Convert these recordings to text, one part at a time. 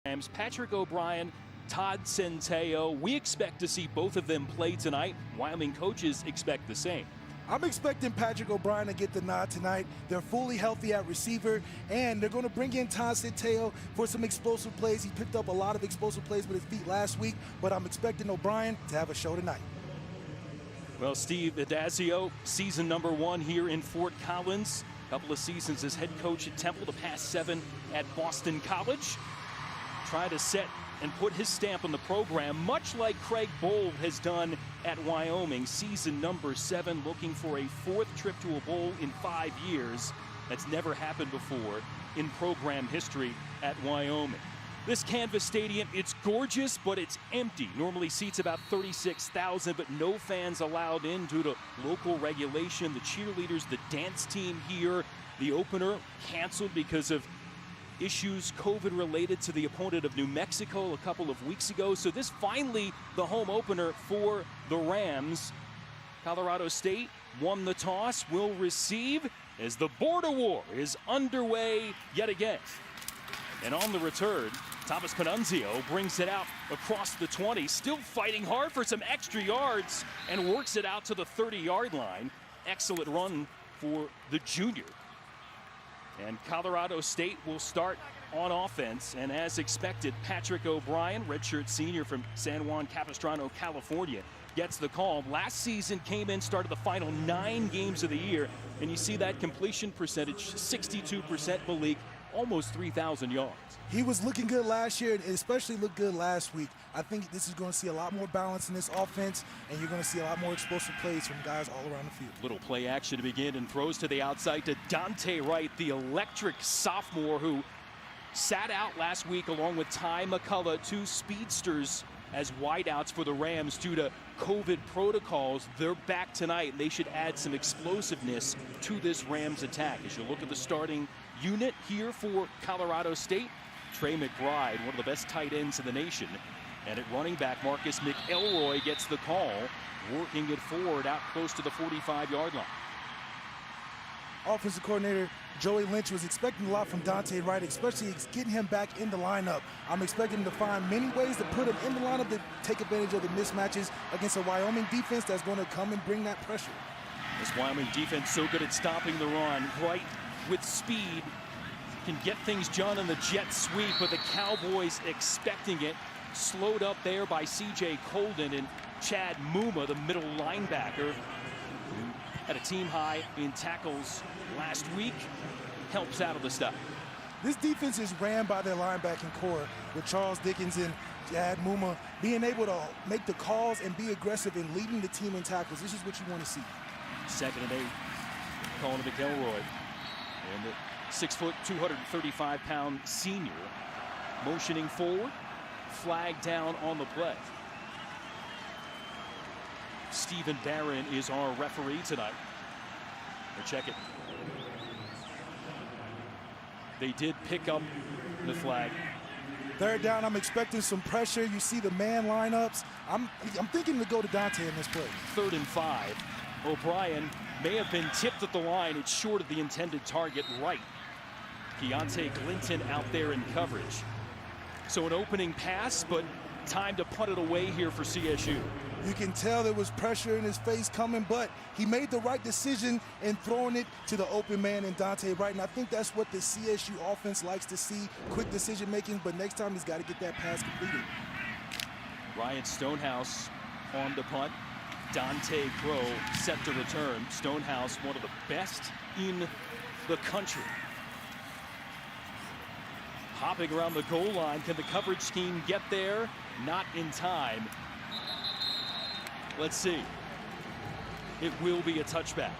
Patrick O'Brien, Todd Centeio. We expect to see both of them play tonight. Wyoming coaches expect the same. I'm expecting Patrick O'Brien to get the nod tonight. They're fully healthy at receiver, and they're going to bring in Todd Centeio for some explosive plays. He picked up a lot of explosive plays with his feet last week, but I'm expecting O'Brien to have a show tonight. Well, Steve Adazio, season number 1 here in Fort Collins. A couple of seasons as head coach at Temple, the past 7 at Boston College. Try to set and put his stamp on the program, much like Craig Bowl has done at Wyoming. Season number 7, looking for a 4th trip to a bowl in 5 years. That's never happened before in program history at Wyoming. This Canvas Stadium, it's gorgeous, but it's empty. Normally seats about 36,000, but no fans allowed in due to local regulation. The cheerleaders, the dance team here, the opener canceled because of issues COVID related to the opponent of New Mexico a couple of weeks ago. So this finally the home opener for the Rams. Colorado State won the toss, will receive as the Border War is underway yet again. And on the return, Thomas Panunzio brings it out across the 20, still fighting hard for some extra yards and works it out to the 30-yard line. Excellent run for the junior. And Colorado State will start on offense. And as expected, Patrick O'Brien, redshirt senior from San Juan Capistrano, California, gets the call. Last season came in, started the final 9 games of the year. And you see that completion percentage, 62%, Malik, almost 3,000 yards. He was looking good last year, and especially looked good last week. I think this is going to see a lot more balance in this offense, and you're going to see a lot more explosive plays from guys all around the field. Little play action to begin, and throws to the outside to Dante Wright, the electric sophomore who sat out last week along with Ty McCullough, 2 speedsters as wideouts for the Rams due to COVID protocols. They're back tonight, and they should add some explosiveness to this Rams attack. As you look at the starting unit here for Colorado State, Trey McBride, one of the best tight ends in the nation. And at running back, Marcus McElroy gets the call, working it forward out close to the 45-yard line. Offensive coordinator Joey Lynch was expecting a lot from Dante Wright, especially getting him back in the lineup. I'm expecting him to find many ways to put him in the lineup to take advantage of the mismatches against a Wyoming defense that's going to come and bring that pressure. This Wyoming defense so good at stopping the run. Wright with speed can get things done in the jet sweep, but the Cowboys expecting it. Slowed up there by C.J. Colden, and Chad Muma, the middle linebacker, who had a team high in tackles last week, helps out of the stop. This defense is ran by their linebacking core, with Charles Dickens and Chad Muma being able to make the calls and be aggressive in leading the team in tackles. This is what you want to see. 2nd and 8, calling to McElroy. And the 6', 235-pound senior motioning forward. Flag down on the play. Stephen Barron is our referee tonight. We'll check it. They did pick up the flag. 3rd down, I'm expecting some pressure. You see the man lineups. I'm thinking to go to Dante in this play. 3rd and 5. O'Brien may have been tipped at the line. It's short of the intended target, right. Keontae Glinton out there in coverage. So an opening pass, but time to punt it away here for CSU. You can tell there was pressure in his face coming, but he made the right decision in throwing it to the open man in Dante Wright. And I think that's what the CSU offense likes to see, quick decision making, but next time he's got to get that pass completed. Ryan Stonehouse on the punt. Dante Crow set to return. Stonehouse, one of the best in the country. Hopping around the goal line. Can the coverage scheme get there? Not in time. Let's see. It will be a touchback.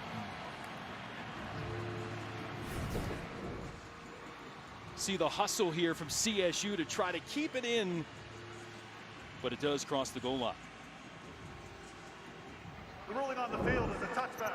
See the hustle here from CSU to try to keep it in, but it does cross the goal line. The ruling on the field is a touchback.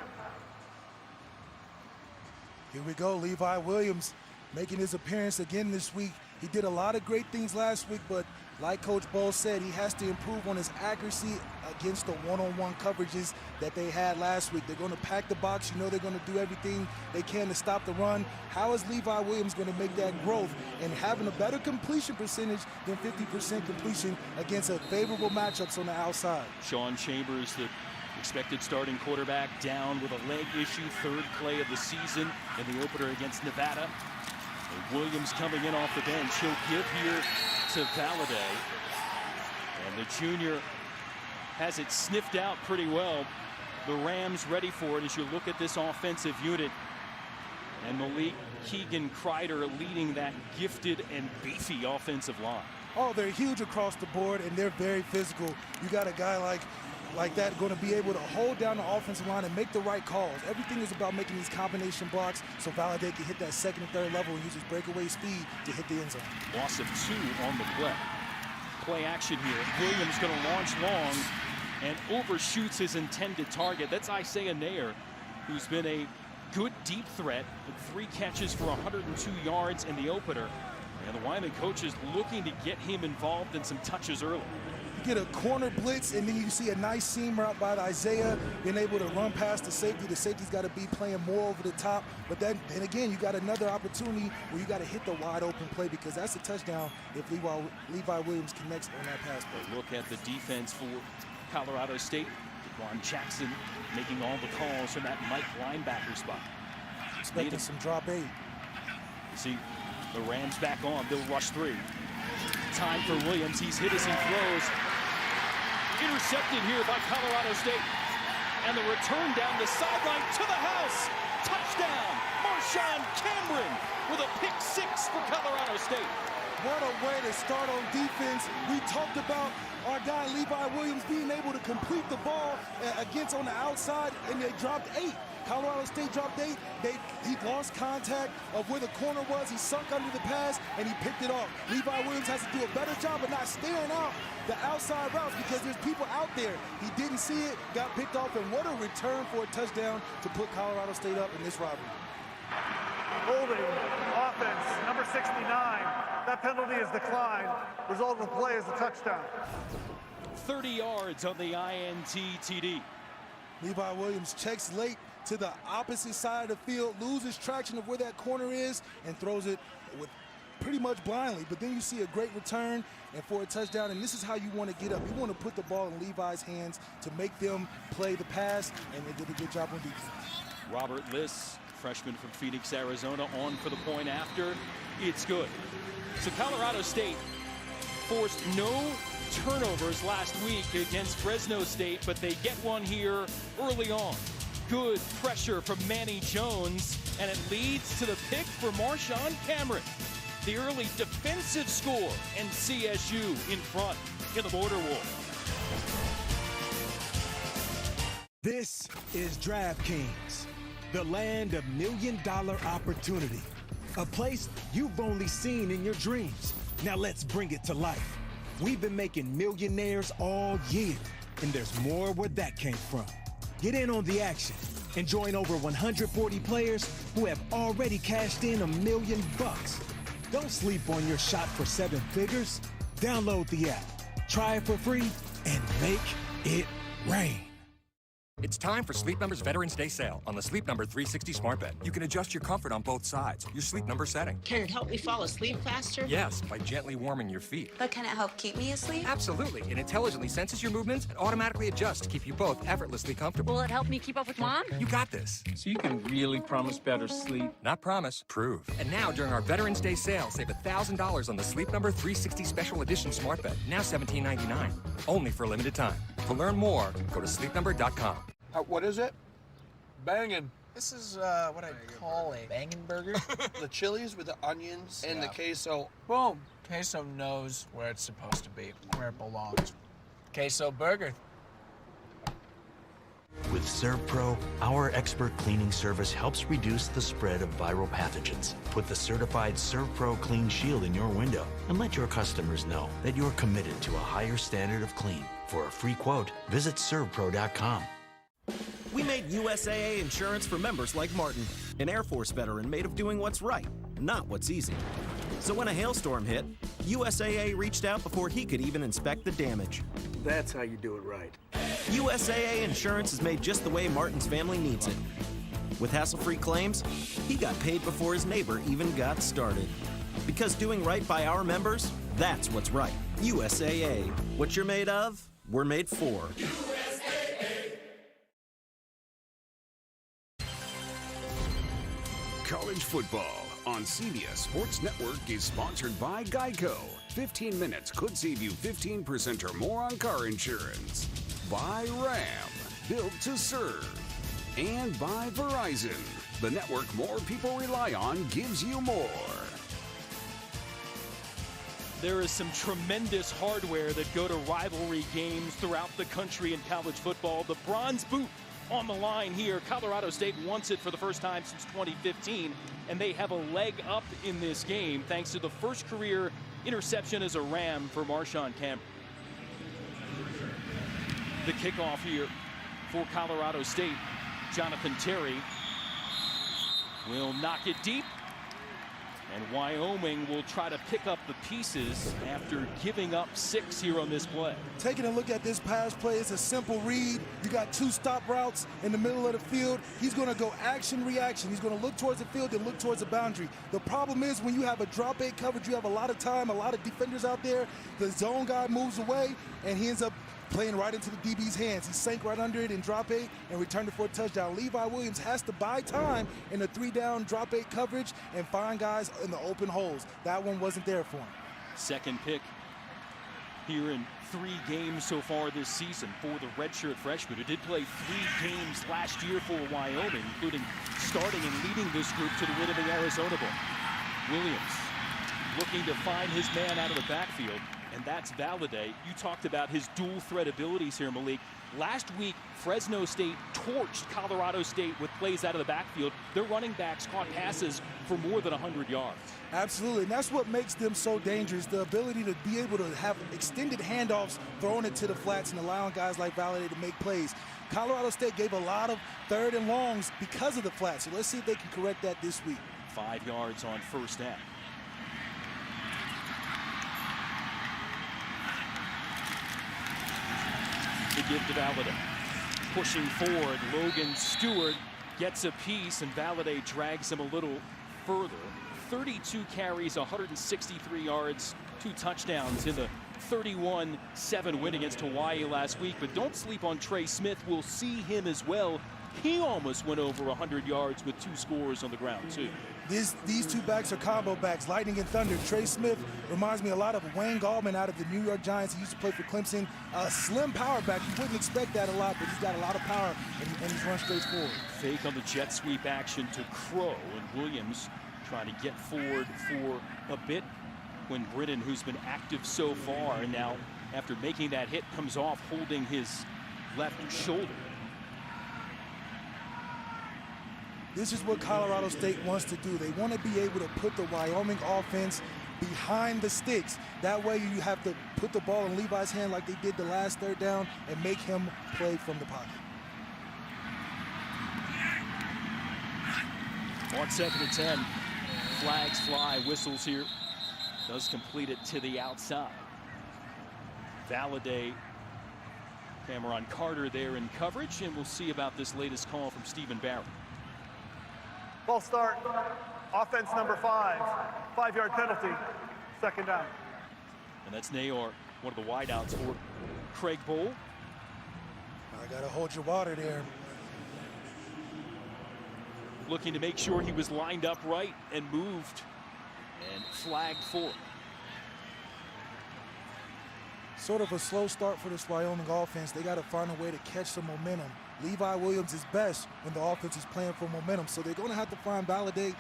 Here we go, Levi Williams making his appearance again this week. He did a lot of great things last week, but like Coach Bowles said, he has to improve on his accuracy against the one-on-one coverages that they had last week. They're going to pack the box. You know they're going to do everything they can to stop the run. How is Levi Williams going to make that growth and having a better completion percentage than 50% completion against a favorable matchups on the outside? Sean Chambers, the expected starting quarterback, down with a leg issue, third play of the season in the opener against Nevada. And Williams coming in off the bench. He'll give here to Valladay. And the junior has it sniffed out pretty well. The Rams ready for it as you look at this offensive unit. And Malik Keegan-Kreider leading that gifted and beefy offensive line. Oh, they're huge across the board, and they're very physical. You got a guy like that going to be able to hold down the offensive line and make the right calls. Everything is about making these combination blocks so Valladay can hit that second and third level and use his breakaway speed to hit the end zone. Loss of 2 on the play. Play action here. Williams going to launch long and overshoots his intended target. That's Isaiah Nair, who's been a good deep threat with 3 catches for 102 yards in the opener. And the Wyoming coach is looking to get him involved in some touches early. Get a corner blitz, and then you see a nice seam route by Isaiah, being able to run past the safety. The safety's got to be playing more over the top. But then again, you got another opportunity where you got to hit the wide open play, because that's a touchdown if Levi Williams connects on that pass play. Look at the defense for Colorado State. Juan Jackson making all the calls from that Mike linebacker spot. Expecting some drop 8. You see the Rams back on. They'll rush 3. Time for Williams. He's hit as he throws. Intercepted here by Colorado State. And the return down the sideline to the house. Touchdown, Marshawn Cameron with a pick 6 for Colorado State. What a way to start on defense. We talked about our guy Levi Williams being able to complete the ball against on the outside, and they dropped 8. Colorado State dropped 8. He lost contact of where the corner was. He sunk under the pass, and he picked it off. Levi Williams has to do a better job of not staring out the outside routes, because there's people out there. He didn't see it, got picked off, and what a return for a touchdown to put Colorado State up in this rivalry. Holding offense, number 69. That penalty is declined. Result of the play is a touchdown. 30 yards on the INT TD. Levi Williams checks late to the opposite side of the field, loses traction of where that corner is, and throws it with pretty much blindly. But then you see a great return and for a touchdown, and this is how you want to get up. You want to put the ball in Levi's hands to make them play the pass, and they did a good job on defense. Robert Liss, freshman from Phoenix, Arizona, on for the point after. It's good. So Colorado State forced no turnovers last week against Fresno State, but they get one here early on. Good pressure from Manny Jones, and it leads to the pick for Marshawn Cameron. The early defensive score, and CSU in front in the Border War. This is DraftKings, the land of million-dollar opportunity. A place you've only seen in your dreams. Now let's bring it to life. We've been making millionaires all year, and there's more where that came from. Get in on the action and join over 140 players who have already cashed in $1 million. Don't sleep on your shot for 7 figures. Download the app, try it for free, and make it rain. It's time for Sleep Number's Veterans Day sale on the Sleep Number 360 smart bed. You can adjust your comfort on both sides, your sleep number setting. Can it help me fall asleep faster? Yes, by gently warming your feet. But can it help keep me asleep? Absolutely. It intelligently senses your movements and automatically adjusts to keep you both effortlessly comfortable. Will it help me keep up with Mom? You got this. So you can really promise better sleep? Not promise, prove. And now during our Veterans Day sale, save $1,000 on the Sleep Number 360 Special Edition smart bed. Now $17.99. Only for a limited time. To learn more, go to sleepnumber.com. What is it? Bangin'. This is what I call a bangin' burger. The chilies with the onions and the queso. Boom. Queso knows where it's supposed to be, where it belongs. Queso burger. With ServPro, our expert cleaning service helps reduce the spread of viral pathogens. Put the certified ServPro Clean Shield in your window and let your customers know that you're committed to a higher standard of clean. For a free quote, visit servpro.com. We made USAA insurance for members like Martin, an Air Force veteran made of doing what's right, not what's easy. So when a hailstorm hit, USAA reached out before he could even inspect the damage. That's how you do it right. USAA Insurance is made just the way Martin's family needs it. With hassle-free claims, he got paid before his neighbor even got started. Because doing right by our members, that's what's right. USAA. What you're made of, we're made for. College football on CBS Sports Network is sponsored by Geico. 15 minutes could save you 15% or more on car insurance. By Ram, built to serve. And by Verizon, the network more people rely on gives you more. There is some tremendous hardware that go to rivalry games throughout the country in college football. The bronze boot on the line here. Colorado State wants it for the first time since 2015, and they have a leg up in this game thanks to the first career interception as a Ram for Marshawn Cameron. The kickoff here for Colorado State. Jonathan Terry will knock it deep, and Wyoming will try to pick up the pieces after giving up 6 here on this play. Taking a look at this pass play, it's a simple read. You got 2 stop routes in the middle of the field. He's going to go action-reaction. He's going to look towards the field and look towards the boundary. The problem is when you have a drop 8 coverage, you have a lot of time, a lot of defenders out there. The zone guy moves away, and he ends up playing right into the DB's hands. He sank right under it in drop 8 and returned it for a touchdown. Levi Williams has to buy time in the 3-down drop 8 coverage and find guys in the open holes. That one wasn't there for him. Second pick here in 3 games so far this season for the redshirt freshman, who did play 3 games last year for Wyoming, including starting and leading this group to the win of the Arizona Bowl. Williams looking to find his man out of the backfield, and that's Valladay. You talked about his dual threat abilities here, Malik. Last week, Fresno State torched Colorado State with plays out of the backfield. Their running backs caught passes for more than 100 yards. Absolutely, and that's what makes them so dangerous, the ability to be able to have extended handoffs, throwing it to the flats and allowing guys like Valladay to make plays. Colorado State gave a lot of 3rd and longs because of the flats, so let's see if they can correct that this week. 5 yards on first down. To give to Valladay. Pushing forward, Logan Stewart gets a piece, and Valladay drags him a little further. 32 carries, 163 yards, 2 touchdowns in the 31-7 win against Hawaii last week. But don't sleep on Trey Smith. We'll see him as well. He almost went over 100 yards with 2 scores on the ground, too. These 2 backs are combo backs, lightning and thunder. Trey Smith reminds me a lot of Wayne Gallman out of the New York Giants. He used to play for Clemson. A slim power back. You wouldn't expect that a lot, but he's got a lot of power, and he's run straight forward. Fake on the jet sweep action to Crow, and Williams trying to get forward for a bit when Britton, who's been active so far, and now after making that hit, comes off holding his left shoulder. This is what Colorado State wants to do. They want to be able to put the Wyoming offense behind the sticks. That way you have to put the ball in Levi's hand like they did the last 3rd down and make him play from the pocket. On 2nd and 10, flags fly, whistles here. Does complete it to the outside. Valladay, Cameron Carter there in coverage, and we'll see about this latest call from Stephen Barrett. Ball start, offense number 5, 5-yard penalty, 2nd down. And that's Nayor, one of the wideouts for Craig Bowl. I gotta hold your water there. Looking to make sure he was lined up right and moved and flagged for it. Sort of a slow start for this Wyoming offense. They got to find a way to catch some momentum. Levi Williams is best when the offense is playing for momentum, so they're going to have to find Valladay,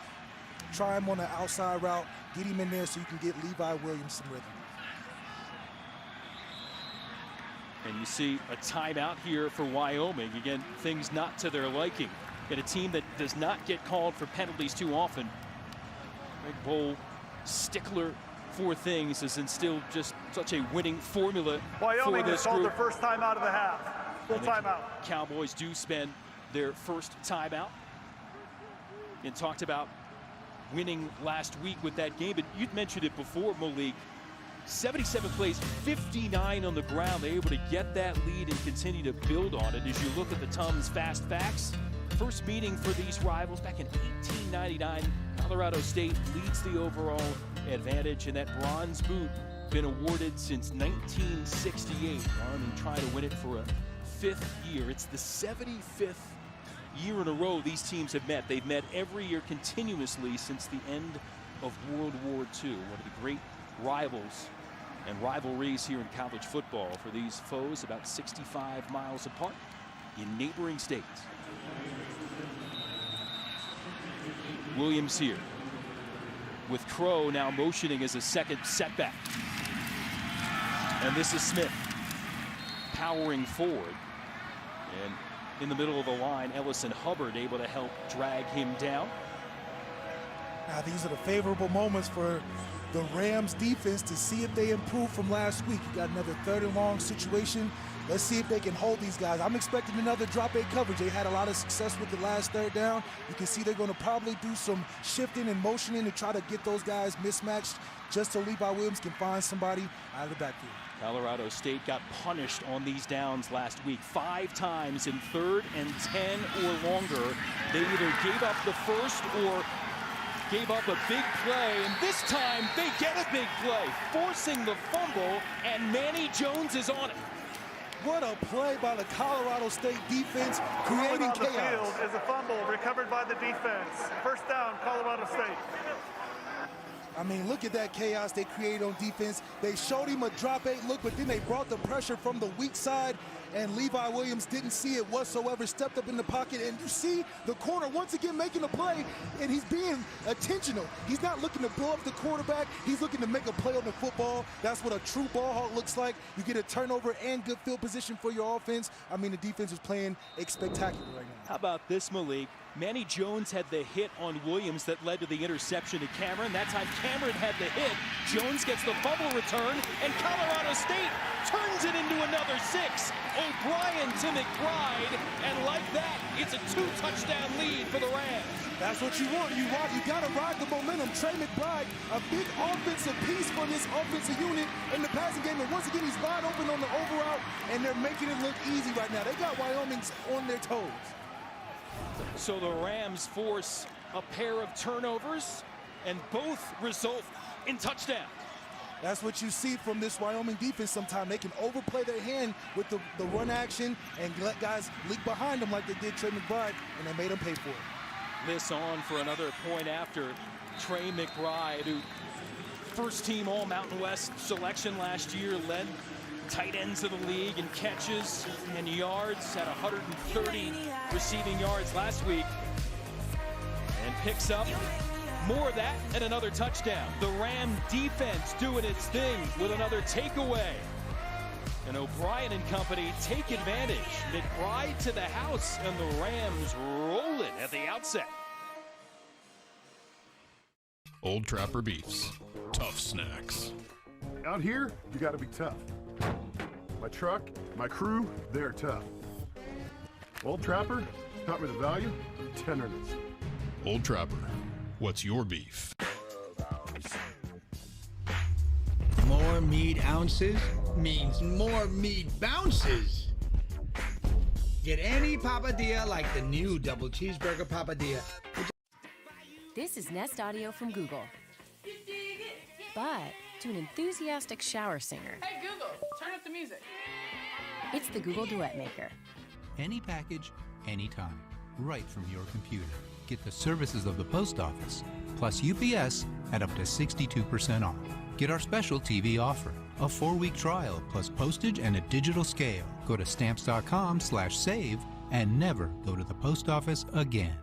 try him on the outside route, get him in there so you can get Levi Williams some rhythm. And you see a timeout here for Wyoming. Again, things not to their liking. And a team that does not get called for penalties too often. Craig Bowl, stickler for things, has instilled just such a winning formula Wyoming for this called group. their first time out of the half. Full timeout. Cowboys do spend their first timeout. And talked about winning last week with that game. But you'd mentioned it before, Malik. 77 plays, 59 on the ground. They're able to get that lead and continue to build on it. As you look at the Tums Fast Facts, first meeting for these rivals back in 1899. Colorado State leads the overall advantage, and that bronze boot been awarded since 1968. Wyoming trying to win it for a 5th year. It's the 75th year in a row these teams have met. They've met every year continuously since the end of World War II. One of the great rivals and rivalries here in college football for these foes, about 65 miles apart in neighboring states. Williams here with Crow now motioning as a second setback. And this is Smith powering forward. And in the middle of the line, Ellison Hubbard able to help drag him down. Now these are the favorable moments for the Rams defense to see if they improve from last week. You got another 3rd and long situation. Let's see if they can hold these guys. I'm expecting another drop 8 coverage. They had a lot of success with the last 3rd down. You can see they're going to probably do some shifting and motioning to try to get those guys mismatched just so Levi Williams can find somebody out of the backfield. Colorado State got punished on these downs last week 5 times in 3rd and 10 or longer. They either gave up the first or gave up a big play, and this time they get a big play, forcing the fumble, and Manny Jones is on it. What a play by the Colorado State defense, creating chaos. On the field is a fumble recovered by the defense. First down, Colorado State. I mean, look at that chaos they created on defense. They showed him a drop 8 look, but then they brought the pressure from the weak side, and Levi Williams didn't see it whatsoever, stepped up in the pocket, and you see the corner once again making a play, and he's being intentional. He's not looking to blow up the quarterback. He's looking to make a play on the football. That's what a true ball hawk looks like. You get a turnover and good field position for your offense. I mean, the defense is playing spectacular right now. How about this, Malik? Manny Jones had the hit on Williams that led to the interception to Cameron. That time Cameron had the hit. Jones gets the fumble return, and Colorado State turns it into another 6. O'Brien to McBride, and like that, it's a 2-touchdown lead for the Rams. That's what you want. You got to ride the momentum. Trey McBride, a big offensive piece for this offensive unit in the passing game. And once again, he's wide open on the over route, and they're making it look easy right now. They got Wyoming on their toes. So the Rams force a pair of turnovers, and both result in touchdowns. That's what you see from this Wyoming defense sometimes. They can overplay their hand with the run action and let guys leak behind them like they did Trey McBride, and they made them pay for it. This on for another point after Trey McBride, who first team All Mountain West selection last year, led tight ends of the league in catches and yards, had 130 receiving yards last week, and picks up more of that and another touchdown. The Ram defense doing its thing with another takeaway. And O'Brien and company take advantage. McBride to the house, and the Rams roll it at the outset. Old Trapper Beefs. Tough snacks. Out here, you gotta be tough. My truck, my crew, they're tough. Old Trapper taught me the value of tenderness. Old Trapper, what's your beef? More meat ounces means more meat bounces. Get any papadilla like the new double cheeseburger papadilla. This is Nest Audio from Google. But to an enthusiastic shower singer, Hey Google, turn up the music. it's the Google Duet Maker. Any package, anytime, right from your computer. Get the services of the post office, plus UPS at up to 62% off. Get our special TV offer, a 4-week trial, plus postage and a digital scale. Go to stamps.com/save and never go to the post office again.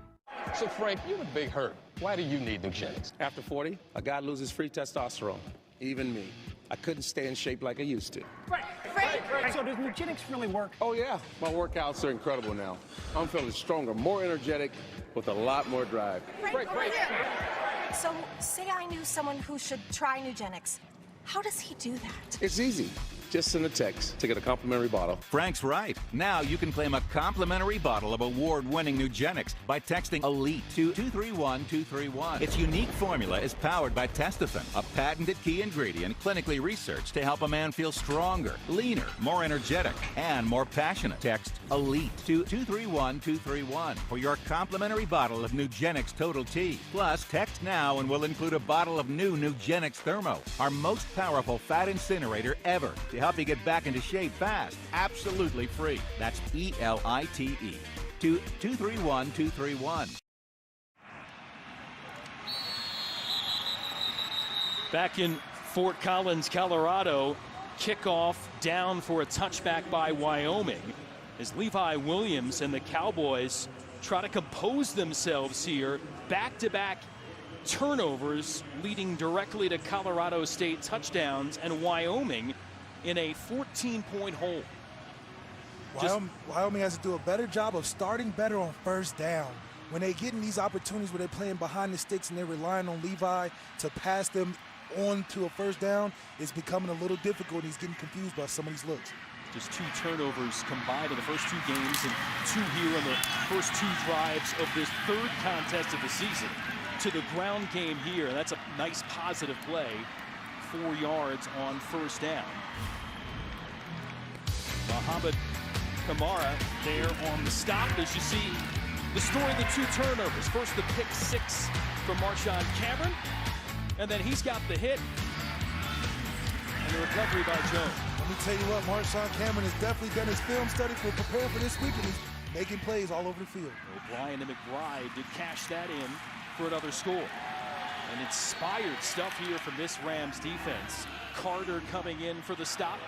So Frank, you're a big hurt. Why do you need Nugenics? After 40, a guy loses free testosterone. Even me. I couldn't stay in shape like I used to. Frank. So does Nugenics really work? Oh yeah, my workouts are incredible now. I'm feeling stronger, more energetic, with a lot more drive. Frank. So, say I knew someone who should try Nugenics. How does he do that? It's easy. Just send a text to get a complimentary bottle. Frank's right. Now you can claim a complimentary bottle of award-winning Nugenix by texting ELITE to 231231. Its unique formula is powered by Testofen, a patented key ingredient clinically researched to help a man feel stronger, leaner, more energetic, and more passionate. Text ELITE to 231231 for your complimentary bottle of Nugenix Total T. Plus, text now and we'll include a bottle of new Nugenix Thermo, our most powerful fat incinerator ever, to help you get back into shape fast, absolutely free. That's ELITE to 231231. Back in Fort Collins, Colorado, kickoff down for a touchback by Wyoming as Levi Williams and the Cowboys try to compose themselves here. Back-to-back turnovers leading directly to Colorado State touchdowns, and Wyoming in a 14-point hole. Wyoming has to do a better job of starting better on first down. When they get in these opportunities where they're playing behind the sticks and they're relying on Levi to pass them on to a first down, it's becoming a little difficult. He's getting confused by some of these looks. Just 2 turnovers combined in the first 2 games and 2 here on the first 2 drives of this 3rd contest of the season. To the ground game here, and that's a nice positive play. 4 yards on first down. Muhammad Kamara there on the stop. As you see, the story of the 2 turnovers. First, the pick 6 from Marshawn Cameron, and then he's got the hit and the recovery by Jones. Let me tell you what, Marshawn Cameron has definitely done his film study for preparing for this week, and he's making plays all over the field. O'Brien and McBride did cash that in for another score. And inspired stuff here from this Rams defense. Carter coming in for the stop.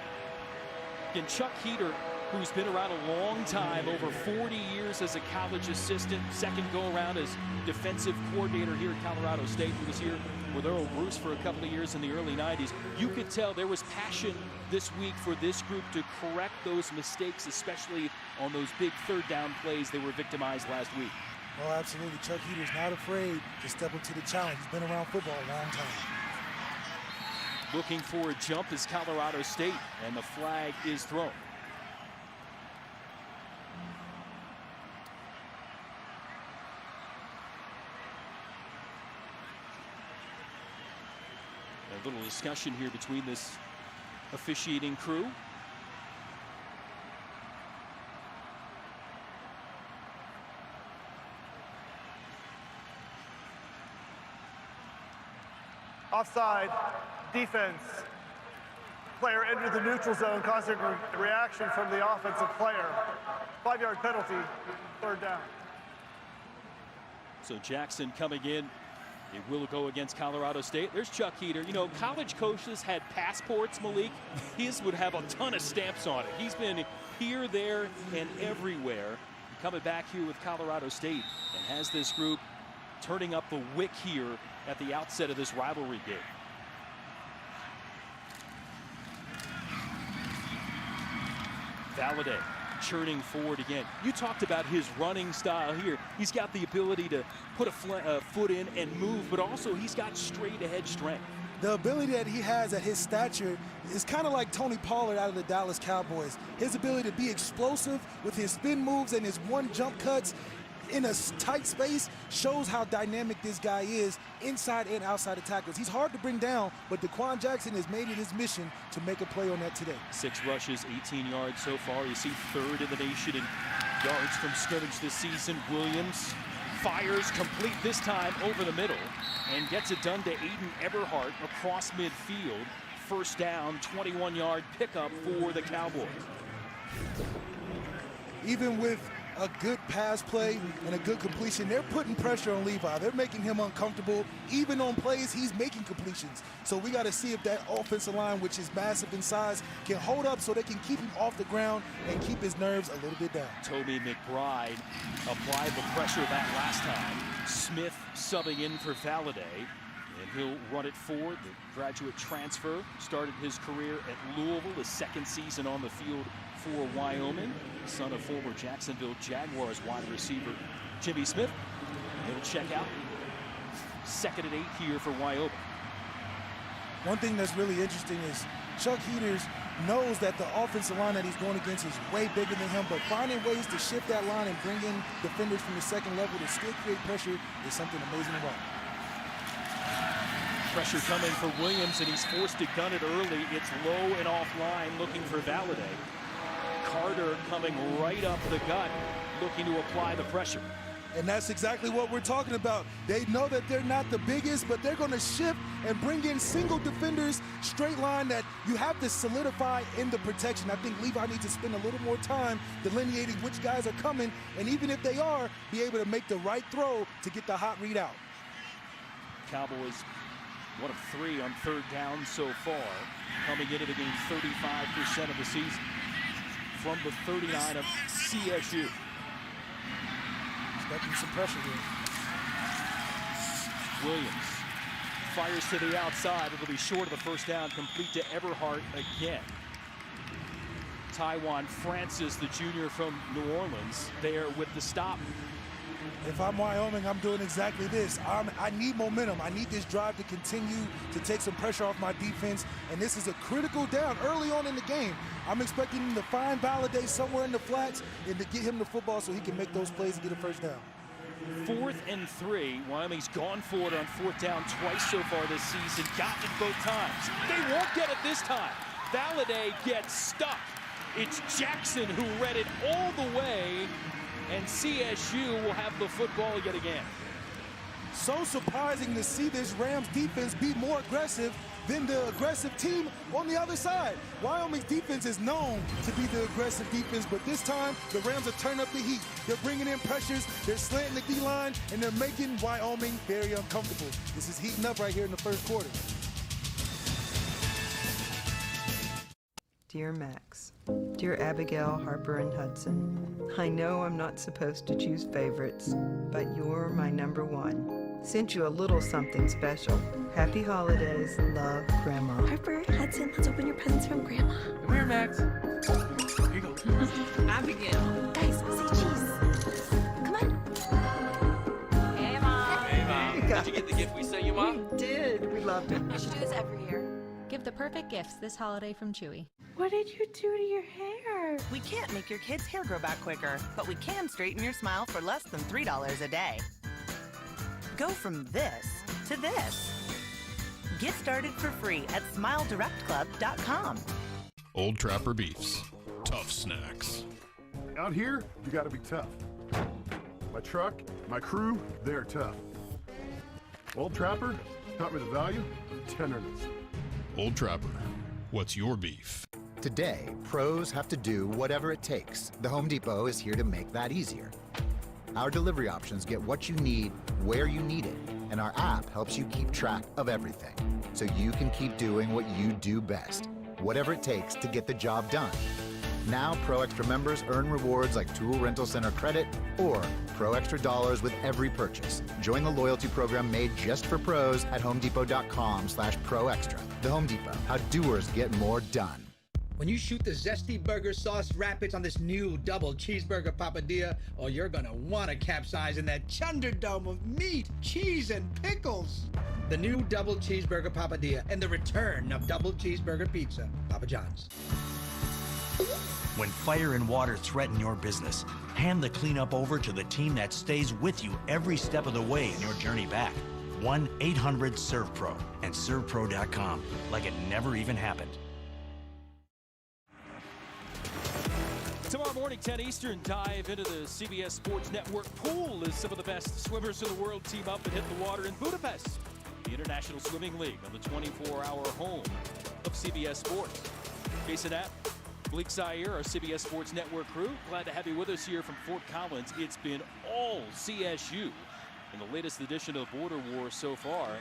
And Chuck Heater, who's been around a long time, over 40 years as a college assistant, second go-around as defensive coordinator here at Colorado State. He was here with Earl Bruce for a couple of years in the early 90s. You could tell there was passion this week for this group to correct those mistakes, especially on those big 3rd down plays they were victimized last week. Oh, absolutely. Chuck Heater's not afraid to step up to the challenge. He's been around football a long time. Looking for a jump is Colorado State, and the flag is thrown. A little discussion here between this officiating crew. Offside, defense. Player entered the neutral zone, causing a reaction from the offensive player. 5-yard penalty, 3rd down. So Jackson coming in. It will go against Colorado State. There's Chuck Heater. You know, college coaches had passports, Malik. His would have a ton of stamps on it. He's been here, there, and everywhere. Coming back here with Colorado State and has this group turning up the wick here at the outset of this rivalry game. Valladay churning forward again. You talked about his running style here. He's got the ability to put a foot in and move, but also he's got straight ahead strength. The ability that he has at his stature is kind of like Tony Pollard out of the Dallas Cowboys. His ability to be explosive with his spin moves and his one jump cuts in a tight space shows how dynamic this guy is inside and outside of tackles. He's hard to bring down, but Daquan Jackson has made it his mission to make a play on that today. 6 rushes, 18 yards so far. You see 3rd in the nation in yards from scrimmage this season. Williams fires complete this time over the middle and gets it done to Aiden Eberhardt across midfield. First down, 21-yard pickup for the Cowboys. Even with a good pass play and a good completion, they're putting pressure on Levi. They're making him uncomfortable. Even on plays, he's making completions. So we got to see if that offensive line, which is massive in size, can hold up so they can keep him off the ground and keep his nerves a little bit down. Toby McBride applied the pressure that last time. Smith subbing in for Valladay, and he'll run it forward. The graduate transfer started his career at Louisville, his 2nd season on the field for Wyoming, son of former Jacksonville Jaguars wide receiver Jimmy Smith. He'll check out. 2nd and 8 here for Wyoming. One thing that's really interesting is Chuck Heater's knows that the offensive line that he's going against is way bigger than him, but finding ways to shift that line and bring in defenders from the second level to still create pressure is something amazing about. Pressure coming for Williams, and he's forced to gun it early. It's low and offline, looking for Valladay. Carter coming right up the gut, looking to apply the pressure. And that's exactly what we're talking about. They know that they're not the biggest, but they're going to shift and bring in single defenders, straight line that you have to solidify in the protection. I think Levi needs to spend a little more time delineating which guys are coming, and even if they are, be able to make the right throw to get the hot read out. Cowboys 1 of 3 on 3rd down so far, coming into the game 35% of the season from the 39 of CSU. Expecting some pressure here. Williams fires to the outside. It'll be short of the 1st down, complete to Everhart again. Tywan Francis, the junior from New Orleans, there with the stop. If I'm Wyoming, I'm doing exactly this. I need momentum. I need this drive to continue to take some pressure off my defense, and this is a critical down early on in the game. I'm expecting him to find Valladay somewhere in the flats and to get him the football so he can make those plays and get a 1st down. 4th and 3. Wyoming's gone for it on 4th down twice so far this season. Gotten it both times. They won't get it this time. Valladay gets stuck. It's Jackson who read it all the way, and CSU will have the football yet again. So surprising to see this Rams defense be more aggressive than the aggressive team on the other side. Wyoming's defense is known to be the aggressive defense, but this time the Rams are turning up the heat. They're bringing in pressures, they're slanting the D-line, and they're making Wyoming very uncomfortable. This is heating up right here in the 1st quarter. Dear Max, dear Abigail, Harper, and Hudson, I know I'm not supposed to choose favorites, but you're my #1. Sent you a little something special. Happy holidays, love, Grandma. Harper, Hudson, let's open your presents from Grandma. Come here, Max. Here you go. Abigail. Guys, say cheese. Come on. Hey, Mom. Hey, Mom. Did you get the gift we sent you, Mom? We did. We loved it. I should do this every year. Give the perfect gifts this holiday from Chewy. What did you do to your hair? We can't make your kids' hair grow back quicker, but we can straighten your smile for less than $3 a day. Go from this to this. Get started for free at SmileDirectClub.com. Old Trapper Beefs. Tough snacks. Out here, you gotta be tough. My truck, my crew, they're tough. Old Trapper taught me the value of tenderness. Old Trapper, what's your beef? Today, pros have to do whatever it takes. The Home Depot is here to make that easier. Our delivery options get what you need, where you need it, and our app helps you keep track of everything, so you can keep doing what you do best, whatever it takes to get the job done. Now, Pro Extra members earn rewards like Tool Rental Center credit or Pro Extra dollars with every purchase. Join the loyalty program made just for pros at homedepot.com/proextra. The Home Depot, how doers get more done. When you shoot the Zesty Burger Sauce Rapids on this new double cheeseburger papadilla, oh, you're gonna want to capsize in that Chunderdome of meat, cheese, and pickles. The new double cheeseburger papadilla and the return of double cheeseburger pizza, Papa John's. When fire and water threaten your business, hand the cleanup over to the team that stays with you every step of the way in your journey back. 1-800-SERVPRO and ServPro.com, like it never even happened. Tomorrow morning, 10 Eastern, dive into the CBS Sports Network pool as some of the best swimmers in the world team up and hit the water in Budapest, the International Swimming League, on the 24-hour home of CBS Sports. Jason App, Blake Zaire, our CBS Sports Network crew, glad to have you with us here from Fort Collins. It's been all CSU in the latest edition of Border War so far.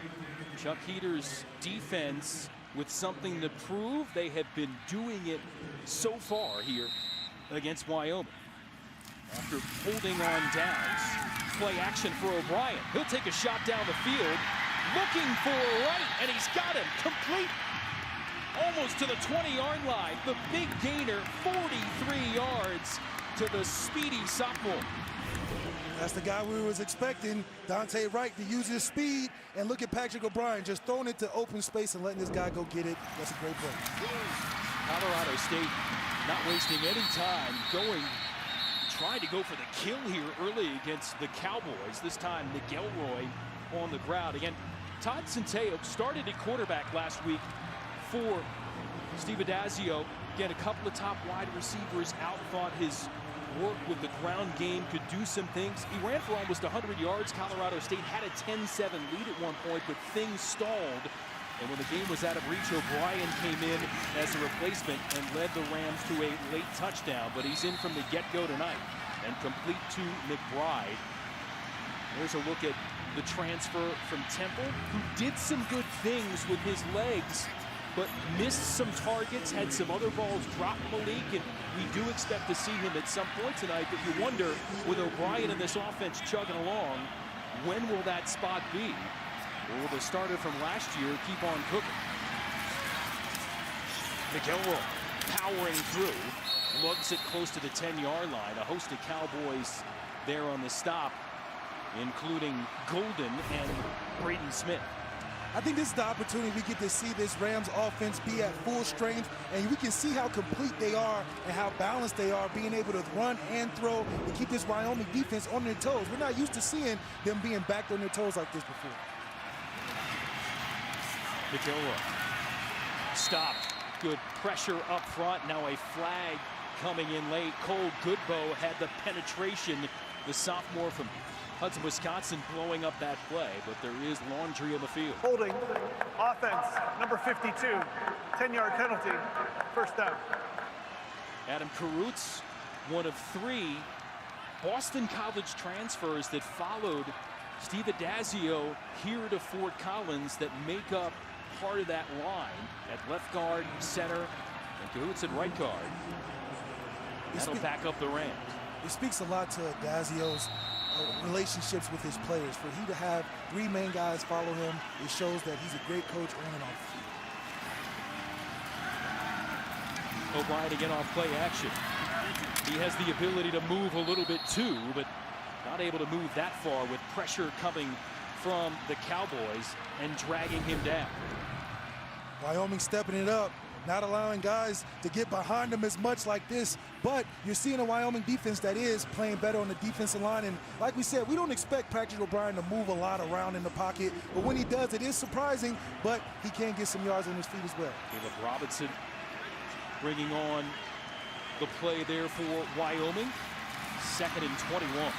Chuck Heater's defense with something to prove. They have been doing it so far here against Wyoming. After holding on downs, play action for O'Brien. He'll take a shot down the field, looking for a right, and he's got him complete. Almost to the 20-yard line. The big gainer, 43 yards to the speedy sophomore. That's the guy we was expecting, Dante Wright, to use his speed. And look at Patrick O'Brien just throwing it to open space and letting this guy go get it. That's a great play. Colorado Colorado State not wasting any time, trying to go for the kill here early against the Cowboys. This time, McElroy on the ground. Again, Todd Centeio started at quarterback last week for Steve Addazio. Again, a couple of top wide receivers out, thought his work with the ground game could do some things. He ran for almost 100 yards. Colorado State had a 10-7 lead at one point, but things stalled. And when the game was out of reach, O'Brien came in as a replacement and led the Rams to a late touchdown. But he's in from the get-go tonight and complete to McBride. There's a look at the transfer from Temple, who did some good things with his legs, but missed some targets, had some other balls drop Malik, and we do expect to see him at some point tonight. But you wonder, with O'Brien in this offense chugging along, when will that spot be? Or will the starter from last year keep on cooking? McElroy powering through, lugs it close to the 10-yard line. A host of Cowboys there on the stop, including Golden and Braden Smith. I think this is the opportunity we get to see this Rams offense be at full strength, and we can see how complete they are and how balanced they are, being able to run and throw and keep this Wyoming defense on their toes. We're not used to seeing them being backed on their toes like this before. McElroy stopped. Good pressure up front. Now a flag coming in late. Cole Goodbow had the penetration. The sophomore from Hudson, Wisconsin, blowing up that play, but there is laundry in the field. Holding, offense, number 52, 10-yard penalty, first down. Adam Karutz, one of 3 Boston College transfers that followed Steve Addazio here to Fort Collins that make up part of that line at left guard, center, and Karutz at right guard. That'll back up the Rams. It speaks a lot to Addazio's relationships with his players. For he to have 3 main guys follow him, it shows that he's a great coach on and off the field. O'Brien again off play action. He has the ability to move a little bit too, but not able to move that far with pressure coming from the Cowboys and dragging him down. Wyoming stepping it up, not allowing guys to get behind them as much like this, but you're seeing a Wyoming defense that is playing better on the defensive line. And like we said, we don't expect Patrick O'Brien to move a lot around in the pocket, but when he does, it is surprising, but he can get some yards on his feet as well. Caleb Robinson bringing on the play there for Wyoming. 2nd and 21.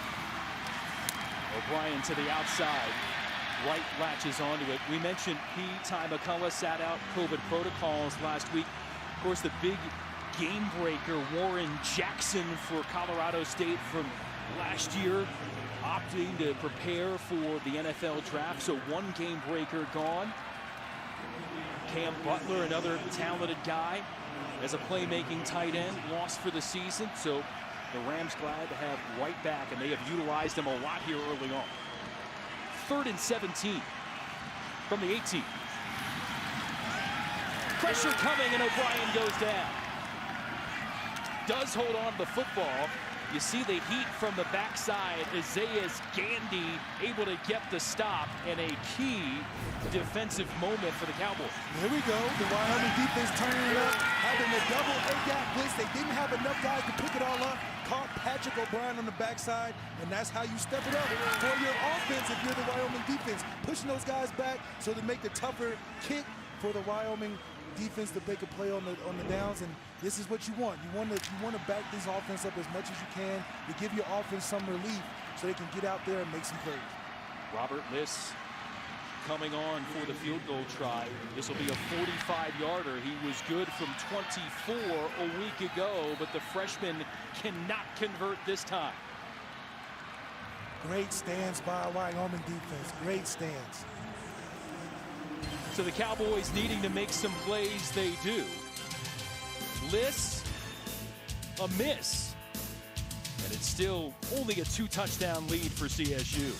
O'Brien to the outside. Wright latches onto it. We mentioned Ty McCullough sat out COVID protocols last week. Of course, the big game breaker, Warren Jackson for Colorado State from last year, opting to prepare for the NFL draft. So 1 game breaker gone. Cam Butler, another talented guy, as a playmaking tight end, lost for the season. So the Rams glad to have Wright back, and they have utilized him a lot here early on. 3rd and 17 from the 18. Pressure coming, and O'Brien goes down. Does hold on to the football. You see the heat from the backside. Isaiah Gandy able to get the stop, and a key defensive moment for the Cowboys. Here we go. The Wyoming defense turning it up, having a double A-gap blitz. They didn't have enough guys to pick it all up. Caught Patrick O'Brien on the backside, and that's how you step it up for your offense if you're the Wyoming defense. Pushing those guys back so to make the tougher kick for the Wyoming defense to make a play on the downs, and this is what you want. You want to back this offense up as much as you can to give your offense some relief so they can get out there and make some plays. Robert Liss coming on for the field goal try. This will be a 45-yarder. He was good from 24 a week ago, but the freshman cannot convert this time. Great stands by Wyoming defense. Great stands. So the Cowboys needing to make some plays, they do. Liss, a miss. And it's still only a 2-touchdown lead for CSU.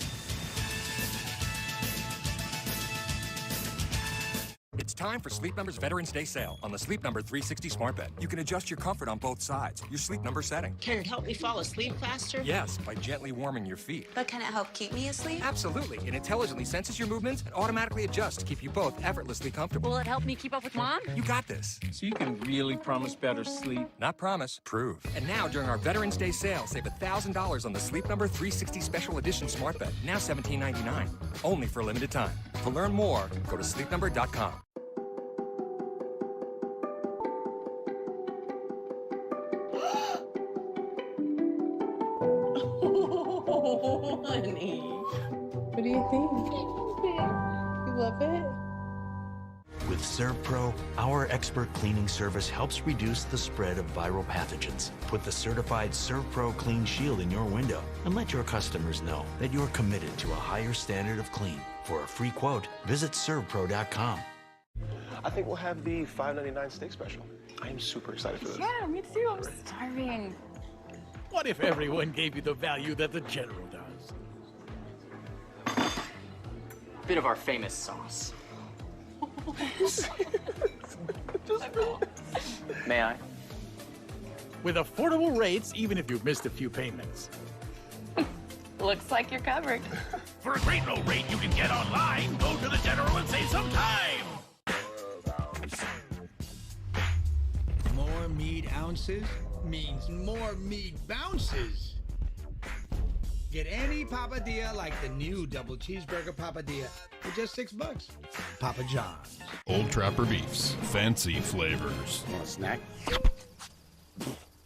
It's time time for Sleep Number's Veterans Day sale on the Sleep Number 360 smart bed. You can adjust your comfort on both sides, your Sleep Number setting. Can it help me fall asleep faster? Yes, by gently warming your feet. But can it help keep me asleep? Absolutely. It intelligently senses your movements and automatically adjusts to keep you both effortlessly comfortable. Will it help me keep up with Mom? You got this. So you can really promise better sleep? Not promise, prove. And now during our Veterans Day sale, save $1,000 on the Sleep Number 360 Special Edition smart bed. Now $17.99. Only for a limited time. To learn more, go to sleepnumber.com. Oh, honey. What do you think? You love it? With ServPro, our expert cleaning service helps reduce the spread of viral pathogens. Put the certified ServPro Clean Shield in your window and let your customers know that you're committed to a higher standard of clean. For a free quote, visit servpro.com. I think we'll have the $5.99 steak special. I am super excited for this. Yeah, me too. I'm starving. What if everyone gave you the value that the General does? Bit of our famous sauce. May I? With affordable rates, even if you've missed a few payments. Looks like you're covered. For a great low rate you can get online, go to the General and save some time. More meat ounces means more meat bounces. Get any papadilla like the new double cheeseburger papadilla for just $6. Papa John's. Old Trapper Beefs. Fancy flavors. Want a snack?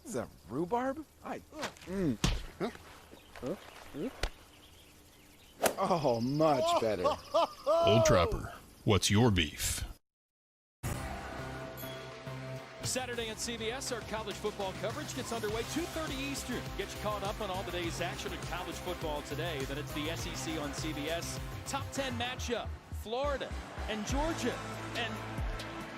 Is that rhubarb? Oh, much better. Old Trapper. What's your beef? Saturday on CBS, our college football coverage gets underway 2:30 Eastern. Get you caught up on all the day's action in college football today. Then it's the SEC on CBS. Top 10 matchup, Florida and Georgia. And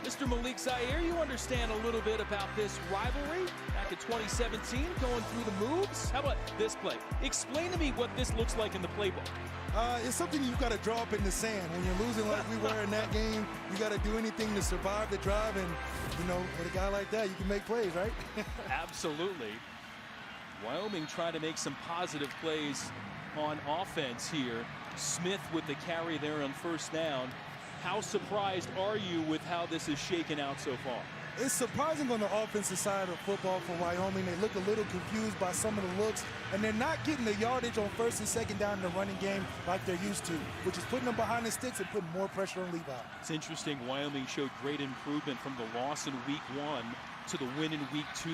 Mr. Malik Zaire, you understand a little bit about this rivalry back in 2017, going through the moves. How about this play? Explain to me what this looks like in the playbook. It's something you've got to draw up in the sand. When you're losing like we were in that game, you got to do anything to survive the drive. And, you know, with a guy like that, you can make plays, right? Absolutely. Wyoming trying to make some positive plays on offense here. Smith with the carry there on first down. How surprised are you with how this is shaken out so far? It's surprising on the offensive side of football for Wyoming. They look a little confused by some of the looks, and they're not getting the yardage on first and second down in the running game like they're used to, which is putting them behind the sticks and putting more pressure on Levi. It's interesting. Wyoming showed great improvement from the loss in week 1 to the win in week 2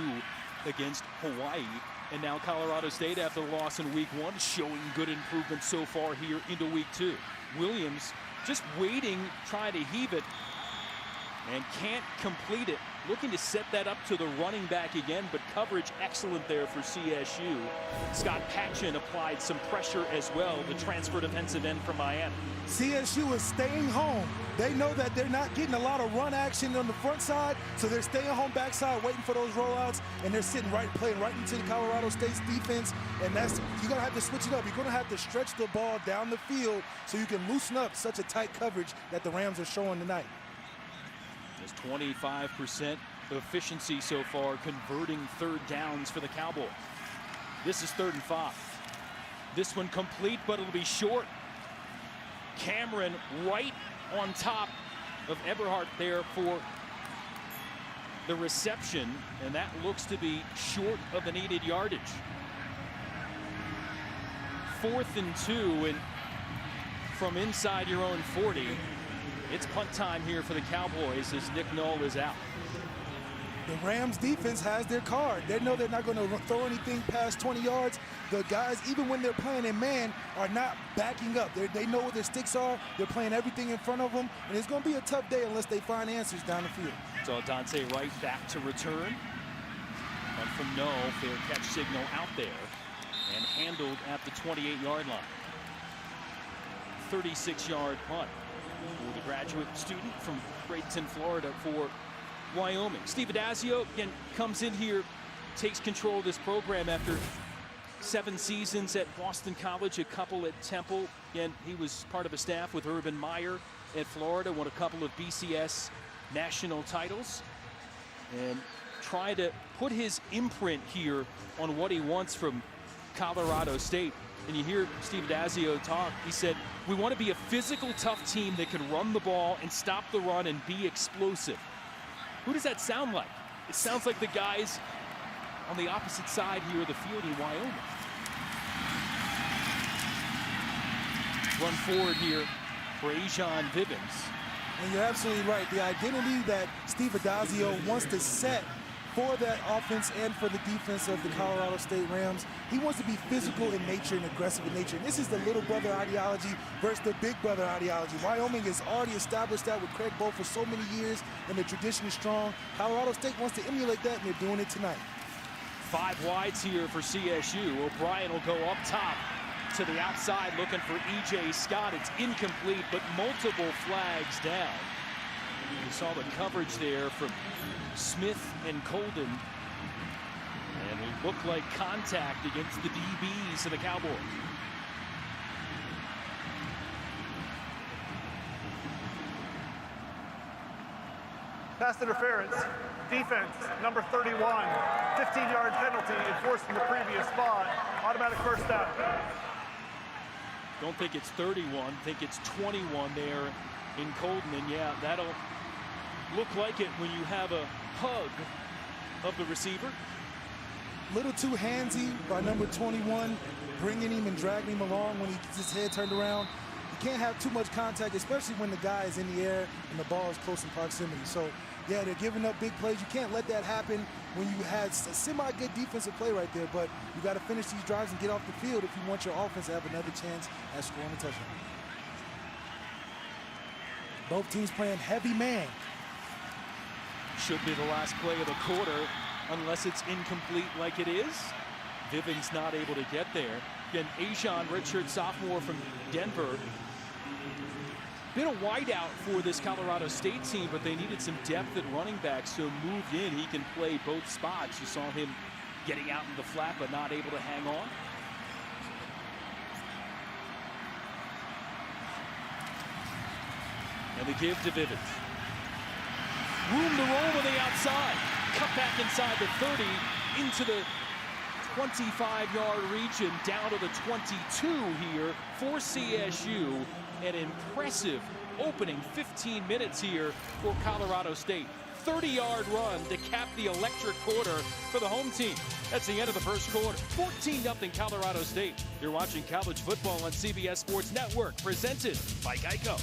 against Hawaii. And now Colorado State, after the loss in week 1, showing good improvement so far here into week 2. Williams just waiting, trying to heave it, and can't complete it. Looking to set that up to the running back again, but coverage excellent there for CSU. Scott Patchen applied some pressure as well, the transfer defensive end from Miami. CSU is staying home. They know that they're not getting a lot of run action on the front side, so they're staying home backside, waiting for those rollouts, and they're sitting right, playing right into the Colorado State's defense, and that's, you're gonna have to switch it up. You're gonna have to stretch the ball down the field so you can loosen up such a tight coverage that the Rams are showing tonight. There's 25% efficiency so far, converting third downs for the Cowboys. This is 3rd and 5. This one complete, but it'll be short. Cameron right on top of Eberhardt there for the reception, and that looks to be short of the needed yardage. 4th and 2, and from inside your own 40. It's punt time here for the Cowboys as Nick Knoll is out. The Rams defense has their card. They know they're not going to throw anything past 20 yards. The guys, even when they're playing in man, are not backing up. They know where their sticks are. They're playing everything in front of them. And it's going to be a tough day unless they find answers down the field. So Dante Wright back to return. And from Knoll, fair catch signal out there. And handled at the 28-yard line. 36-yard punt. The graduate student from Bradenton, Florida for Wyoming. Steve Adazio again comes in here, takes control of this program after 7 seasons at Boston College, a couple at Temple. Again, he was part of a staff with Urban Meyer at Florida, won a couple of BCS national titles, and try to put his imprint here on what he wants from Colorado State. And you hear Steve Addazio talk. He said, we want to be a physical, tough team that can run the ball and stop the run and be explosive. Who does that sound like? It sounds like the guys on the opposite side here of the field in Wyoming. Run forward here for Ajon Vivens. And you're absolutely right. The identity that Steve Addazio wants to set for that offense and for the defense of the Colorado State Rams, he wants to be physical in nature and aggressive in nature. And this is the little brother ideology versus the big brother ideology. Wyoming has already established that with Craig Bohl for so many years, and the tradition is strong. Colorado State wants to emulate that, and they're doing it tonight. 5 wides here for CSU. O'Brien will go up top to the outside looking for E.J. Scott. It's incomplete, but multiple flags down. You saw the coverage there from Smith and Colden, and it looked like contact against the DBs of the Cowboys. Pass interference, defense, number 31, 15-yard penalty enforced from the previous spot, automatic first down. Don't think it's 31, think it's 21 there in Colden, and yeah, that'll look like it when you have a hug of the receiver. Little too handsy by number 21, bringing him and dragging him along when he gets his head turned around. You can't have too much contact, especially when the guy is in the air and the ball is close in proximity. So, yeah, they're giving up big plays. You can't let that happen when you had a semi-good defensive play right there, but you got to finish these drives and get off the field if you want your offense to have another chance at scoring a touchdown. Both teams playing heavy man. Should be the last play of the quarter, unless it's incomplete like it is. Vivens not able to get there. Again, Ajon, redshirt sophomore from Denver. Been a wideout for this Colorado State team, but they needed some depth at running back, so moved in. He can play both spots. You saw him getting out in the flat, but not able to hang on. And the give to Vivens. Room to roll on the outside. Cut back inside the 30, into the 25-yard region, down to the 22 here for CSU. An impressive opening 15 minutes here for Colorado State. 30-yard run to cap the electric quarter for the home team. That's the end of the first quarter. 14-0 Colorado State. You're watching college football on CBS Sports Network, presented by Geico.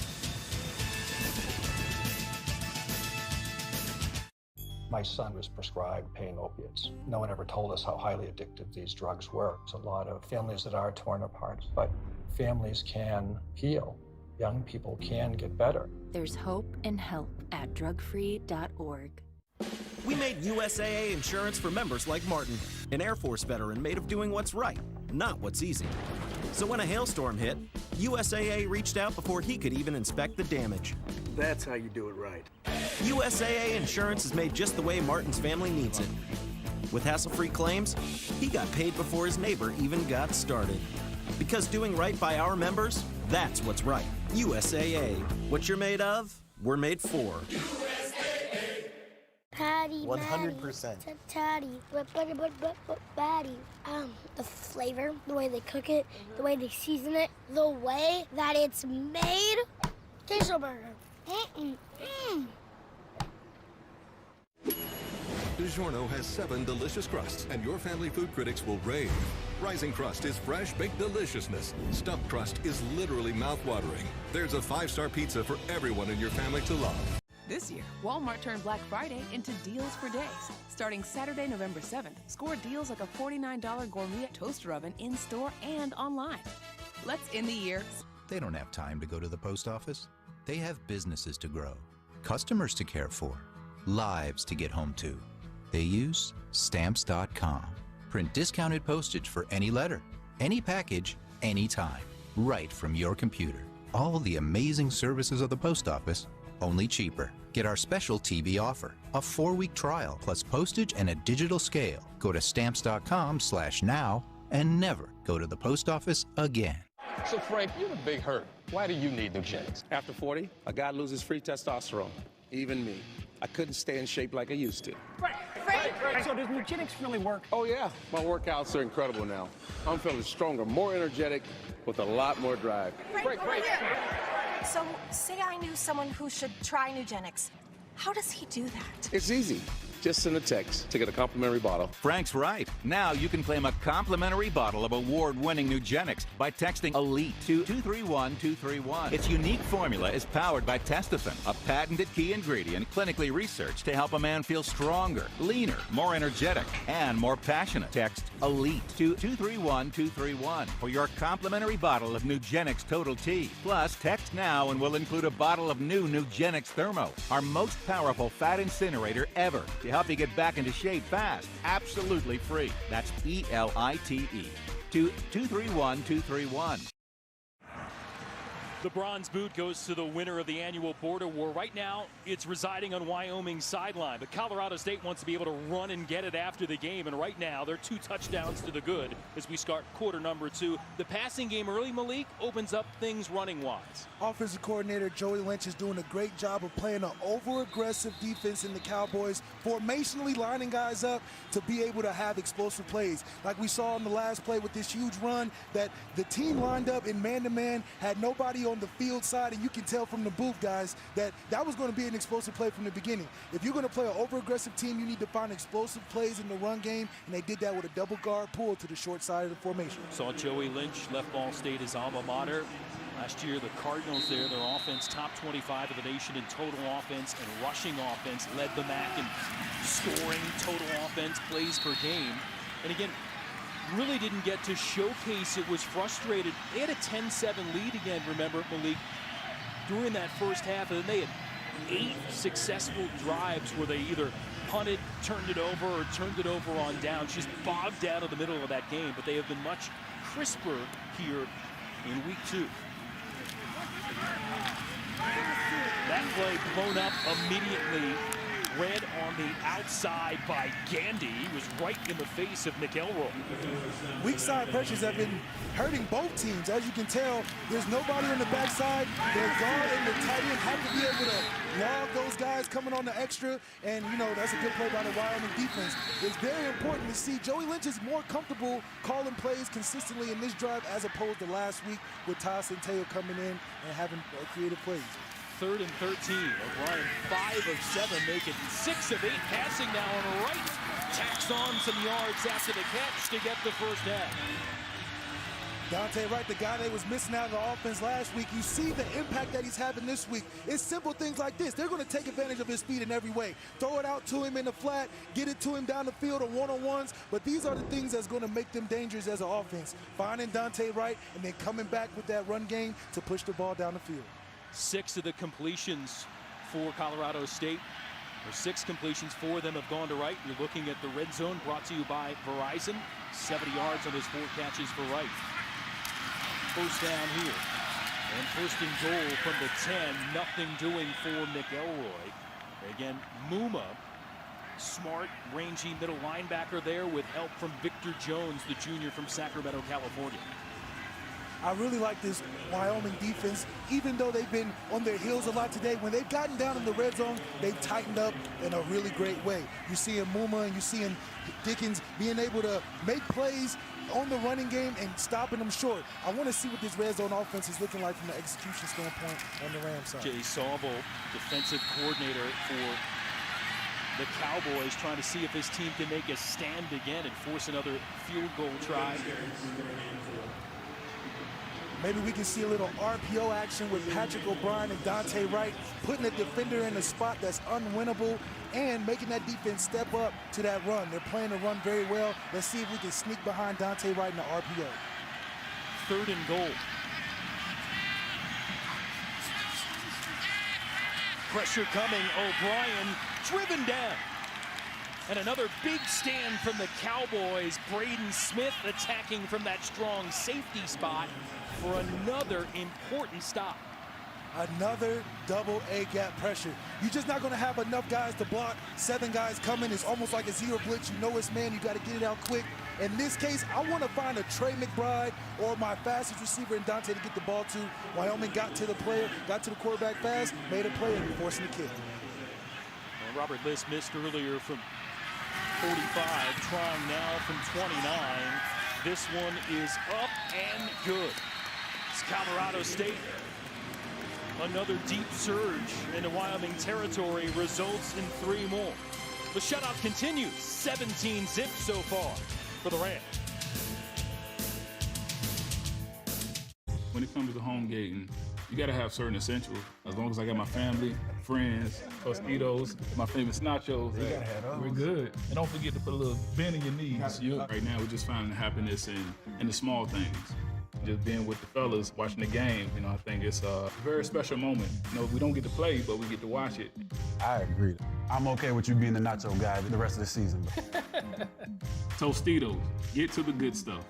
My son was prescribed pain opiates. No one ever told us how highly addictive these drugs were. There's a lot of families that are torn apart, but families can heal. Young people can get better. There's hope and help at drugfree.org. We made USAA insurance for members like Martin, an Air Force veteran made of doing what's right, not what's easy. So when a hailstorm hit, USAA reached out before he could even inspect the damage. That's how you do it right. USAA insurance is made just the way Martin's family needs it. With hassle-free claims, he got paid before his neighbor even got started. Because doing right by our members, that's what's right. USAA. What you're made of, we're made for. Patty, 100%. Patty, patty. The flavor, the way they cook it, the way they season it, the way that it's made. Queso burger. DiGiorno has 7 delicious crusts, and your family food critics will rave. Rising Crust is fresh baked deliciousness. Stuffed crust is literally mouth-watering. There's a 5-star pizza for everyone in your family to love. This year, Walmart turned Black Friday into deals for days. Starting Saturday, November 7th, score deals like a $49 gourmet toaster oven in-store and online. Let's end the year. They don't have time to go to the post office. They have businesses to grow, customers to care for, lives to get home to. They use Stamps.com. Print discounted postage for any letter, any package, anytime, right from your computer. All the amazing services of the post office, only cheaper. Get our special TV offer, a 4-week trial plus postage and a digital scale. Go to Stamps.com/now and never go to the post office again. So, Frank, you're a big hurt. Why do you need Nugenix? After 40, a guy loses free testosterone. Even me. I couldn't stay in shape like I used to. Frank! So does Nugenix really work? Oh, yeah. My workouts are incredible now. I'm feeling stronger, more energetic, with a lot more drive. Frank. So, say I knew someone who should try Nugenix. How does he do that? It's easy. Just send a text to get a complimentary bottle. Frank's right. Now you can claim a complimentary bottle of award-winning Nugenix by texting ELITE to 231231. Its unique formula is powered by Testofen, a patented key ingredient clinically researched to help a man feel stronger, leaner, more energetic, and more passionate. Text ELITE to 231231 for your complimentary bottle of Nugenix Total T. Plus, text now and we'll include a bottle of new Nugenix Thermo, our most powerful fat incinerator ever, to help you get back into shape fast, absolutely free. That's ELITE to 231231. The bronze boot goes to the winner of the annual Border War. Right now, it's residing on Wyoming's sideline, but Colorado State wants to be able to run and get it after the game, and right now, they're 2 touchdowns to the good as we start quarter number 2. The passing game early, Malik, opens up things running-wise. Offensive coordinator Joey Lynch is doing a great job of playing an over-aggressive defense in the Cowboys, formationally lining guys up to be able to have explosive plays. Like we saw in the last play with this huge run that the team lined up in man-to-man, had nobody on the field side, and you can tell from the booth, guys, that was going to be an explosive play from the beginning. If you're going to play an over-aggressive team, you need to find explosive plays in the run game, and they did that with a double guard pull to the short side of the formation. Saw Joey Lynch, left Ball State, his alma mater. Last year, the Cardinals there, their offense, top 25 of the nation in total offense and rushing offense, led the MAC in scoring total offense plays per game. And again, really didn't get to showcase it, was frustrated. They had a 10-7 lead again, remember, Malik, during that first half, and then they had 8 successful drives where they either punted, turned it over, or turned it over on downs, just bogged down in the middle of that game. But they have been much crisper here in week 2. That play blown up immediately. Red on the outside by Gandy. He was right in the face of Nick Elroy. Weak side pressures have been hurting both teams. As you can tell, there's nobody on the backside. Their guard and the tight end have to be able to log those guys coming on the extra. And, you know, that's a good play by the Wyoming defense. It's very important to see Joey Lynch is more comfortable calling plays consistently in this drive as opposed to last week with Todd Centeio coming in and having creative plays. 3rd and 13. O'Brien 5 of 7, making 6 of 8 passing now on the right. Tacks on some yards after the catch to get the first down. Dante Wright, the guy that was missing out of the offense last week, you see the impact that he's having this week. It's simple things like this. They're going to take advantage of his speed in every way. Throw it out to him in the flat, get it to him down the field on one-on-ones, but these are the things that's going to make them dangerous as an offense. Finding Dante Wright and then coming back with that run game to push the ball down the field. 6 of the completions for Colorado State, or 6 completions, 4 of them have gone to Wright. You're looking at the red zone brought to you by Verizon. 70 yards on those 4 catches for Wright. First down here. And first and goal from the 10. Nothing doing for Nick Elroy. Again, Muma, smart, rangy middle linebacker there with help from Victor Jones, the junior from Sacramento, California. I really like this Wyoming defense, even though they've been on their heels a lot today. When they've gotten down in the red zone, they've tightened up in a really great way. You're seeing Muma and you're seeing Dickens being able to make plays on the running game and stopping them short. I want to see what this red zone offense is looking like from the execution standpoint on the Rams side. Jay Sauble, defensive coordinator for the Cowboys, trying to see if his team can make a stand again and force another field goal try. Maybe we can see a little RPO action with Patrick O'Brien and Dante Wright, putting a defender in a spot that's unwinnable and making that defense step up to that run. They're playing the run very well. Let's see if we can sneak behind Dante Wright in the RPO. 3rd and goal. Pressure coming. O'Brien driven down. And another big stand from the Cowboys. Braden Smith attacking from that strong safety spot for another important stop. Another double A gap pressure. You're just not going to have enough guys to block. 7 guys coming. It's almost like a zero blitz. You know it's man. You got to get it out quick. In this case, I want to find a Trey McBride or my fastest receiver in Dante to get the ball to. Wyoming got to the player, got to the quarterback fast, made a play, and forcing the kick. Well, Robert List missed earlier from 45, trying now from 29. This one is up and good. It's Colorado State. Another deep surge into Wyoming territory results in 3 more. The shutout continues, 17 zips so far for the Rams. When it comes to home gating, you gotta have certain essentials. As long as I got my family, friends, Tostitos, my famous nachos, we're good. And don't forget to put a little bend in your knees. Right now, we're just finding happiness in the small things. Just being with the fellas, watching the game, you know, I think it's a very special moment. You know, we don't get to play, but we get to watch it. I agree. I'm okay with you being the nacho guy the rest of the season. Tostitos, get to the good stuff.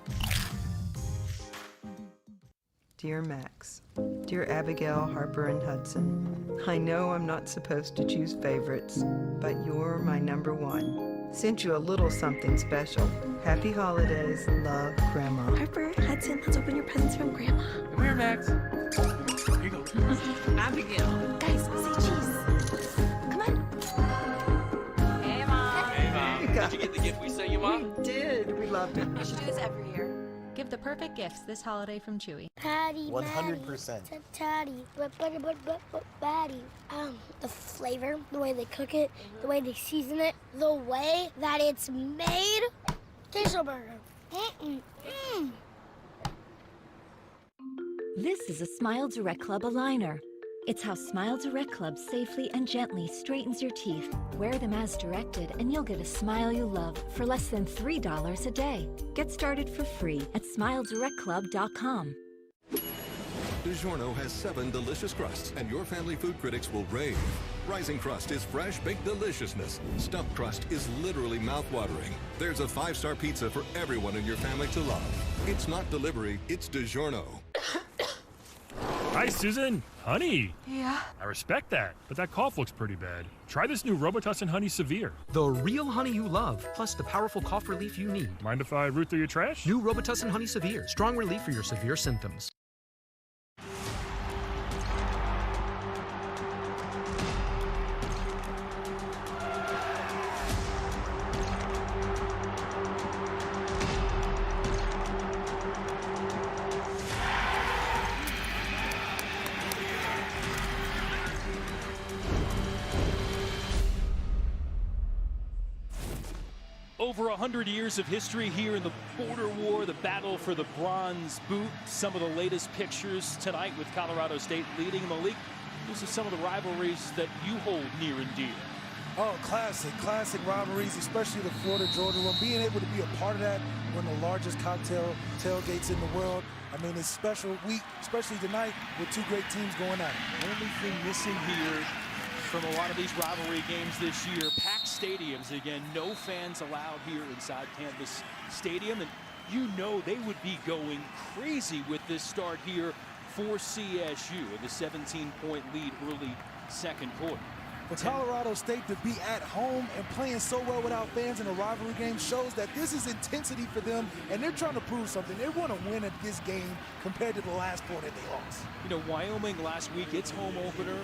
Dear Max, dear Abigail, Harper, and Hudson, I know I'm not supposed to choose favorites, but you're my #1. Sent you a little something special. Happy holidays, love, Grandma. Harper, Hudson, let's open your presents from Grandma. Come here, Max. Here you go. Abigail. Guys, say cheese. Come on. Hey, Mom. Hey, Mom. Did you get the gift we sent you, Mom? We did. We loved it. We should do this every year. Give the perfect gifts this holiday from Chewy. Patty, 100%. Patty, patty. The flavor, the way they cook it, the way they season it, the way that it's made. Queso burger. This is a Smile Direct Club aligner. It's how Smile Direct Club safely and gently straightens your teeth. Wear them as directed, and you'll get a smile you love for less than $3 a day. Get started for free at SmileDirectClub.com. DiGiorno has 7 delicious crusts, and your family food critics will rave. Rising Crust is fresh baked deliciousness. Stuffed crust is literally mouth-watering. There's a 5-star pizza for everyone in your family to love. It's not delivery, it's DiGiorno. Hi, Susan. Honey. Yeah? I respect that, but that cough looks pretty bad. Try this new Robitussin Honey Severe. The real honey you love, plus the powerful cough relief you need. Mind if I root through your trash? New Robitussin Honey Severe. Strong relief for your severe symptoms. Over 100 years of history here in the Border War, the battle for the bronze boot. Some of the latest pictures tonight with Colorado State leading the league. These are some of the rivalries that you hold near and dear. Oh, classic rivalries, especially the Florida-Georgia one. Being able to be a part of that, one of the largest cocktail tailgates in the world. I mean, it's a special week, especially tonight with 2 great teams going at it. Only thing missing here from a lot of these rivalry games this year, packed stadiums again, no fans allowed here inside Canvas Stadium, and you know they would be going crazy with this start here for CSU, with a 17-point lead early second quarter. For Colorado State to be at home and playing so well without fans in a rivalry game shows that this is intensity for them, and they're trying to prove something. They want to win at this game compared to the last 4 that they lost. You know, Wyoming last week, its home opener,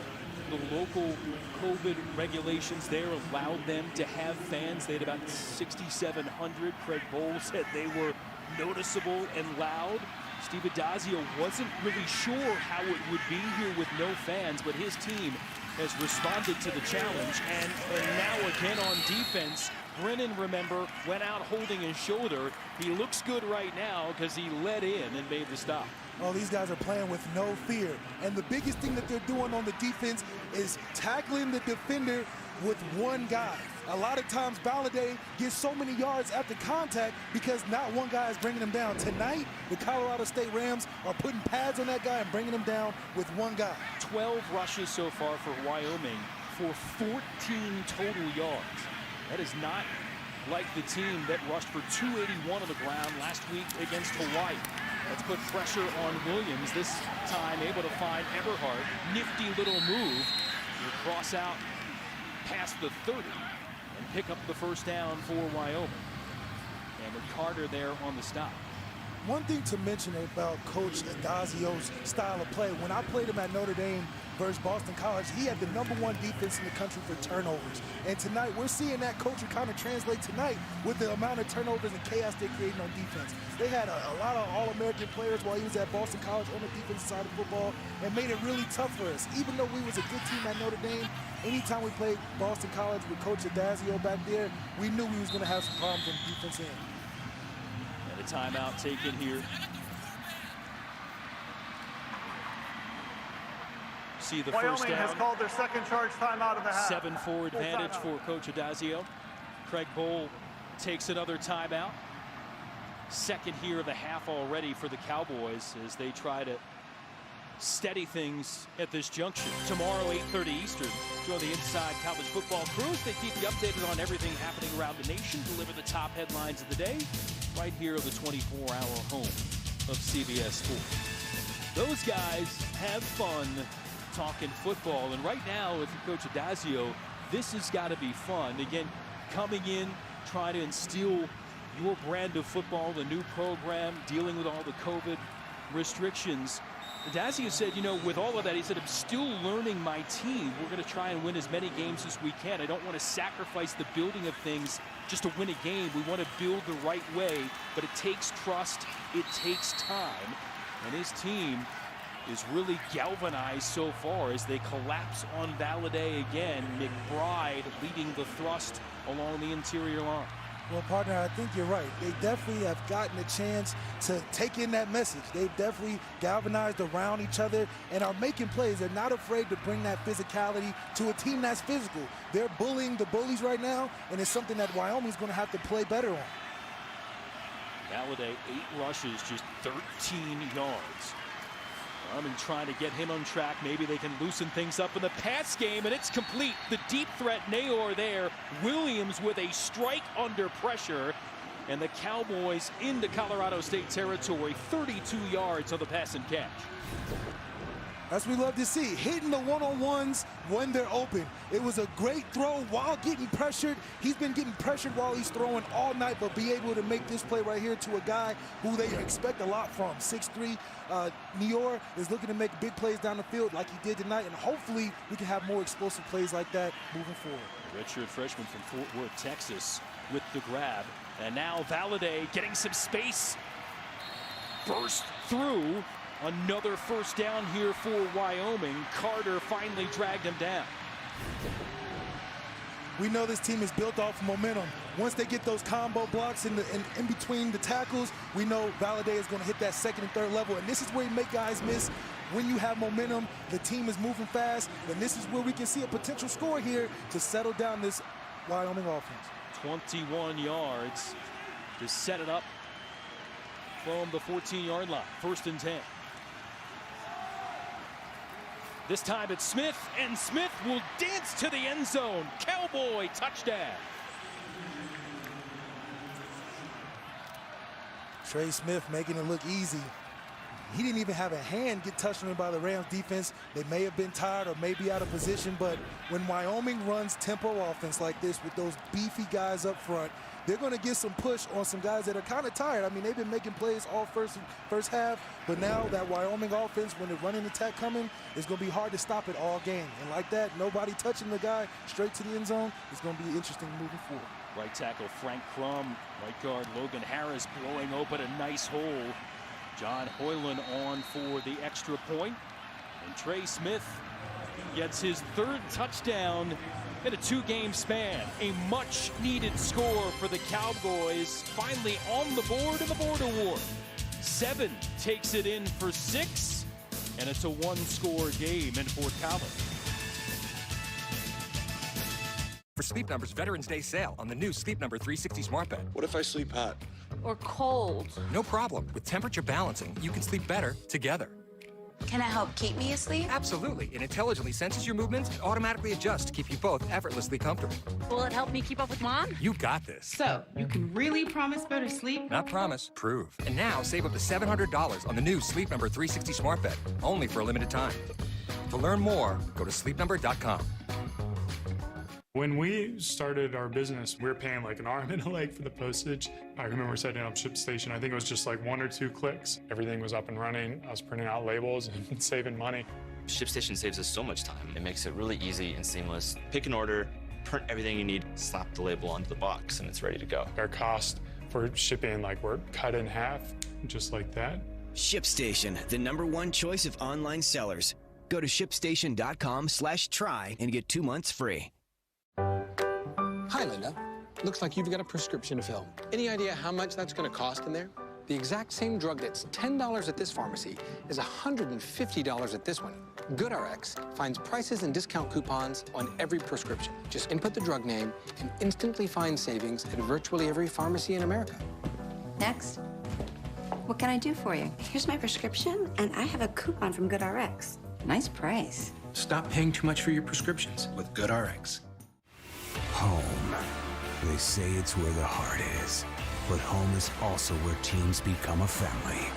the local COVID regulations there allowed them to have fans. They had about 6,700. Craig Bowles said they were noticeable and loud. Steve Adazio wasn't really sure how it would be here with no fans, but his team has responded to the challenge. And now again on defense, Brennan, remember, went out holding his shoulder. He looks good right now because he led in and made the stop. Oh, these guys are playing with no fear. And the biggest thing that they're doing on the defense is tackling the defender with one guy. A lot of times, Ballade gets so many yards after contact because not one guy is bringing him down. Tonight, the Colorado State Rams are putting pads on that guy and bringing him down with one guy. 12 rushes so far for Wyoming for 14 total yards. That is not like the team that rushed for 281 on the ground last week against Hawaii. Let's put pressure on Williams, this time able to find Everhart. Nifty little move. He'll cross out past the 30 and pick up the first down for Wyoming. And with Carter there on the stop. One thing to mention about Coach Adazio's style of play, when I played him at Notre Dame versus Boston College, he had the #1 defense in the country for turnovers. And tonight, we're seeing that culture kind of translate tonight with the amount of turnovers and chaos they're creating on defense. They had a lot of All-American players while he was at Boston College on the defensive side of football and made it really tough for us. Even though we was a good team at Notre Dame, anytime we played Boston College with Coach Adazio back there, we knew we was going to have some problems on the defense end. And a timeout taken here. See the Wyoming first down. has called their second charge timeout of the half. 7-4 advantage for Coach Adazio. Craig Bohl takes another timeout. Second here of the half already for the Cowboys as they try to steady things at this junction. Tomorrow, 8:30 Eastern. Join the Inside College Football Cruise. They keep you updated on everything happening around the nation. Deliver the top headlines of the day right here on the 24-hour home of CBS Sports. Those guys have fun talking football, and right now, if you're Coach Adazio, this has got to be fun. Again, coming in, trying to instill your brand of football, the new program, dealing with all the COVID restrictions. Adazio said, you know, with all of that, he said, I'm still learning my team. We're going to try and win as many games as we can. I don't want to sacrifice the building of things just to win a game. We want to build the right way, but it takes trust. It takes time. And his team is really galvanized so far as they collapse on Valladay again. McBride leading the thrust along the interior line. Well, partner, I think you're right. They definitely have gotten a chance to take in that message. They've definitely galvanized around each other and are making plays. They're not afraid to bring that physicality to a team that's physical. They're bullying the bullies right now, and it's something that Wyoming's going to have to play better on. Valladay, 8 rushes, just 13 yards. Armin trying to get him on track. Maybe they can loosen things up in the pass game, and it's complete. The deep threat, Nayor there. Williams with a strike under pressure. And the Cowboys into Colorado State territory, 32 yards on the pass and catch. That's what we love to see, hitting the one-on-ones when they're open. It was a great throw while getting pressured. He's been getting pressured while he's throwing all night, but be able to make this play right here to a guy who they expect a lot from. 6'3", Nayor is looking to make big plays down the field like he did tonight, and hopefully we can have more explosive plays like that moving forward. Redshirt freshman from Fort Worth, Texas with the grab. And now Valladay getting some space. Burst through. Another first down here for Wyoming. Carter finally dragged him down. We know this team is built off momentum. Once they get those combo blocks in between the tackles, we know Valladay is going to hit that second and third level. And this is where you make guys miss. When you have momentum, the team is moving fast, and this is where we can see a potential score here to settle down this Wyoming offense. 21 yards to set it up from the 14-yard line. 1st and 10. This time it's Smith, and Smith will dance to the end zone. Cowboy touchdown. Trey Smith making it look easy. He didn't even have a hand get touched on by the Rams defense. They may have been tired or maybe out of position, but when Wyoming runs tempo offense like this with those beefy guys up front, they're going to get some push on some guys that are kind of tired. I mean, they've been making plays all first half, but now that Wyoming offense, when the running attack coming, it's going to be hard to stop it all game. And like that, nobody touching the guy straight to the end zone, it's going to be interesting moving forward. Right tackle Frank Crum, right guard Logan Harris blowing open a nice hole. John Hoyland on for the extra point. And Trey Smith gets his 3rd touchdown in a 2-game span. A much-needed score for the Cowboys. Finally on the board in the Border War. 7 takes it in for 6, and it's a 1-score game in Fort Collins. For Sleep Number's Veterans Day sale on the new Sleep Number 360 smart bed. What if I sleep hot? Or cold? No problem. With temperature balancing, you can sleep better together. Can it help keep me asleep? Absolutely. It intelligently senses your movements and automatically adjusts to keep you both effortlessly comfortable. Will it help me keep up with Mom? You got this. So, you can really promise better sleep? Not promise, prove. And now save up to $700 on the new Sleep Number 360 smart bed, only for a limited time. To learn more, go to sleepnumber.com. When we started our business, we were paying like an arm and a leg for the postage. I remember setting up ShipStation. I think it was just like 1 or 2 clicks. Everything was up and running. I was printing out labels and saving money. ShipStation saves us so much time. It makes it really easy and seamless. Pick an order, print everything you need, slap the label onto the box, and it's ready to go. Our cost for shipping, like, we're cut in half, just like that. ShipStation, the #1 choice of online sellers. Go to shipstation.com/try and get 2 months free. Hi, Linda. Looks like you've got a prescription to fill. Any idea how much that's going to cost in there? The exact same drug that's $10 at this pharmacy is $150 at this one. GoodRx finds prices and discount coupons on every prescription. Just input the drug name and instantly find savings at virtually every pharmacy in America. Next. What can I do for you? Here's my prescription, and I have a coupon from GoodRx. Nice price. Stop paying too much for your prescriptions with GoodRx. Home. They say it's where the heart is, but home is also where teams become a family.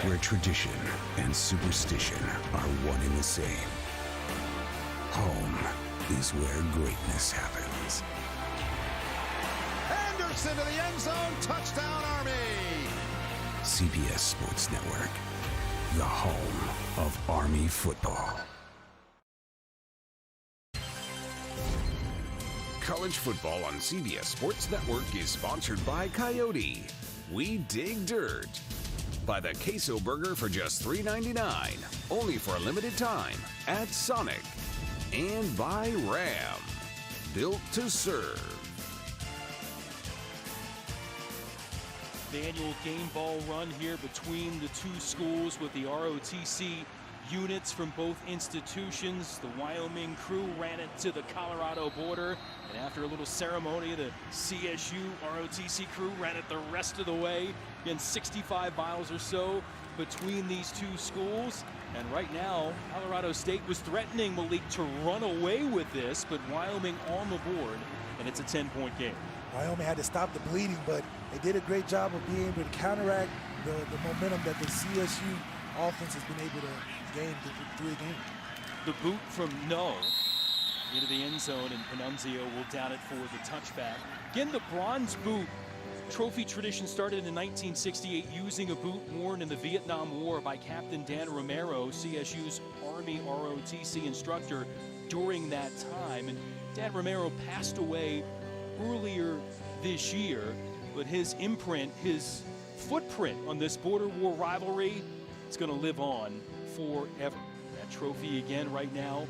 Where tradition and superstition are one and the same. Home is where greatness happens. Anderson to the end zone, touchdown Army! CBS Sports Network, the home of Army football. College football on CBS Sports Network is sponsored by Coyote. We dig dirt. By the Queso Burger for just $3.99, only for a limited time at Sonic. And by Ram, built to serve. The annual game ball run here between the two schools with the ROTC units from both institutions. The Wyoming crew ran it to the Colorado border, and after a little ceremony, the CSU ROTC crew ran it the rest of the way. Again, 65 miles or so between these two schools, and right now Colorado State was threatening Malik to run away with this, but Wyoming on the board, and it's a 10-point game. Wyoming had to stop the bleeding, but they did a great job of being able to counteract the momentum that the CSU offense has been able to gain through the game. The boot from No into the end zone, and Panunzio will down it for the touchback. Again, the bronze boot trophy tradition started in 1968 using a boot worn in the Vietnam War by Captain Dan Romero, CSU's Army ROTC instructor during that time. And Dan Romero passed away earlier this year, but his imprint, his footprint on this border war rivalry, it's going to live on forever. That trophy again right now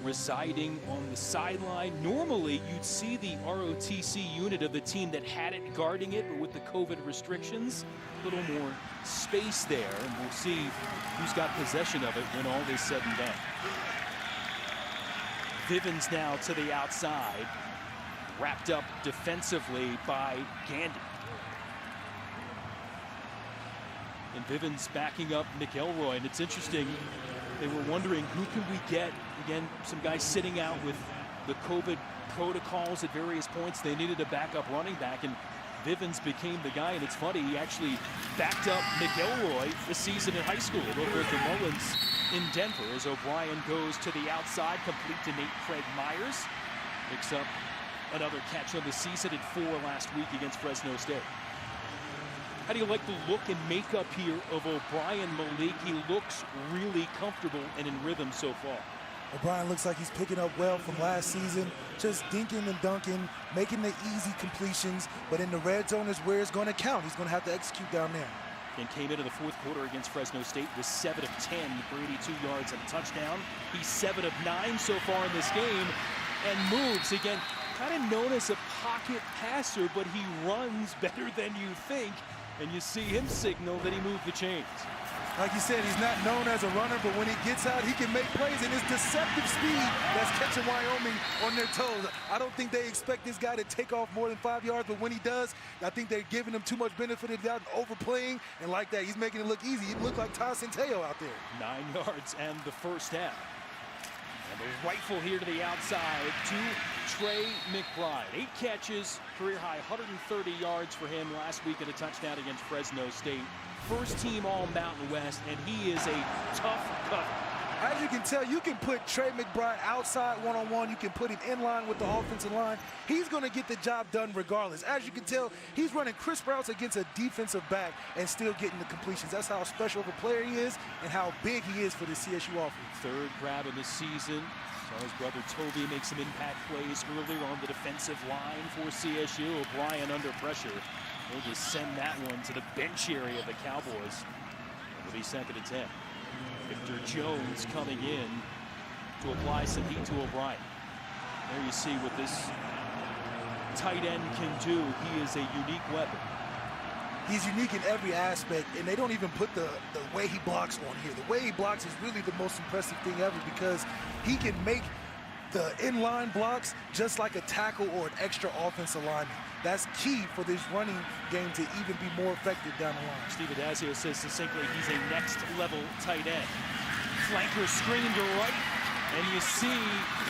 residing on the sideline. Normally you'd see the ROTC unit of the team that had it guarding it, but with the COVID restrictions, a little more space there, and we'll see who's got possession of it when all is said and done. Vivens now to the outside, wrapped up defensively by Gandy. And Vivens backing up Nick Elroy, and it's interesting, they were wondering who can we get. Again, some guys sitting out with the COVID protocols at various points. They needed a backup running back, and Vivens became the guy. And it's funny, he actually backed up Nick Elroy this season in high school over at the Mullins in Denver, as O'Brien goes to the outside, complete to Nate Craig Myers. Picks up another catch on the season at 4 last week against Fresno State. How do you like the look and makeup here of O'Brien Malik? He looks really comfortable and in rhythm so far. O'Brien looks like he's picking up well from last season, just dinking and dunking, making the easy completions, but in the red zone is where it's going to count. He's going to have to execute down there. And came into the fourth quarter against Fresno State with 7 of 10 for 82 yards and a touchdown. He's 7 of 9 so far in this game and moves. Again, kind of known as a pocket passer, but he runs better than you think. And you see him signal that he moved the chains. Like you said, he's not known as a runner, but when he gets out, he can make plays, and his deceptive speed that's catching Wyoming on their toes. I don't think they expect this guy to take off more than 5 yards, but when he does, I think they're giving him too much benefit of the doubt and overplaying, and like that, he's making it look easy. He looked like Todd Centeio out there. 9 yards and the first half. And the rifle here to the outside to Trey McBride. 8 catches, career high 130 yards for him last week at a touchdown against Fresno State. First team all Mountain West, and he is a tough cut As you can tell, you can put Trey McBride outside one-on-one. You can put him in line with the offensive line. He's going to get the job done regardless. As you can tell, he's running crisp routes against a defensive back and still getting the completions. That's how special of a player he is and how big he is for the CSU offense. Third grab of the season. So his brother Toby makes some impact plays earlier on the defensive line for CSU. O'Brien under pressure. They'll just send that one to the bench area of the Cowboys. It'll be 2nd and 10. Victor Jones coming in to apply some heat to O'Brien. There you see what this tight end can do. He is a unique weapon. He's unique in every aspect, and they don't even put the way he blocks on here. The way he blocks is really the most impressive thing ever because he can make the inline blocks just like a tackle or an extra offensive lineman. That's key for this running game to even be more effective down the line. Steve Adazio says succinctly he's a next-level tight end. Flanker screen to right, and you see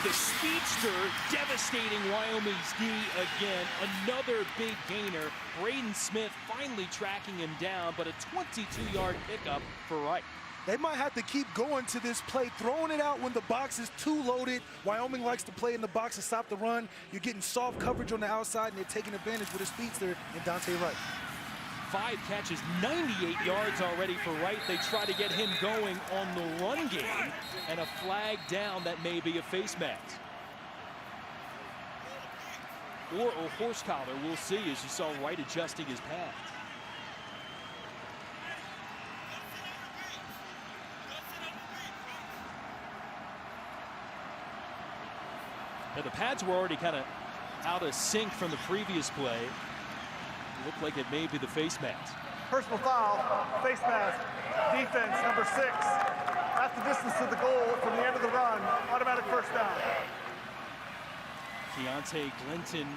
the speedster devastating Wyoming's D again. Another big gainer. Braden Smith finally tracking him down, but a 22-yard pickup for Wright. They might have to keep going to this play, throwing it out when the box is too loaded. Wyoming likes to play in the box to stop the run. You're getting soft coverage on the outside, and they're taking advantage with a speedster and Dante Wright. 5 catches, 98 yards already for Wright. They try to get him going on the run game, and a flag down that may be a face mask. Or a horse collar, we'll see, as you saw Wright adjusting his pads. Now, the pads were already kind of out of sync from the previous play. It looked like it may be the face mask. Personal foul, face mask, defense, number 6. That's the distance to the goal from the end of the run. Automatic first down. Keontae Glinton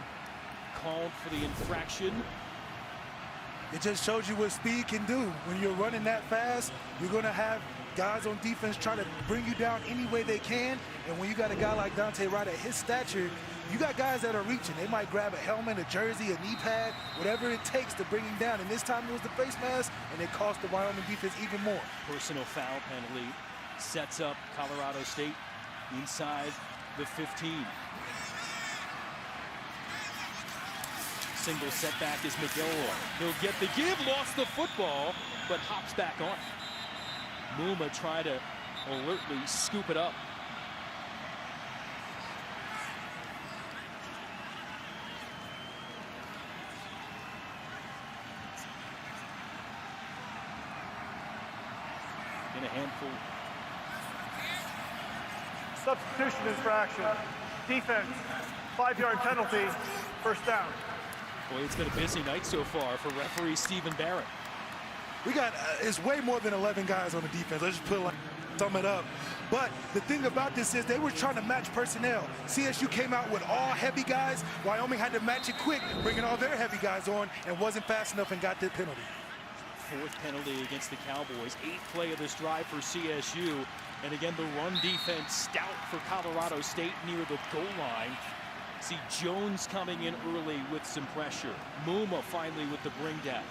called for the infraction. It just shows you what speed can do. When you're running that fast, you're going to have guys on defense try to bring you down any way they can. And when you got a guy like Dante Wright at his stature, you got guys that are reaching. They might grab a helmet, a jersey, a knee pad, whatever it takes to bring him down. And this time it was the face mask, and it cost the Wyoming defense even more. Personal foul penalty sets up Colorado State inside the 15. Single setback is McElroy. He'll get the give, lost the football, but hops back on. Muma tried to alertly scoop it up. In a handful. Substitution infraction. Defense, 5-yard penalty, first down. Boy, it's been a busy night so far for referee Stephen Barrett. We got, it's way more than 11 guys on the defense. Let's just put like, sum it up. But the thing about this is they were trying to match personnel. CSU came out with all heavy guys. Wyoming had to match it quick, bringing all their heavy guys on, and wasn't fast enough and got the penalty. 4th penalty against the Cowboys. 8th play of this drive for CSU. And again, the run defense stout for Colorado State near the goal line. See Jones coming in early with some pressure. Muma finally with the bring down.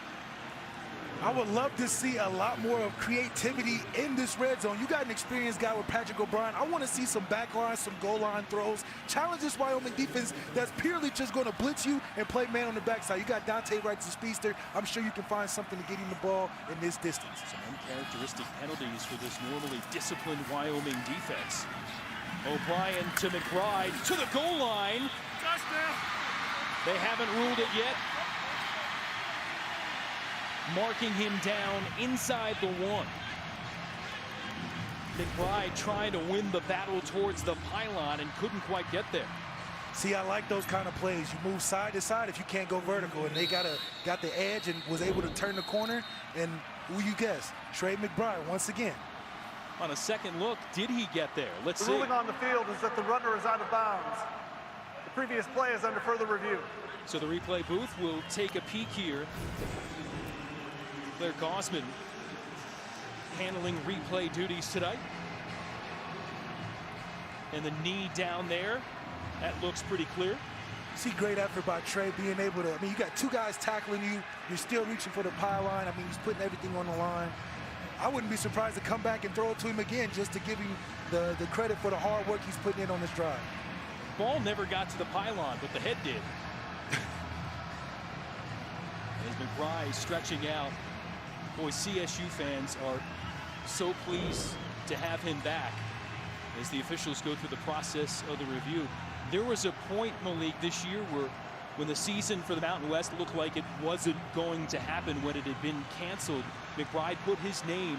I would love to see a lot more of creativity in this red zone. You got an experienced guy with Patrick O'Brien. I want to see some back lines, some goal line throws. Challenge this Wyoming defense that's purely just going to blitz you and play man on the backside. You got Dante Wright, the speedster. I'm sure you can find something to get him the ball in this distance. Some uncharacteristic penalties for this normally disciplined Wyoming defense. O'Brien to McBride to the goal line. Touchdown. They haven't ruled it yet. Marking him down inside the 1. McBride trying to win the battle towards the pylon and couldn't quite get there. See, I like those kind of plays. You move side to side if you can't go vertical, and they got the edge and was able to turn the corner. And who you guess? Trey McBride once again. On a second look, did he get there? Let's see. The ruling on the field is that the runner is out of bounds. The previous play is under further review. So the replay booth will take a peek here. Claire Gosman handling replay duties tonight. And the knee down there, that looks pretty clear. See, great effort by Trey being able to, you got 2 guys tackling you. You're still reaching for the pylon. He's putting everything on the line. I wouldn't be surprised to come back and throw it to him again just to give him the credit for the hard work he's putting in on this drive. Ball never got to the pylon, but the head did. As McBride stretching out. Boy, CSU fans are so pleased to have him back as the officials go through the process of the review. There was a point, Malik, this year where when the season for the Mountain West looked like it wasn't going to happen when it had been canceled, McBride put his name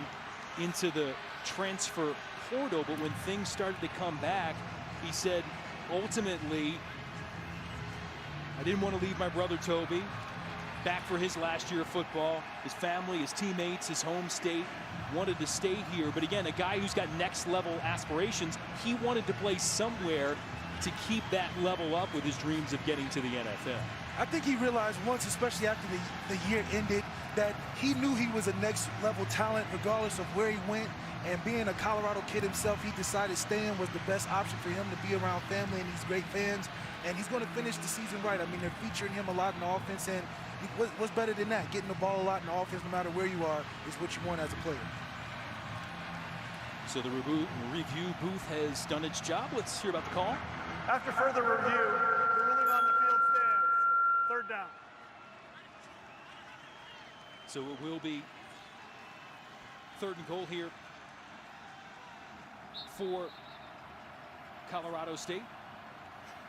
into the transfer portal, but when things started to come back, he said, ultimately, I didn't want to leave my brother Toby back for his last year of football. His family, his teammates, his home state wanted to stay here. But again, a guy who's got next level aspirations, he wanted to play somewhere to keep that level up with his dreams of getting to the NFL. I think he realized once, especially after the year ended, that he knew he was a next level talent regardless of where he went. And being a Colorado kid himself, he decided staying was the best option for him to be around family and these great fans. And he's going to finish the season right. I mean, they're featuring him a lot in the offense, and what's better than that? Getting the ball a lot in the offense, no matter where you are, is what you want as a player. So the review booth has done its job. Let's hear about the call. After further review, the ruling on the field stands. Third down. So it will be 3rd and goal here for Colorado State.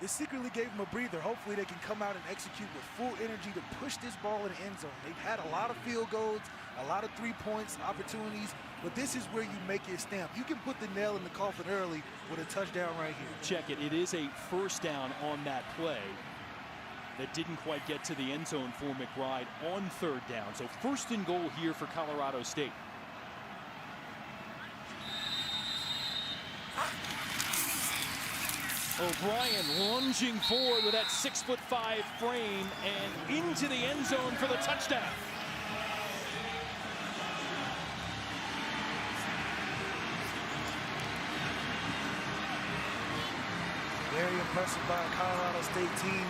It secretly gave them a breather. Hopefully they can come out and execute with full energy to push this ball in the end zone. They've had a lot of field goals, a lot of 3-point opportunities, but this is where you make your stamp. You can put the nail in the coffin early with a touchdown right here. Check it. It is a first down on that play that didn't quite get to the end zone for McBride on 3rd down. So 1st and goal here for Colorado State. O'Brien lunging forward with that 6'5" frame and into the end zone for the touchdown. Very impressive by a Colorado State team,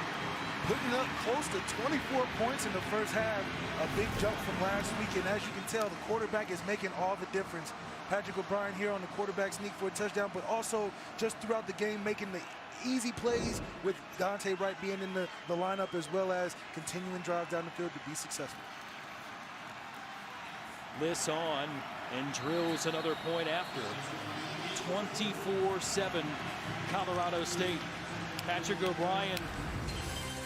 putting up close to 24 points in the first half. A big jump from last week, and as you can tell, the quarterback is making all the difference. Patrick O'Brien here on the quarterback sneak for a touchdown, but also just throughout the game making the easy plays with Dante Wright being in the lineup, as well as continuing drives down the field to be successful. Liss on and drills another point after. 24-7 Colorado State. Patrick O'Brien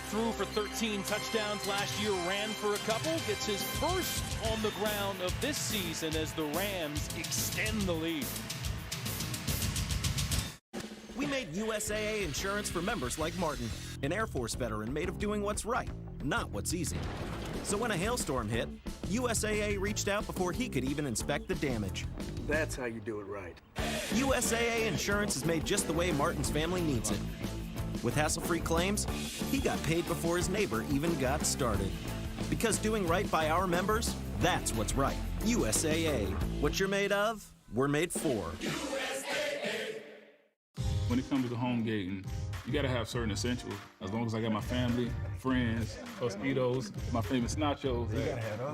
threw for 13 touchdowns last year, ran for a couple, gets his first on the ground of this season as the Rams extend the lead. We made USAA insurance for members like Martin, an Air Force veteran made of doing what's right, not what's easy. So when a hailstorm hit, USAA reached out before he could even inspect the damage. That's how you do it right. USAA insurance is made just the way Martin's family needs it. With hassle-free claims, he got paid before his neighbor even got started. Because doing right by our members, that's what's right. USAA. What you're made of, we're made for. When it comes to the home gating, you gotta have certain essentials. As long as I got my family, friends, Tostitos, my famous nachos,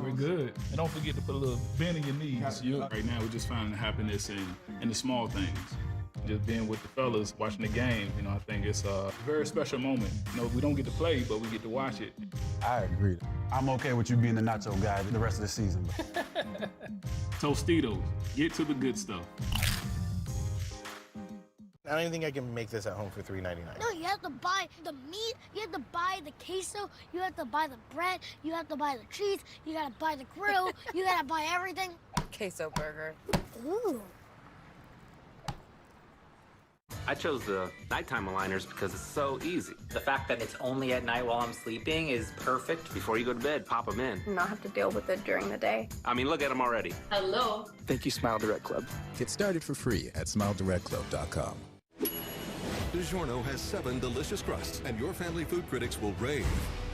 we're good. And don't forget to put a little bend in your knees. Right now, we're just finding happiness in the small things. Just being with the fellas, watching the game, you know, I think it's a very special moment. You know, we don't get to play, but we get to watch it. I agree. I'm okay with you being the nacho guy the rest of the season. Tostitos, get to the good stuff. I don't even think I can make this at home for $3.99. No, you have to buy the meat, you have to buy the queso, you have to buy the bread, you have to buy the cheese, you gotta buy the grill, you gotta buy everything. Queso burger. Ooh. I chose the nighttime aligners because it's so easy. The fact that it's only at night while I'm sleeping is perfect. Before you go to bed, pop them in. Not have to deal with it during the day. I mean, look at them already. Hello. Thank you, Smile Direct Club. Get started for free at SmileDirectClub.com. DiGiorno has 7 delicious crusts, and your family food critics will rave.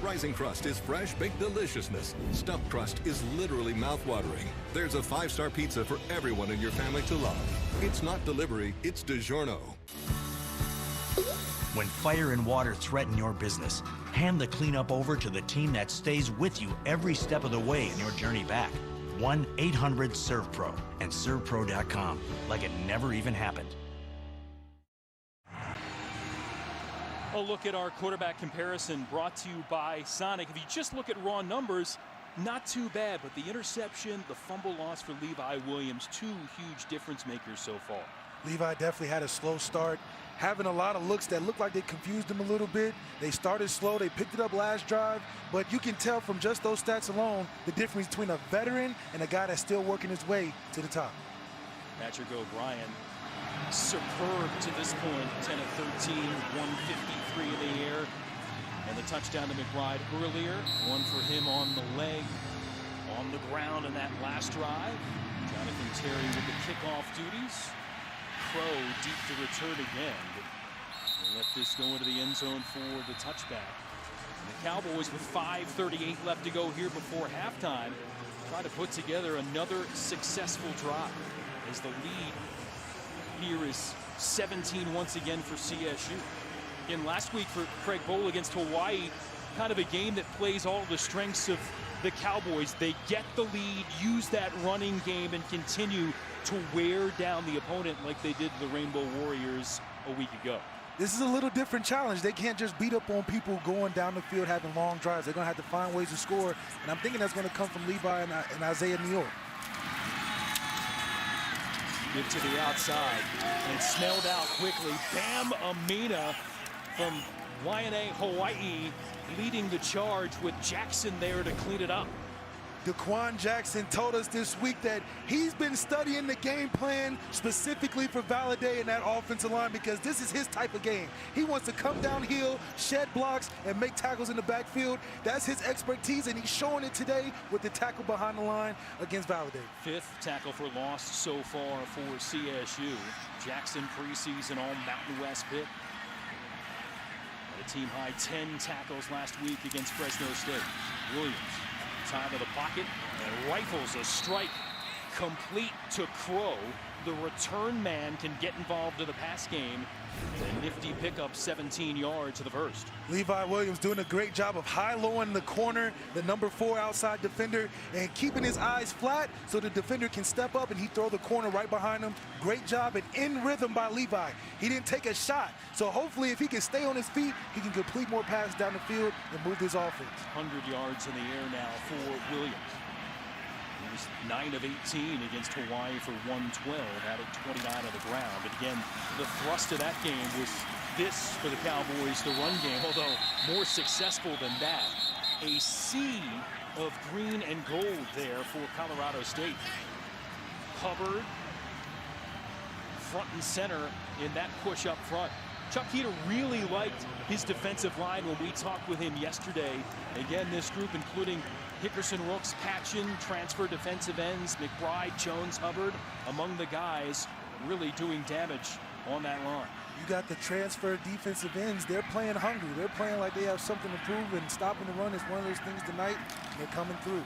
Rising Crust is fresh baked deliciousness. Stuffed crust is literally mouth-watering. There's a 5-star pizza for everyone in your family to love. It's not delivery, it's DiGiorno. When fire and water threaten your business, hand the cleanup over to the team that stays with you every step of the way in your journey back. 1-800-SERVPRO and ServPro.com like it never even happened. A look at our quarterback comparison brought to you by Sonic. If you just look at raw numbers, not too bad, but the interception, the fumble loss for Levi Williams, two huge difference makers so far. Levi definitely had a slow start, having a lot of looks that looked like they confused him a little bit. They started slow, they picked it up last drive, but you can tell from just those stats alone the difference between a veteran and a guy that's still working his way to the top. Patrick O'Brien, superb to this point, 10 of 13, 153 in the air. And the touchdown to McBride earlier, one for him on the leg, on the ground in that last drive. Jonathan Terry with the kickoff duties. Crow deep to return again. They let this go into the end zone for the touchback. And the Cowboys with 5:38 left to go here before halftime try to put together another successful drive as the lead here is 17 once again for CSU. In last week for Craig Bowl against Hawaii, kind of a game that plays all the strengths of the Cowboys. They get the lead, use that running game, and continue to wear down the opponent like they did the Rainbow Warriors a week ago. This is a little different challenge. They can't just beat up on people going down the field having long drives. They're going to have to find ways to score, and I'm thinking that's going to come from Levi and Isaiah New York. Give to the outside, and it's smelled out quickly. Bam Amina from Waianae, Hawaii, leading the charge with Jackson there to clean it up. Daquan Jackson told us this week that he's been studying the game plan specifically for Valladay in that offensive line because this is his type of game. He wants to come downhill, shed blocks, and make tackles in the backfield. That's his expertise, and he's showing it today with the tackle behind the line against Valladay. Fifth tackle for loss so far for CSU. Jackson preseason all Mountain West pick. A team high 10 tackles last week against Fresno State. Williams, time of the pocket, and rifles a strike complete to Crow. The return man can get involved in the pass game. A nifty pickup, 17 yards to the first. Levi Williams doing a great job of high-lowing the corner, the number 4 outside defender, and keeping his eyes flat so the defender can step up and he throw the corner right behind him. Great job and in rhythm by Levi. He didn't take a shot, so hopefully if he can stay on his feet, he can complete more passes down the field and move his offense. 100 yards in the air now for Williams. He was 9 of 18 against Hawaii for 112, added 29 on the ground. But again, the thrust of that game was this for the Cowboys, the run game, although more successful than that. A sea of green and gold there for Colorado State. Hubbard, front and center in that push up front. Chuck Heater really liked his defensive line when we talked with him yesterday. Again, this group including Hickerson, Rooks, Patchen, transfer defensive ends, McBride, Jones, Hubbard, among the guys really doing damage on that line. You got the transfer defensive ends. They're playing hungry. They're playing like they have something to prove, and stopping the run is one of those things tonight. They're coming through.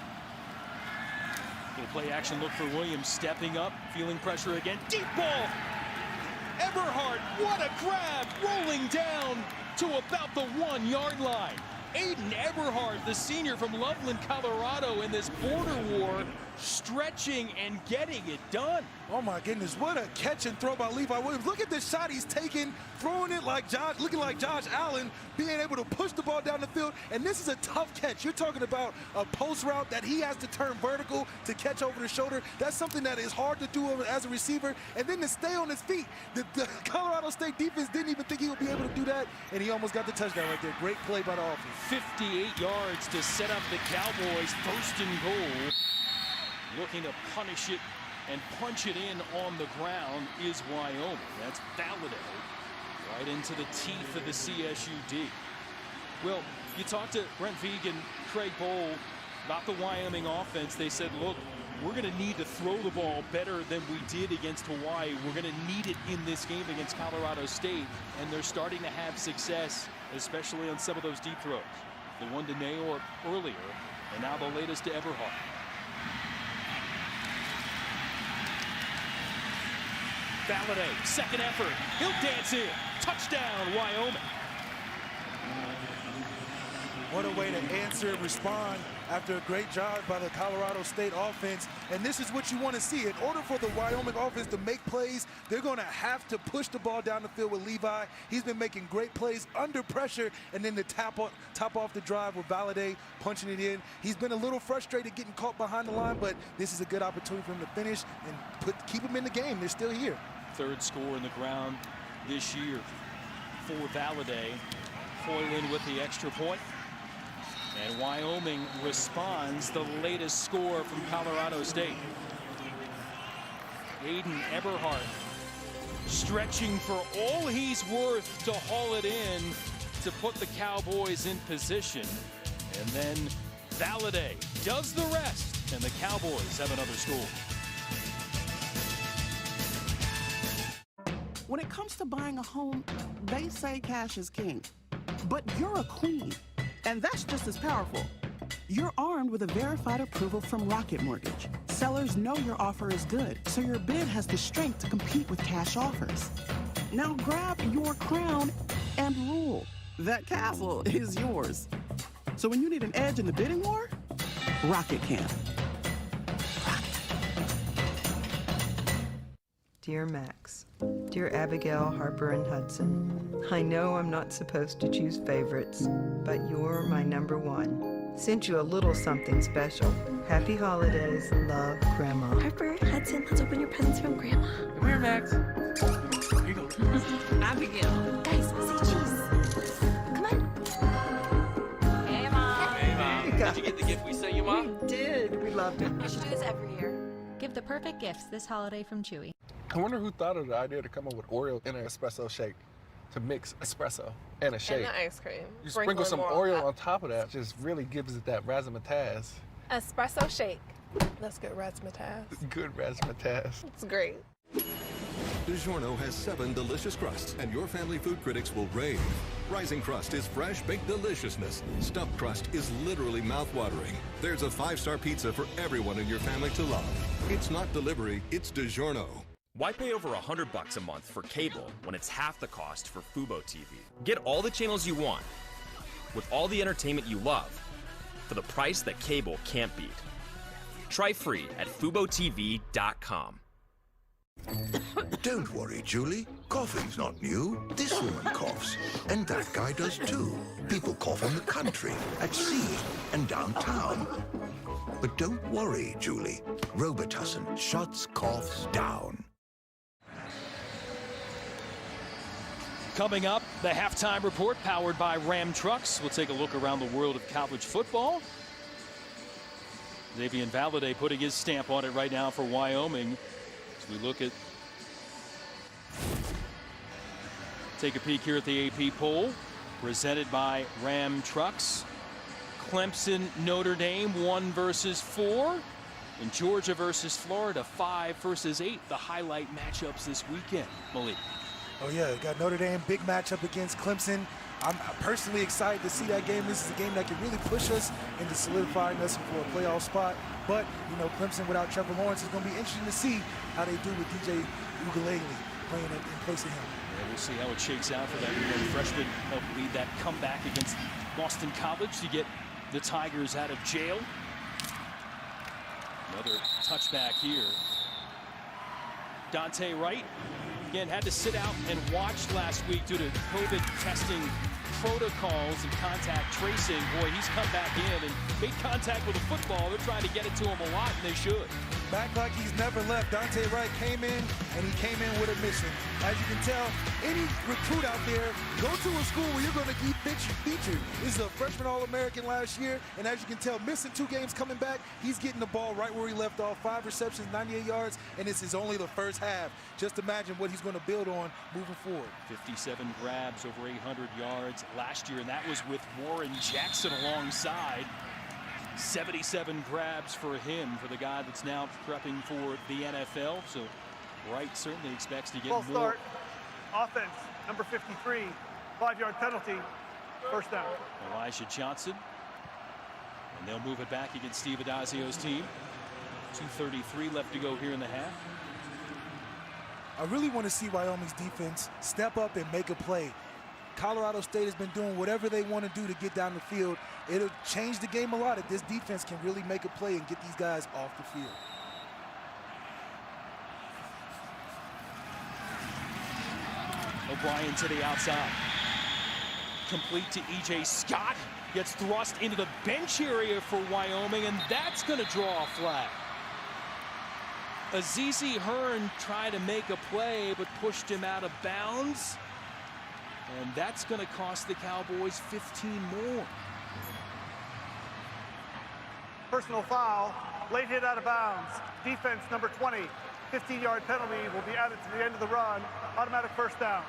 Little play action look for Williams, stepping up, feeling pressure again. Deep ball! Eberhardt, what a grab! Rolling down to about the 1 yard line. Aiden Eberhardt, the senior from Loveland, Colorado, in this border war, stretching and getting it done. Oh my goodness, what a catch and throw by Levi Williams. Look at the shot he's taking, throwing it like Josh, looking like Josh Allen, being able to push the ball down the field. And this is a tough catch. You're talking about a post route that he has to turn vertical to catch over the shoulder. That's something that is hard to do as a receiver. And then to stay on his feet. The Colorado State defense didn't even think he would be able to do that, and he almost got the touchdown right there. Great play by the offense. 58 yards to set up the Cowboys, first and goal. Looking to punish it and punch it in on the ground is Wyoming. That's Valladay right into the teeth of the CSU D. Well, you talked to Brent Vegan, Craig Bowl about the Wyoming offense. They said, look, we're going to need to throw the ball better than we did against Hawaii. We're going to need it in this game against Colorado State, and they're starting to have success, especially on some of those deep throws. The one to Nayor earlier, and now the latest to Eberhardt. Valladay, second effort. He'll dance in. Touchdown, Wyoming. What a way to answer and respond after a great job by the Colorado State offense. And this is what you want to see. In order for the Wyoming offense to make plays, they're going to have to push the ball down the field with Levi. He's been making great plays under pressure, and then the top off the drive with Valladay punching it in. He's been a little frustrated getting caught behind the line, but this is a good opportunity for him to finish and keep him in the game. They're still here. Third score in the ground this year for Valladay. Foylan with the extra point. And Wyoming responds, the latest score from Colorado State. Aiden Eberhardt stretching for all he's worth to haul it in to put the Cowboys in position. And then Valladay does the rest, and the Cowboys have another score. When it comes to buying a home, they say cash is king. But you're a queen, and that's just as powerful. You're armed with a verified approval from Rocket Mortgage. Sellers know your offer is good, so your bid has the strength to compete with cash offers. Now grab your crown and rule. That castle is yours. So when you need an edge in the bidding war, Rocket can. Dear Max, dear Abigail, Harper, and Hudson, I know I'm not supposed to choose favorites, but you're my number one. Sent you a little something special. Happy holidays. Love, Grandma. Harper, Hudson, let's open your presents from Grandma. Come here, Max. Here you go. Abigail. Guys, say cheese. Come on. Hey, Mom. Hey, Mom. Did you get the gift we sent you, Mom? We did. We loved it. We should do this every year. Give the perfect gifts this holiday from Chewy. I wonder who thought of the idea to come up with Oreo in an espresso shake, to mix espresso and a shake. And the ice cream. You sprinkle some Oreo on top of that, just really gives it that razzmatazz. Espresso shake. That's good razzmatazz. Good razzmatazz. It's great. DiGiorno has 7 delicious crusts, and your family food critics will rave. Rising Crust is fresh baked deliciousness. Stuffed crust is literally mouth-watering. There's a 5-star pizza for everyone in your family to love. It's not delivery, it's DiGiorno. Why pay over $100 a month for cable when it's half the cost for Fubo TV? Get all the channels you want, with all the entertainment you love, for the price that cable can't beat. Try free at FuboTV.com. Don't worry, Julie. Coughing's not new. This woman coughs, and that guy does too. People cough in the country, at sea, and downtown. But don't worry, Julie. Robitussin shuts coughs down. Coming up, the halftime report powered by Ram Trucks. We'll take a look around the world of college football. Xavier Valladay putting his stamp on it right now for Wyoming. As we look at, take a peek here at the AP poll presented by Ram Trucks. Clemson, Notre Dame 1 versus 4, and Georgia versus Florida 5 versus 8. The highlight matchups this weekend. Malik. Oh yeah, got Notre Dame, big matchup against Clemson. I'm personally excited to see that game. This is a game that can really push us into solidifying us for a playoff spot. But, you know, Clemson without Trevor Lawrence is going to be interesting to see how they do with DJ Uiagalelei playing in place of him. Yeah, we'll see how it shakes out for that young freshman. Help lead that comeback against Boston College to get the Tigers out of jail. Another touchback here. Dante Wright, again, had to sit out and watch last week due to COVID testing protocols and contact tracing. Boy, he's come back in and made contact with the football. They're trying to get it to him a lot, and they should. Back like he's never left. Dante Wright came in, and he came in with a mission. As you can tell, any recruit out there, go to a school where you're going to be featured. This is a freshman All-American last year, and as you can tell, missing 2 games coming back, he's getting the ball right where he left off. 5 receptions, 98 yards, and this is only the first half. Just imagine what he's going to build on moving forward. 57 grabs, over 800 yards last year, and that was with Warren Jackson alongside. 77 grabs for him, for the guy that's now prepping for the NFL. So Wright certainly expects to get more. Start. Offense, number 53, 5-yard penalty, first down. Elijah Johnson. And they'll move it back against Steve Adazio's team. 2:33 left to go here in the half. I really want to see Wyoming's defense step up and make a play. Colorado State has been doing whatever they want to do to get down the field. It'll change the game a lot if this defense can really make a play and get these guys off the field. O'Brien to the outside. Complete to E.J. Scott. Gets thrust into the bench area for Wyoming, and that's going to draw a flag. Azizi Hearn tried to make a play, but pushed him out of bounds. And that's going to cost the Cowboys 15 more. Personal foul, late hit out of bounds. Defense number 20, 15-yard penalty will be added to the end of the run. Automatic first down.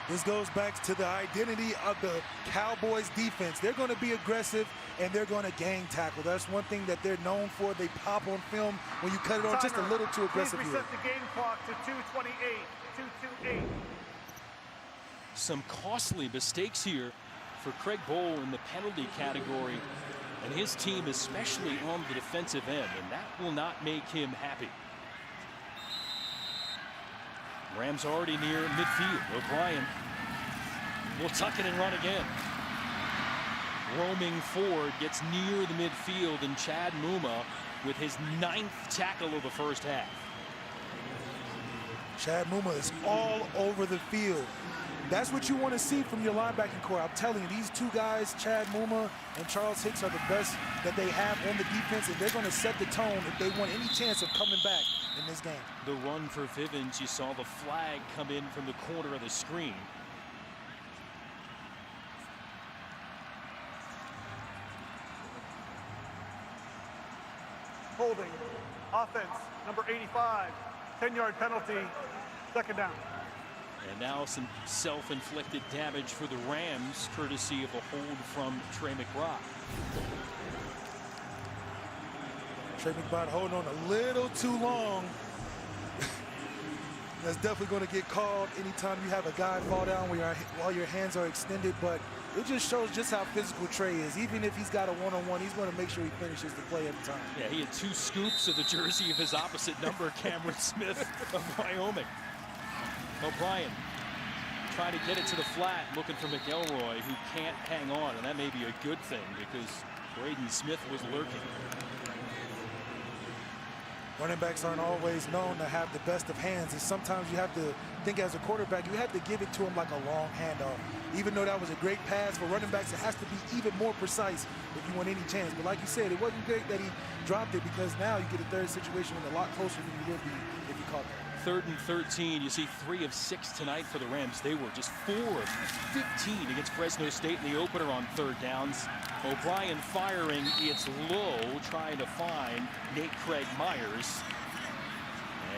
This goes back to the identity of the Cowboys defense. They're going to be aggressive and they're going to gang tackle. That's one thing that they're known for. They pop on film when you cut it on just a little too aggressive. Please reset the game clock to 2:28. 2:28. Some costly mistakes here for Craig Bowl in the penalty category, and his team, especially on the defensive end, and that will not make him happy. Rams already near midfield. O'Brien will tuck it and run again. Roaming forward, gets near the midfield, and Chad Muma with his 9th tackle of the first half. Chad Muma is all over the field. That's what you want to see from your linebacking core. I'm telling you, these two guys, Chad Muma and Charles Hicks, are the best that they have on the defense, and they're going to set the tone if they want any chance of coming back in this game. The run for Vivens, you saw the flag come in from the corner of the screen. Holding, offense, number 85, 10-yard penalty, second down. And now some self-inflicted damage for the Rams, courtesy of a hold from Trey McBride. Trey McBride holding on a little too long. That's definitely going to get called anytime you have a guy fall down while your hands are extended, but it just shows just how physical Trey is. Even if he's got a one-on-one, he's going to make sure he finishes the play every time. Yeah, he had 2 scoops of the jersey of his opposite number, Cameron Smith of Wyoming. O'Brien trying to get it to the flat, looking for McElroy, who can't hang on, and that may be a good thing because Braden Smith was lurking. Running backs aren't always known to have the best of hands, and sometimes you have to think as a quarterback, you have to give it to him like a long handoff. Even though that was a great pass for running backs, it has to be even more precise if you want any chance. But like you said, it wasn't great that he dropped it, because now you get a third situation a lot closer than you would be if you caught that. 3rd and 13. You see 3 of 6 tonight for the Rams. They were just 4 of 15 against Fresno State in the opener on 3rd downs. O'Brien firing. It's low, trying to find Nate Craig Myers.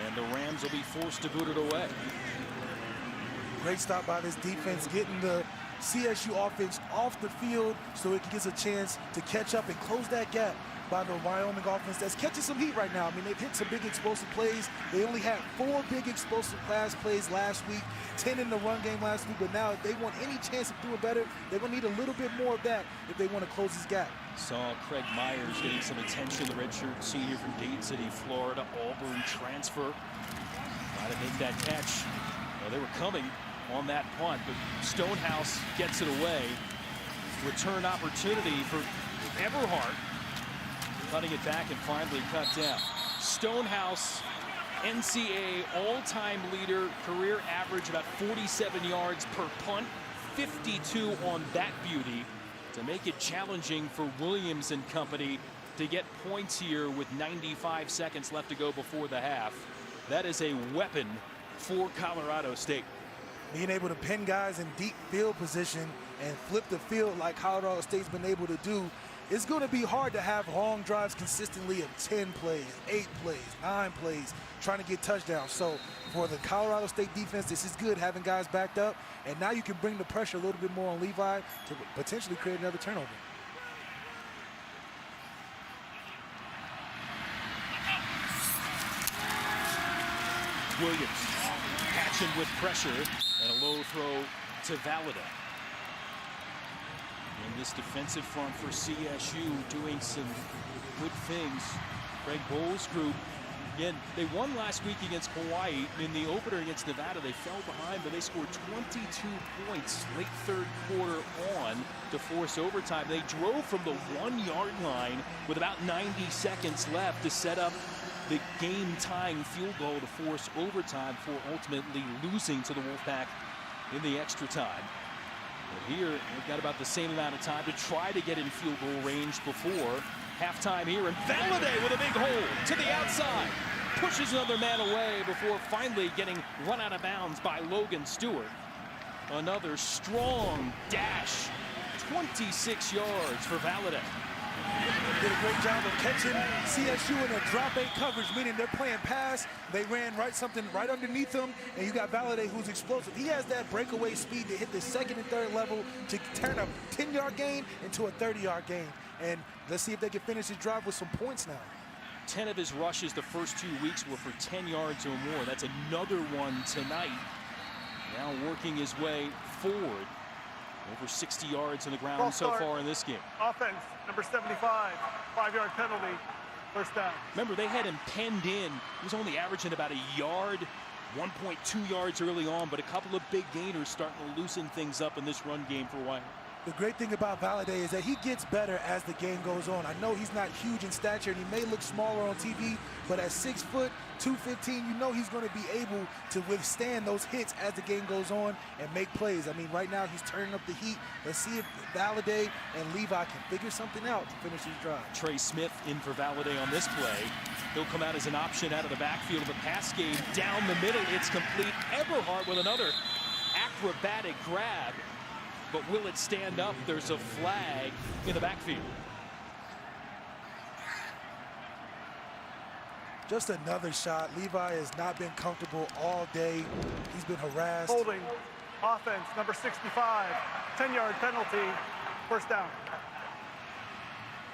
And the Rams will be forced to boot it away. Great stop by this defense, getting the CSU offense off the field so it gets a chance to catch up and close that gap by the Wyoming offense that's catching some heat right now. I mean, they've hit some big explosive plays. They only had 4 big explosive pass plays last week, 10 in the run game last week, but now if they want any chance of doing better, they're going to need a little bit more of that if they want to close this gap. Saw Craig Myers getting some attention, the redshirt senior from Dade City, Florida, Auburn transfer. Trying to make that catch. Well, they were coming on that punt, but Stonehouse gets it away. Return opportunity for Everhart. Cutting it back and finally cut down. Stonehouse, NCAA all-time leader, career average about 47 yards per punt, 52 on that beauty, to make it challenging for Williams and company to get points here with 95 seconds left to go before the half. That is a weapon for Colorado State. Being able to pin guys in deep field position and flip the field like Colorado State's been able to do, it's going to be hard to have long drives consistently of 10 plays, 8 plays, 9 plays, trying to get touchdowns. So for the Colorado State defense, this is good, having guys backed up. And now you can bring the pressure a little bit more on Levi to potentially create another turnover. Williams catching with pressure, and a low throw to Valida. And this defensive front for CSU doing some good things. Craig Bowles' group Again, they won last week against Hawaii. In the opener against Nevada, they fell behind, but they scored 22 points late third quarter on to force overtime. They drove from the 1-yard line with about 90 seconds left to set up the game-tying field goal to force overtime for ultimately losing to the Wolfpack in the extra time. But here, they've got about the same amount of time to try to get in field goal range before halftime here, and Valladay with a big hole to the outside. Pushes another man away before finally getting run out of bounds by Logan Stewart. Another strong dash, 26 yards for Valladay. Did a great job of catching CSU in a drop 8 coverage, meaning they're playing pass. They ran something right underneath them, and you got Valladay, who's explosive. He has that breakaway speed to hit the second and third level to turn a 10-yard gain into a 30-yard gain. And let's see if they can finish his drive with some points now. 10 of his rushes the first 2 weeks were for 10 yards or more. That's another one tonight. Now working his way forward. Over 60 yards on the ground so far in this game. Offense, number 75, 5-yard penalty, first down. Remember, they had him penned in. He was only averaging about a yard, 1.2 yards early on, but a couple of big gainers starting to loosen things up in this run game for WYO. The great thing about Valladay is that he gets better as the game goes on. I know he's not huge in stature, and he may look smaller on TV, but at 6 foot, 215, you know he's going to be able to withstand those hits as the game goes on and make plays. I mean, right now he's turning up the heat. Let's see if Valladay and Levi can figure something out to finish his drive. Trey Smith in for Valladay on this play. He'll come out as an option out of the backfield of the pass game. Down the middle, it's complete. Eberhardt with another acrobatic grab. But will it stand up? There's a flag in the backfield. Just another shot. Levi has not been comfortable all day. He's been harassed. Holding, offense, number 65, 10-yard penalty, first down.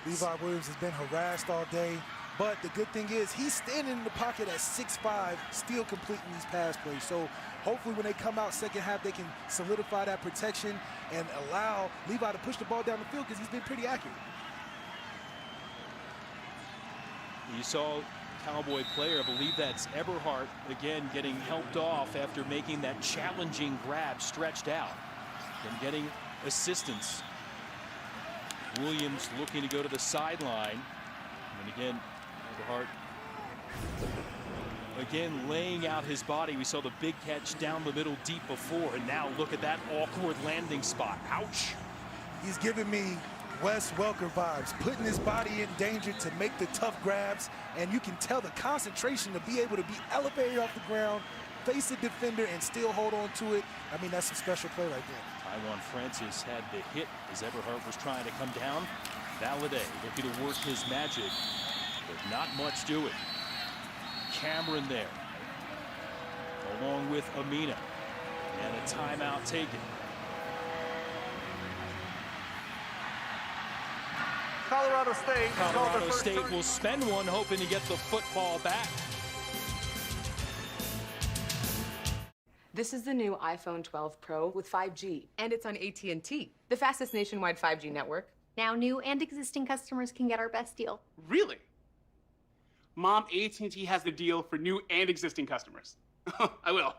Levi Williams has been harassed all day. But the good thing is he's standing in the pocket at 6'5", still completing these pass plays. So hopefully when they come out second half, they can solidify that protection and allow Levi to push the ball down the field because he's been pretty accurate. You saw Cowboy player, I believe that's Eberhardt, again getting helped off after making that challenging grab stretched out and getting assistance. Williams looking to go to the sideline. And again, Eberhardt again laying out his body. We saw the big catch down the middle deep before, and now look at that awkward landing spot. Ouch. He's giving me Wes Welker vibes, putting his body in danger to make the tough grabs, and you can tell the concentration to be able to be elevated off the ground, face the defender, and still hold on to it. I mean, that's a special play right there. Tywan Francis had the hit as Eberhardt was trying to come down. Valladay looking to work his magic, but not much do it. Cameron there, along with Amina, and a timeout taken. Colorado State will spend one, hoping to get the football back. This is the new iPhone 12 Pro with 5G, and it's on AT&T, the fastest nationwide 5G network. Now new and existing customers can get our best deal. Really? Mom, AT&T has the deal for new and existing customers. I will.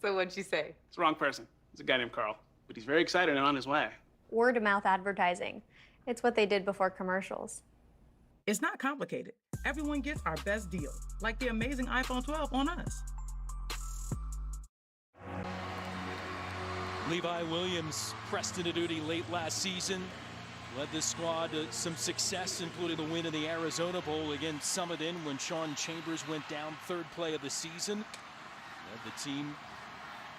So what'd she say? It's the wrong person. It's a guy named Carl, but he's very excited and on his way. Word of mouth advertising. It's what they did before commercials. It's not complicated. Everyone gets our best deal, like the amazing iPhone 12 on us. Levi Williams pressed into duty late last season. Led this squad to some success, including the win in the Arizona Bowl against Summit Inn when Sean Chambers went down third play of the season. Led the team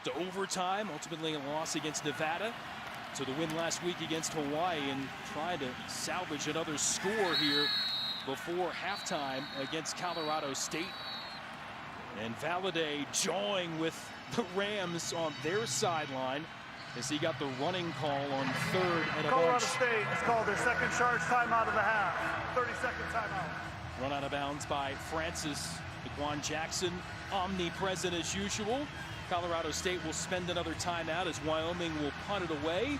to overtime, ultimately a loss against Nevada. To the win last week against Hawaii and trying to salvage another score here before halftime against Colorado State. And Valladay jawing with the Rams on their sideline as he got the running call on third and a Colorado bunch. State has called their second charge timeout of the half. 30-second timeout. Run out of bounds by Francis. DeQuan Jackson omnipresent as usual. Colorado State will spend another timeout as Wyoming will punt it away.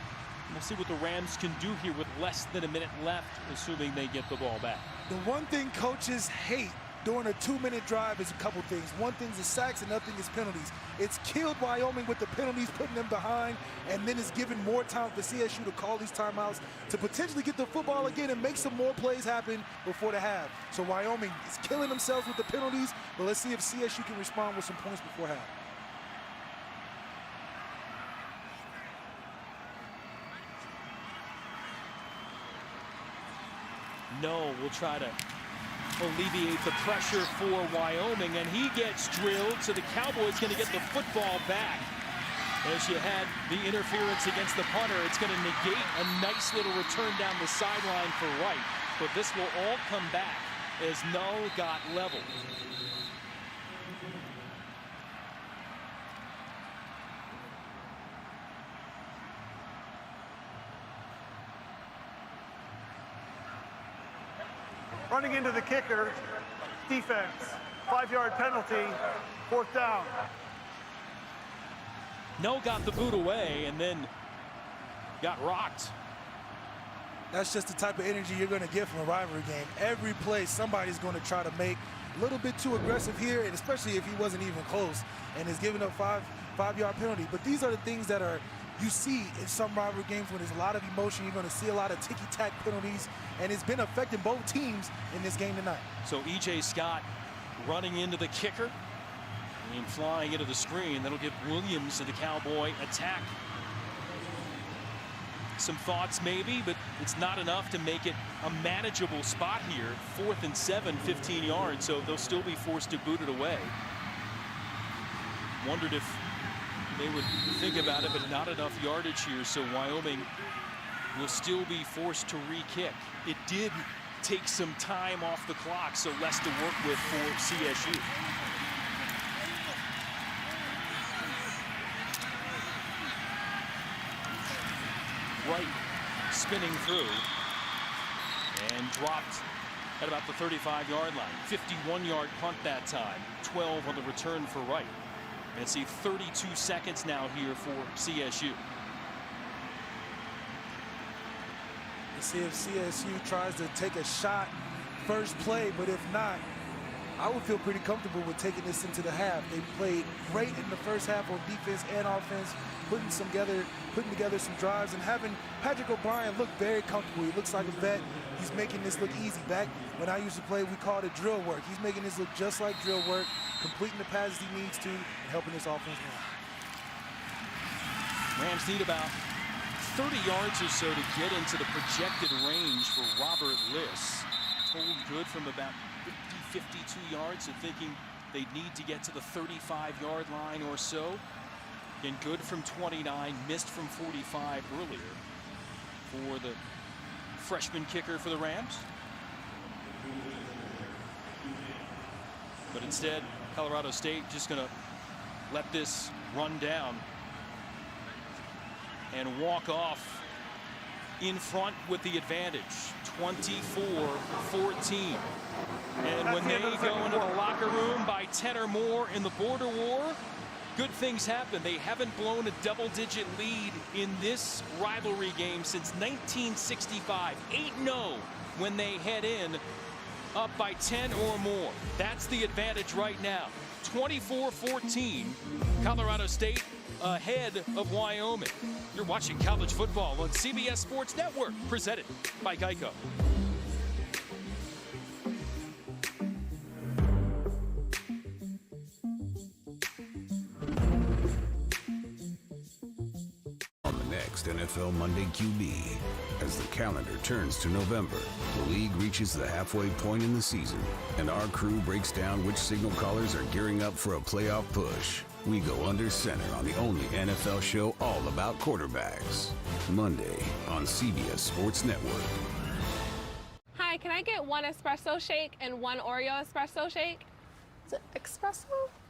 We'll see what the Rams can do here with less than a minute left, assuming they get the ball back. The one thing coaches hate during a 2-minute drive is a couple things. One thing is sacks, another thing is penalties. It's killed Wyoming with the penalties, putting them behind, and then it's given more time for CSU to call these timeouts to potentially get the football again and make some more plays happen before the half. So Wyoming is killing themselves with the penalties, but let's see if CSU can respond with some points before half. No will try to alleviate the pressure for Wyoming, and he gets drilled, so the Cowboys going to get the football back. As you had the interference against the punter, it's going to negate a nice little return down the sideline for Wright, but this will all come back as Null got leveled. Running into the kicker, defense, 5-yard penalty, 4th down. No got the boot away and then got rocked. That's just the type of energy you're going to get from a rivalry game. Every play, somebody's going to try to make a little bit too aggressive here, and especially if he wasn't even close and is giving up five-yard penalty. But these are the things that you see in some rivalry games when there's a lot of emotion. You're going to see a lot of ticky-tack penalties, and it's been affecting both teams in this game tonight. So E.J. Scott running into the kicker and flying into the screen. That'll give Williams and the Cowboy attack some thoughts maybe, but it's not enough to make it a manageable spot here. 4th and 7, 15 yards, so they'll still be forced to boot it away. Wondered if they would think about it, but not enough yardage here, so Wyoming will still be forced to re-kick. It did take some time off the clock, so less to work with for CSU. Wright spinning through and dropped at about the 35-yard line. 51-yard punt that time. 12 on the return for Wright. And see 32 seconds now here for CSU. Let's see if CSU tries to take a shot first play, but if not, I would feel pretty comfortable with taking this into the half. They played great in the first half on defense and offense, putting together some drives and having Patrick O'Brien look very comfortable. He looks like a vet. He's making this look easy. Back when I used to play, we called it drill work. He's making this look just like drill work, completing the passes he needs to, and helping this offense win. Rams need about 30 yards or so to get into the projected range for Robert Liss. Told good from about 50, 52 yards, so thinking they'd need to get to the 35-yard line or so. And good from 29, missed from 45 earlier for the freshman kicker for the Rams. But instead, Colorado State just going to let this run down and walk off in front with the advantage, 24-14. And when they go into the locker room by 10 or more in the border war, good things happen. They haven't blown a double-digit lead in this rivalry game since 1965. 8-0 when they head in up by 10 or more. That's the advantage right now. 24-14, Colorado State ahead of Wyoming. You're watching college football on CBS Sports Network, presented by Geico. On the next NFL Monday QB, as the calendar turns to November, the league reaches the halfway point in the season, and our crew breaks down which signal callers are gearing up for a playoff push. We go under center on the only NFL show all about quarterbacks. Monday on CBS Sports Network. Hi, can I get 1 espresso shake and 1 Oreo espresso shake? Is it espresso?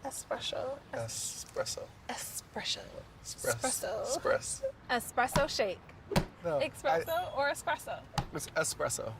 Espresso. Espresso. Espresso. Espresso. Espresso. Espresso shake. No. Espresso or espresso? It's espresso.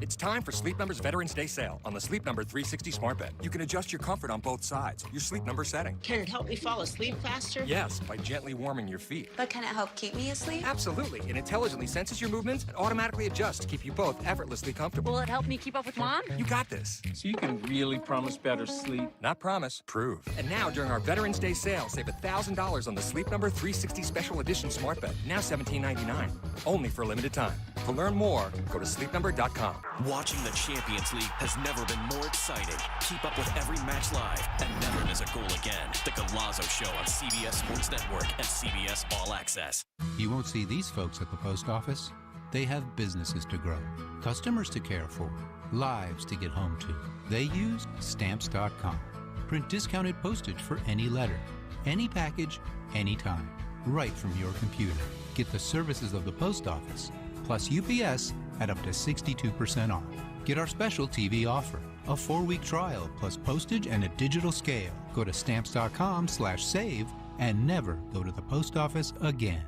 It's time for Sleep Number's Veterans Day sale on the Sleep Number 360 smart bed. You can adjust your comfort on both sides, your Sleep Number setting. Can it help me fall asleep faster? Yes, by gently warming your feet. But can it help keep me asleep? Absolutely. It intelligently senses your movements and automatically adjusts to keep you both effortlessly comfortable. Will it help me keep up with Mom? You got this. So you can really promise better sleep? Not promise, prove. And now during our Veterans Day sale, save $1,000 on the Sleep Number 360 Special Edition smart bed. Now $17.99. Only for a limited time. To learn more, go to sleepnumber.com. Watching the Champions League has never been more exciting. Keep up with every match live and never miss a goal again. The Galazzo Show on CBS Sports Network and CBS All Access. You won't see these folks at the post office. They have businesses to grow, customers to care for, lives to get home to. They use Stamps.com. Print discounted postage for any letter, any package, anytime, right from your computer. Get the services of the post office, plus UPS at up to 62% off. Get our special TV offer, a 4-week trial plus postage and a digital scale. Go to stamps.com/save and never go to the post office again.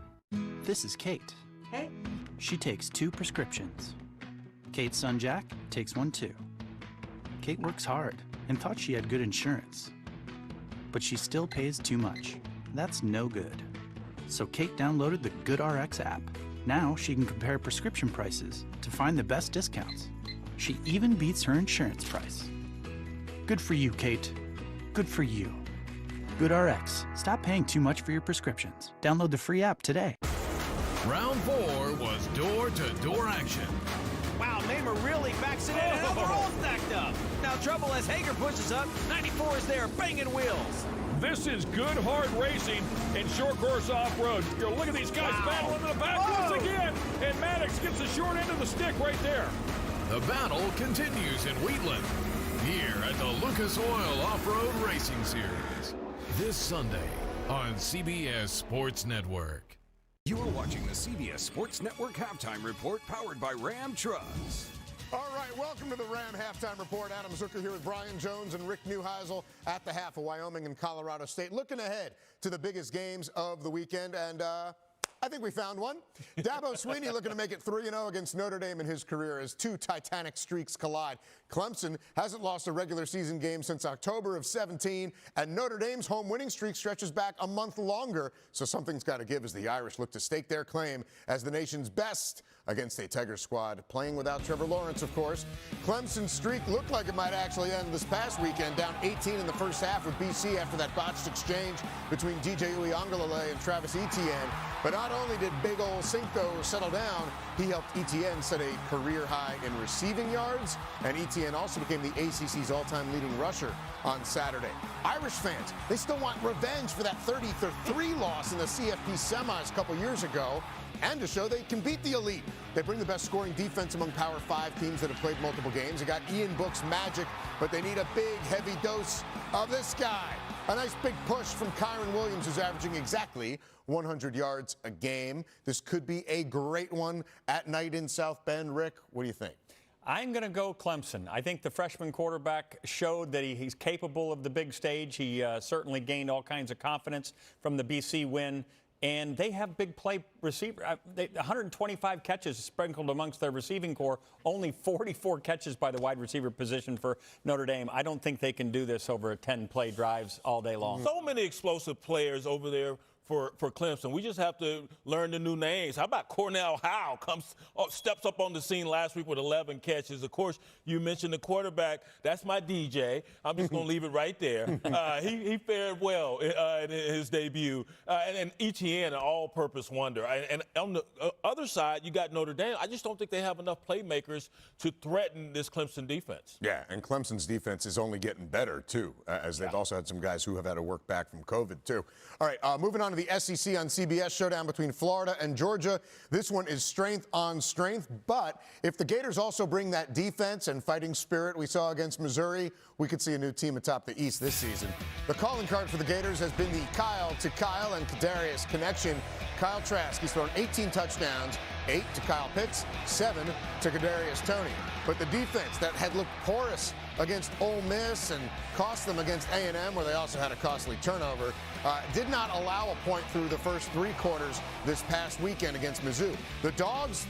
This is Kate. Hey. She takes 2 prescriptions. Kate's son Jack takes one too. Kate works hard and thought she had good insurance, but she still pays too much. That's no good. So Kate downloaded the GoodRx app. Now she can compare prescription prices to find the best discounts. She even beats her insurance price. Good for you, Kate. Good for you. GoodRx. Stop paying too much for your prescriptions. Download the free app today. Round 4 was door-to-door action. Wow, Neymar really backs it in, and they're all stacked up. Now trouble as Hager pushes up. 94 is there, banging wheels. This is good, hard racing and short course off-road. Look at these guys battling in the back once again, and Maddox gets the short end of the stick right there. The battle continues in Wheatland, here at the Lucas Oil Off-Road Racing Series. This Sunday on CBS Sports Network. You're watching the CBS Sports Network Halftime Report, powered by Ram Trucks. All right, welcome to the Ram Halftime Report. Adam Zucker here with Brian Jones and Rick Neuheisel at the half of Wyoming and Colorado State. Looking ahead to the biggest games of the weekend, and I think we found one. Dabo Swinney looking to make it 3-0 against Notre Dame in his career as 2 Titanic streaks collide. Clemson hasn't lost a regular season game since October of 17, and Notre Dame's home winning streak stretches back a month longer, so something's got to give as the Irish look to stake their claim as the nation's best against a Tiger squad, playing without Trevor Lawrence, of course. Clemson's streak looked like it might actually end this past weekend, down 18 in the first half with BC after that botched exchange between DJ Uiagalelei and Travis Etienne. But not only did big old Cinco settle down, he helped Etienne set a career high in receiving yards, and Etienne also became the ACC's all-time leading rusher on Saturday. Irish fans, they still want revenge for that 30-3 loss in the CFP semis a couple years ago, and to show they can beat the elite. They bring the best scoring defense among Power 5 teams that have played multiple games. They got Ian Book's magic, but they need a big, heavy dose of this guy. A nice big push from Kyron Williams, who's averaging exactly 100 yards a game. This could be a great one at night in South Bend. Rick, what do you think? I'm going to go Clemson. I think the freshman quarterback showed that he's capable of the big stage. He certainly gained all kinds of confidence from the BC win. And they have big play receiver. 125 catches sprinkled amongst their receiving core. Only 44 catches by the wide receiver position for Notre Dame. I don't think they can do this over 10 play drives all day long. So many explosive players over there for Clemson. We just have to learn the new names. How about Cornell Howe steps up on the scene last week with 11 catches. Of course, you mentioned the quarterback. That's my DJ. I'm just going to leave it right there. He fared well in his debut. And Etienne, an all-purpose wonder. And on the other side, you got Notre Dame. I just don't think they have enough playmakers to threaten this Clemson defense. Yeah, and Clemson's defense is only getting better, too, as they've also had some guys who have had to work back from COVID, too. All right, moving on to the SEC on CBS, showdown between Florida and Georgia. This one is strength on strength, but if the Gators also bring that defense and fighting spirit we saw against Missouri, we could see a new team atop the East this season. The calling card for the Gators has been the Kyle to Kyle and Kadarius connection. Kyle Trask. He's thrown 18 touchdowns, 8 to Kyle Pitts, 7 to Kadarius Toney. But the defense that had looked porous against Ole Miss and cost them against A&M, where they also had a costly turnover, did not allow a point through the first 3 quarters this past weekend against Mizzou. The Dogs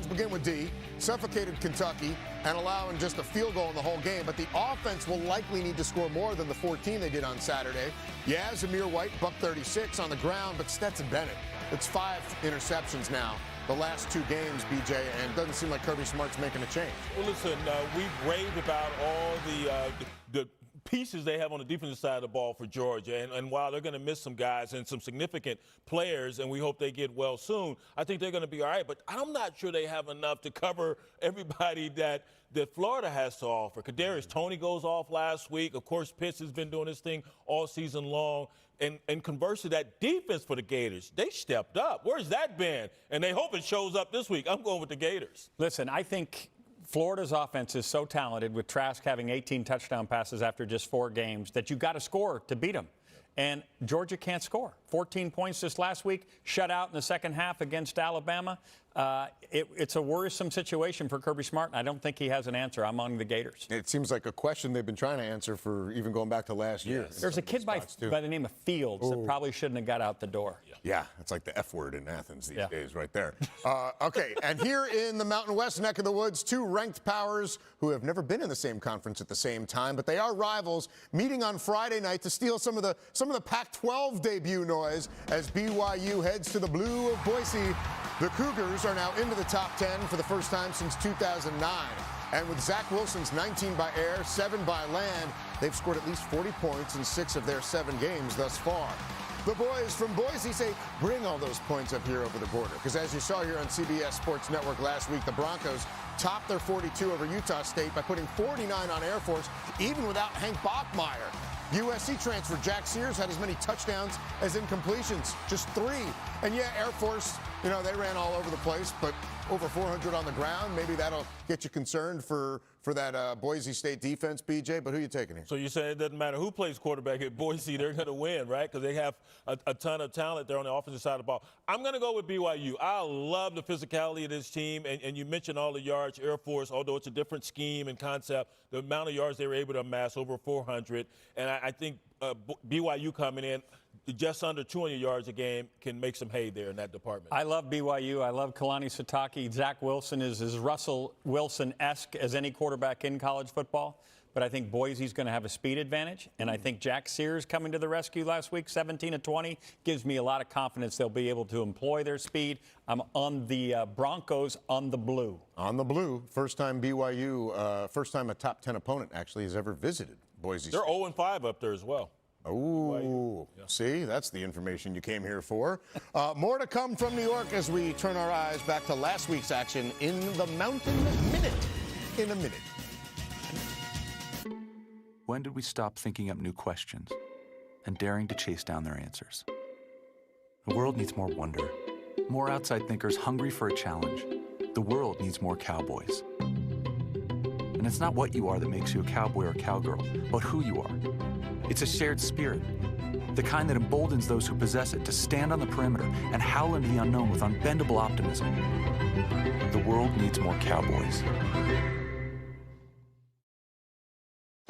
begin with D, suffocated Kentucky, and allowing just a field goal in the whole game. But the offense will likely need to score more than the 14 they did on Saturday. Yeah, Zamir White, $136 on the ground, but Stetson Bennett, it's 5 interceptions now the last 2 games, BJ, and it doesn't seem like Kirby Smart's making a change. Well, listen, we've raved about all the pieces they have on the defensive side of the ball for Georgia. And while they're going to miss some guys and some significant players, and we hope they get well soon, I think they're going to be all right. But I'm not sure they have enough to cover everybody that Florida has to offer. Kadarius Toney goes off last week. Of course, Pitts has been doing his thing all season long. And conversely, that defense for the Gators, they stepped up. Where's that been? And they hope it shows up this week. I'm going with the Gators. Listen, I think Florida's offense is so talented, with Trask having 18 touchdown passes after just 4 games, that you got to score to beat them. And Georgia can't score. 14 points this last week, shut out in the second half against Alabama. It's a worrisome situation for Kirby Smart, and I don't think he has an answer among the Gators. It seems like a question they've been trying to answer for even going back to last year. There's a kid by the name of Fields that probably shouldn't have got out the door. Yeah, it's like the F word in Athens these days right there. Okay, and here in the Mountain West neck of the woods, 2 ranked powers who have never been in the same conference at the same time, but they are rivals, meeting on Friday night to steal some of the Pac-12 debut noise as BYU heads to the blue of Boise. The Cougars are now into the top 10 for the first time since 2009. And with Zach Wilson's 19 by air, 7 by land, they've scored at least 40 points in 6 of their 7 games thus far. The boys from Boise say, bring all those points up here over the border. Because as you saw here on CBS Sports Network last week, the Broncos topped their 42 over Utah State by putting 49 on Air Force, even without Hank Bachmeier. USC transfer Jack Sears had as many touchdowns as incompletions, just 3. And yeah, Air Force, they ran all over the place, but over 400 on the ground. Maybe that'll get you concerned for that Boise State defense, BJ, but who are you taking here? So you say it doesn't matter who plays quarterback at Boise, they're going to win, right? Because they have a ton of talent there on the offensive side of the ball. I'm going to go with BYU. I love the physicality of this team, and you mentioned all the yards. Air Force, although it's a different scheme and concept, the amount of yards they were able to amass, over 400. And I think BYU coming in just under 200 yards a game can make some hay there in that department. I love BYU. I love Kalani Sitake. Zach Wilson is as Russell Wilson-esque as any quarterback in college football. But I think Boise's going to have a speed advantage. And I think Jack Sears coming to the rescue last week, 17 of 20, gives me a lot of confidence they'll be able to employ their speed. I'm on the Broncos on the blue. On the blue. First time BYU, first time a top 10 opponent actually has ever visited Boise State. They're 0-5 up there as well. Oh, see, that's the information you came here for. More to come from New York as we turn our eyes back to last week's action in the Mountain Minute in a minute. When did we stop thinking up new questions and daring to chase down their answers? The world needs more wonder, more outside thinkers hungry for a challenge. The world needs more cowboys. And it's not what you are that makes you a cowboy or cowgirl, but who you are. It's a shared spirit, the kind that emboldens those who possess it to stand on the perimeter and howl into the unknown with unbendable optimism. The world needs more cowboys.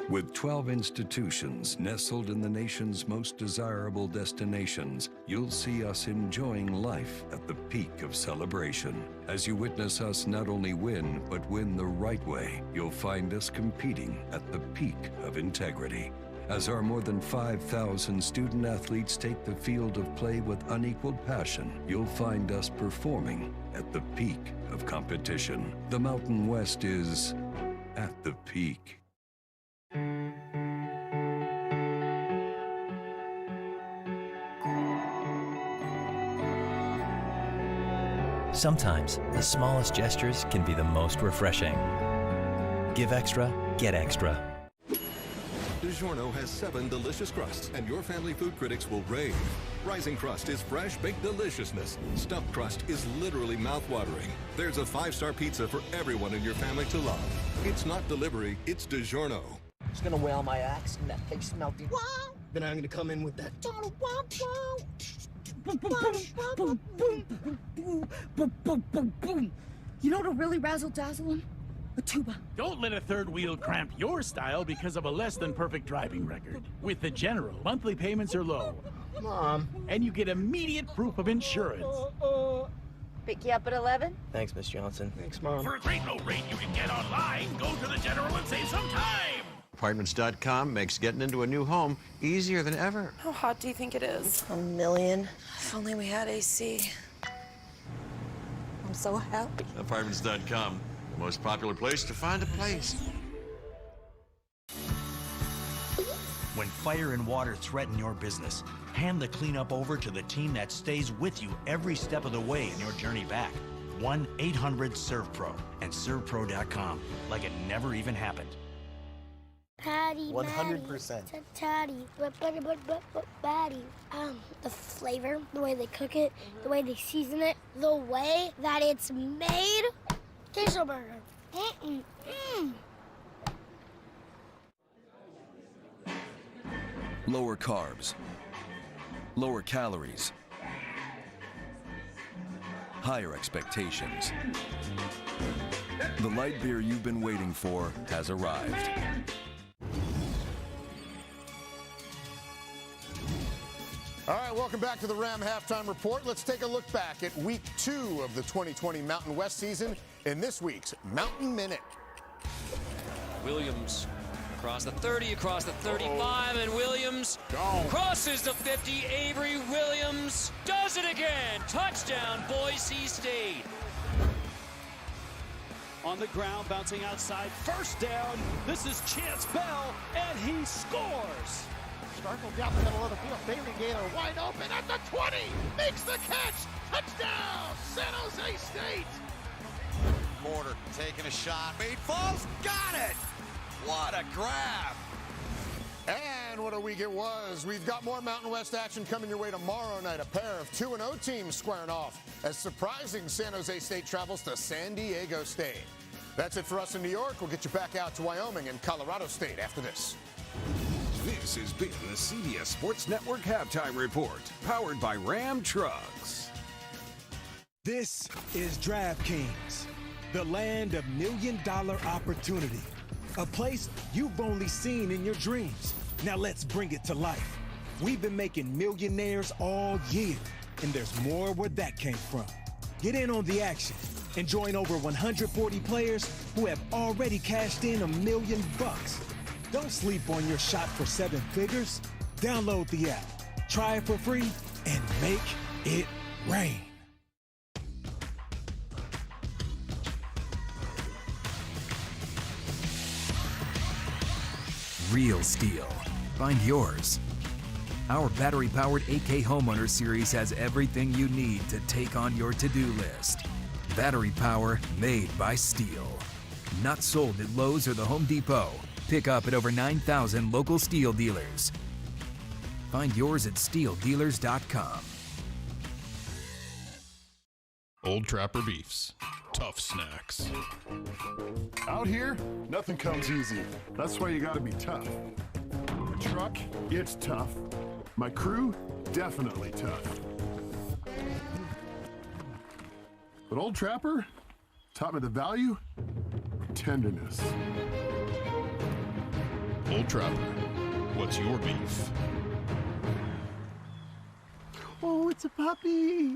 With 12 institutions nestled in the nation's most desirable destinations, you'll see us enjoying life at the peak of celebration. As you witness us not only win, but win the right way, you'll find us competing at the peak of integrity. As our more than 5,000 student athletes take the field of play with unequaled passion, you'll find us performing at the peak of competition. The Mountain West is at the peak. Sometimes the smallest gestures can be the most refreshing. Give extra, get extra. DiGiorno has 7 delicious crusts, and your family food critics will rave. Rising Crust is fresh baked deliciousness. Stuffed Crust is literally mouth-watering. There's a 5-star pizza for everyone in your family to love. It's not delivery, it's DiGiorno. Just gonna whale my axe and that face melting. Wow! Then I'm gonna come in with that. Wow, wow, wow. You know what'll really razzle-dazzle him? A tuba. Don't let a third wheel cramp your style because of a less than perfect driving record. With the General, monthly payments are low. Mom. And you get immediate proof of insurance. Pick you up at 11? Thanks, Miss Johnson. Thanks, Mom. For a great low rate you can get online, go to the General and save some time. Apartments.com makes getting into a new home easier than ever. How hot do you think it is? A million. If only we had AC. I'm so happy. Apartments.com, the most popular place to find a place. When fire and water threaten your business, hand the cleanup over to the team that stays with you every step of the way in your journey back. 1-800-SERVPRO and ServPro.com, like it never even happened. Patty, 100%. Patty, patty. The flavor, the way they cook it, the way they season it, the way that it's made. Queso burger. Lower carbs, lower calories, higher expectations. The light beer you've been waiting for has arrived. All right, welcome back to the Ram Halftime Report. Let's take a look back at Week 2 of the 2020 Mountain West season in this week's Mountain Minute. Williams across the 30, across the 35, and Williams crosses the 50. Avery Williams does it again. Touchdown, Boise State. On the ground, bouncing outside, first down. This is Chance Bell, and he scores. Starkle down the middle of the field. Bailey Gaylor wide open at the 20. Makes the catch. Touchdown, San Jose State. Porter taking a shot. Made falls. Got it. What a grab. And what a week it was. We've got more Mountain West action coming your way tomorrow night. A pair of 2-0 teams squaring off as surprising San Jose State travels to San Diego State. That's it for us in New York. We'll get you back out to Wyoming and Colorado State after this. This has been the CBS Sports Network Halftime Report, powered by Ram Trucks. This is DraftKings, the land of million-dollar opportunity. A place you've only seen in your dreams. Now let's bring it to life. We've been making millionaires all year, and there's more where that came from. Get in on the action and join over 140 players who have already cashed in $1 million. Don't sleep on your shot for 7 figures. Download the app, try it for free, and make it rain. Real STIHL. Find yours. Our battery-powered 8K Homeowner Series has everything you need to take on your to-do list. Battery power made by STIHL. Not sold at Lowe's or the Home Depot. Pick up at over 9,000 local STIHL dealers. Find yours at STIHLdealers.com. Old Trapper Beefs. Tough snacks. Out here, nothing comes easy. That's why you gotta be tough. The truck, it's tough. My crew, definitely tough. But Old Trapper taught me the value of tenderness. Old Trapper, what's your beef? Oh, it's a puppy.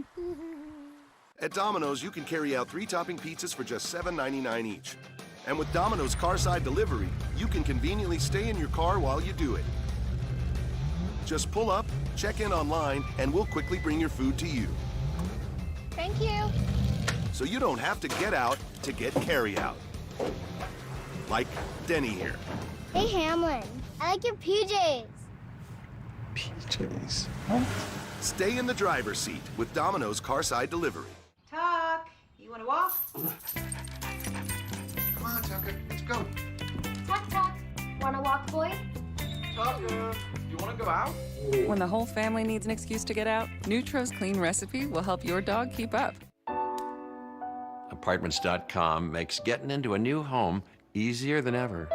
At Domino's, you can carry out 3-topping pizzas for just $7.99 each. And with Domino's Carside Delivery, you can conveniently stay in your car while you do it. Just pull up, check in online, and we'll quickly bring your food to you. Thank you. So you don't have to get out to get carry-out. Like Denny here. Hey, Hamlin, I like your PJs. PJs? Stay in the driver's seat with Domino's Carside Delivery. Tuck, you want to walk? Come on, Tucker, let's go. Tuck, Tuck, wanna walk, boy? Tucker, you want to go out? When the whole family needs an excuse to get out, Nutro's Clean Recipe will help your dog keep up. Apartments.com makes getting into a new home easier than ever.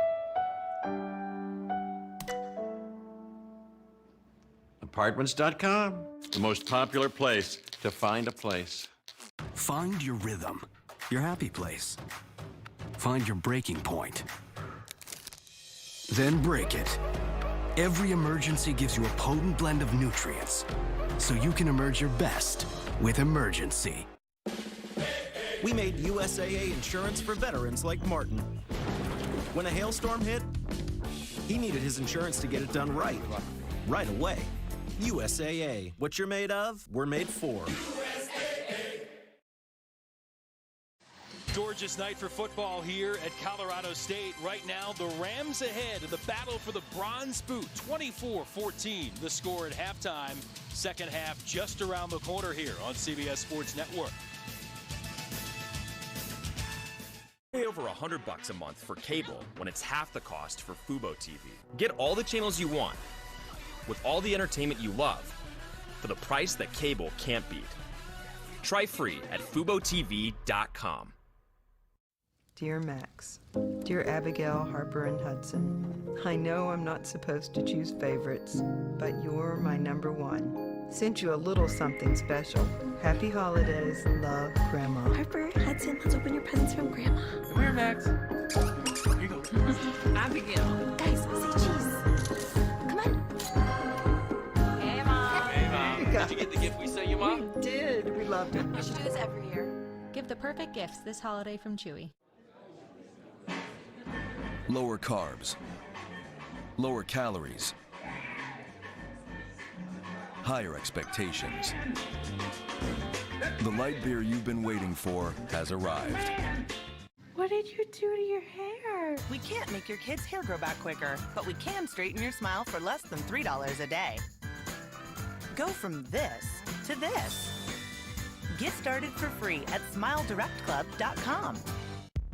Apartments.com, the most popular place to find a place. Find your rhythm, your happy place. Find your breaking point. Then break it. Every emergency gives you a potent blend of nutrients, so you can emerge your best with Emergency. We made USAA insurance for veterans like Martin. When a hailstorm hit, he needed his insurance to get it done right away. USAA. What you're made of, we're made for. Gorgeous night for football here at Colorado State. Right now, the Rams ahead in the battle for the Bronze Boot. 24-14, the score at halftime. Second half just around the corner here on CBS Sports Network. Pay over $100 a month for cable when it's half the cost for Fubo TV. Get all the channels you want with all the entertainment you love for the price that cable can't beat. Try free at FuboTV.com. Dear Max, dear Abigail, Harper, and Hudson, I know I'm not supposed to choose favorites, but you're my number one. Sent you a little something special. Happy holidays, love, Grandma. Harper, Hudson, let's open your presents from Grandma. Come here, Max. Here you go. Abigail. Guys, say cheese. Come on. Hey, Mom. Hey, Mom. Did you get the gift we sent you, Mom? We did. We loved it. We should do this every year. Give the perfect gifts this holiday from Chewy. Lower carbs, lower calories, higher expectations. The light beer you've been waiting for has arrived. What did you do to your hair? We can't make your kid's hair grow back quicker, but we can straighten your smile for less than $3 a day. Go from this to this. Get started for free at SmileDirectClub.com.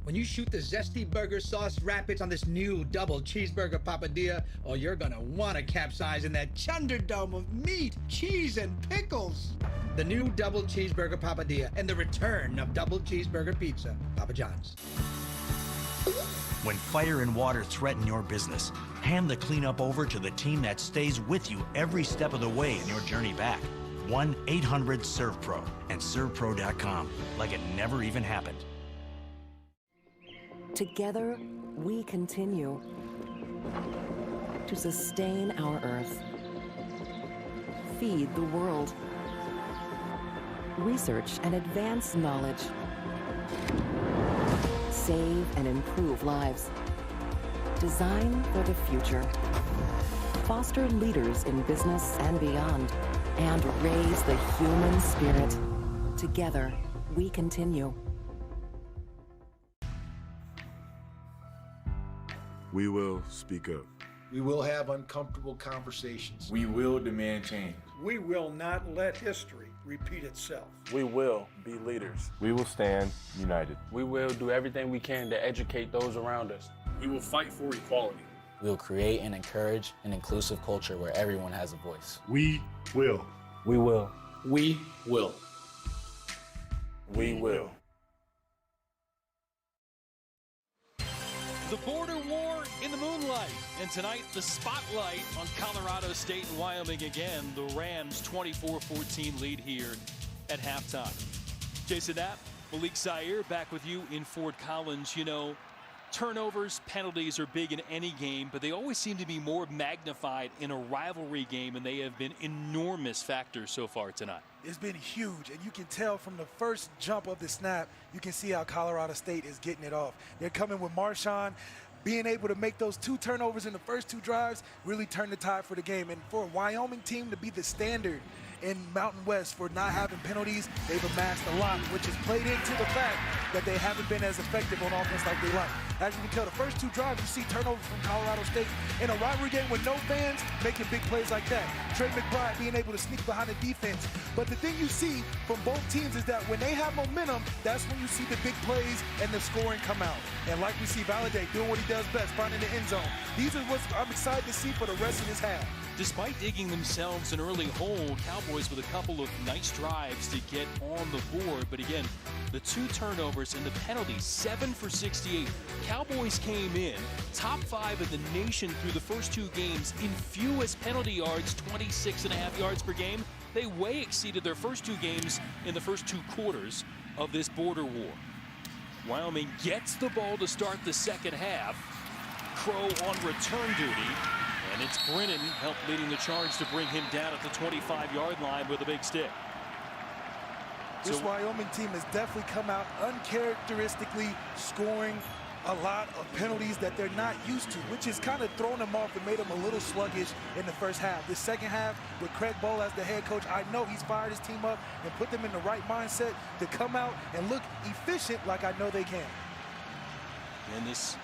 When you shoot the zesty burger sauce rapids on this new double cheeseburger papadilla, oh, you're gonna wanna capsize in that chunderdome of meat, cheese, and pickles. The new double cheeseburger papadilla and the return of double cheeseburger pizza, Papa John's. When fire and water threaten your business, hand the cleanup over to the team that stays with you every step of the way in your journey back. 1-800-SERVPRO and ServPro.com, like it never even happened. Together, we continue to sustain our Earth, feed the world, research and advance knowledge, save and improve lives, design for the future, foster leaders in business and beyond, and raise the human spirit. Together, we continue. We will speak up. We will have uncomfortable conversations. We will demand change. We will not let history repeat itself. We will be leaders. We will stand united. We will do everything we can to educate those around us. We will fight for equality. We will create and encourage an inclusive culture where everyone has a voice. We will. We will. We will. We will. The Border War in the moonlight. And tonight, the spotlight on Colorado State and Wyoming again. The Rams' 24-14 lead here at halftime. Jason Knapp, Malik Zaire back with you in Fort Collins. You know, turnovers, penalties are big in any game, but they always seem to be more magnified in a rivalry game, and they have been enormous factors so far tonight. It's been huge, and you can tell from the first jump of the snap, you can see how Colorado State is getting it off. They're coming with Marshawn, being able to make those 2 turnovers in the first 2 drives, really turned the tide for the game. And for a Wyoming team to be the standard in Mountain West for not having penalties, they've amassed a lot, which has played into the fact that they haven't been as effective on offense like they like. As you can tell, the first 2 drives, you see turnovers from Colorado State in a rivalry game with no fans, making big plays like that. Trey McBride being able to sneak behind the defense. But the thing you see from both teams is that when they have momentum, that's when you see the big plays and the scoring come out. And like we see Valladay doing what he does best, finding the end zone. These are what I'm excited to see for the rest of this half. Despite digging themselves an early hole, Cowboys with a couple of nice drives to get on the board. But again, the 2 turnovers and the penalties, 7 for 68. Cowboys came in top 5 in the nation through the first 2 games in fewest penalty yards, 26.5 yards per game. They way exceeded their first 2 games in the first 2 quarters of this border war. Wyoming gets the ball to start the second half. Crow on return duty. And it's Brennan helped leading the charge to bring him down at the 25-yard line with a big stick. This Wyoming team has definitely come out uncharacteristically scoring a lot of penalties that they're not used to, which has kind of thrown them off and made them a little sluggish in the first half. The second half, with Craig Bohl as the head coach, I know he's fired his team up and put them in the right mindset to come out and look efficient like I know they can. And this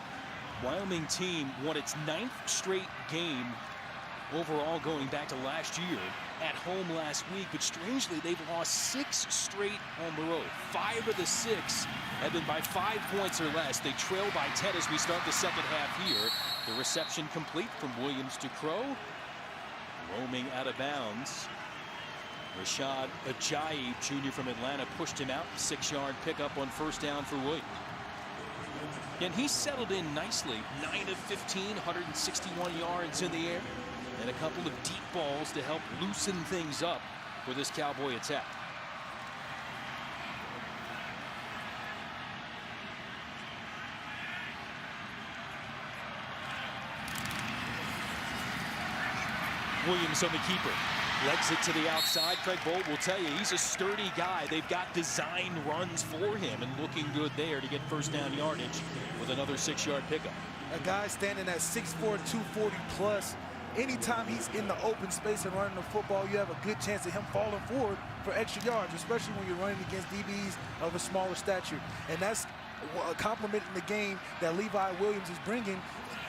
Wyoming team won its 9th straight game overall going back to last year at home last week, but strangely they've lost 6 straight on the road. 5 of the 6 have been by 5 points or less. They trail by 10 as we start the second half here. The reception complete from Williams to Crow. Roaming out of bounds. Rashad Ajayi, junior from Atlanta, pushed him out. 6-yard pickup on first down for Williams. And he settled in nicely. 9 of 15, 161 yards in the air. And a couple of deep balls to help loosen things up for this Cowboy attack. Williams on the keeper. Legs it to the outside. Craig Bohl will tell you he's a sturdy guy. They've got design runs for him and looking good there to get first down yardage with another 6-yard pickup. A guy standing at 6'4", 240 plus. Anytime he's in the open space and running the football, you have a good chance of him falling forward for extra yards, especially when you're running against DBs of a smaller stature. And that's complementing the game that Levi Williams is bringing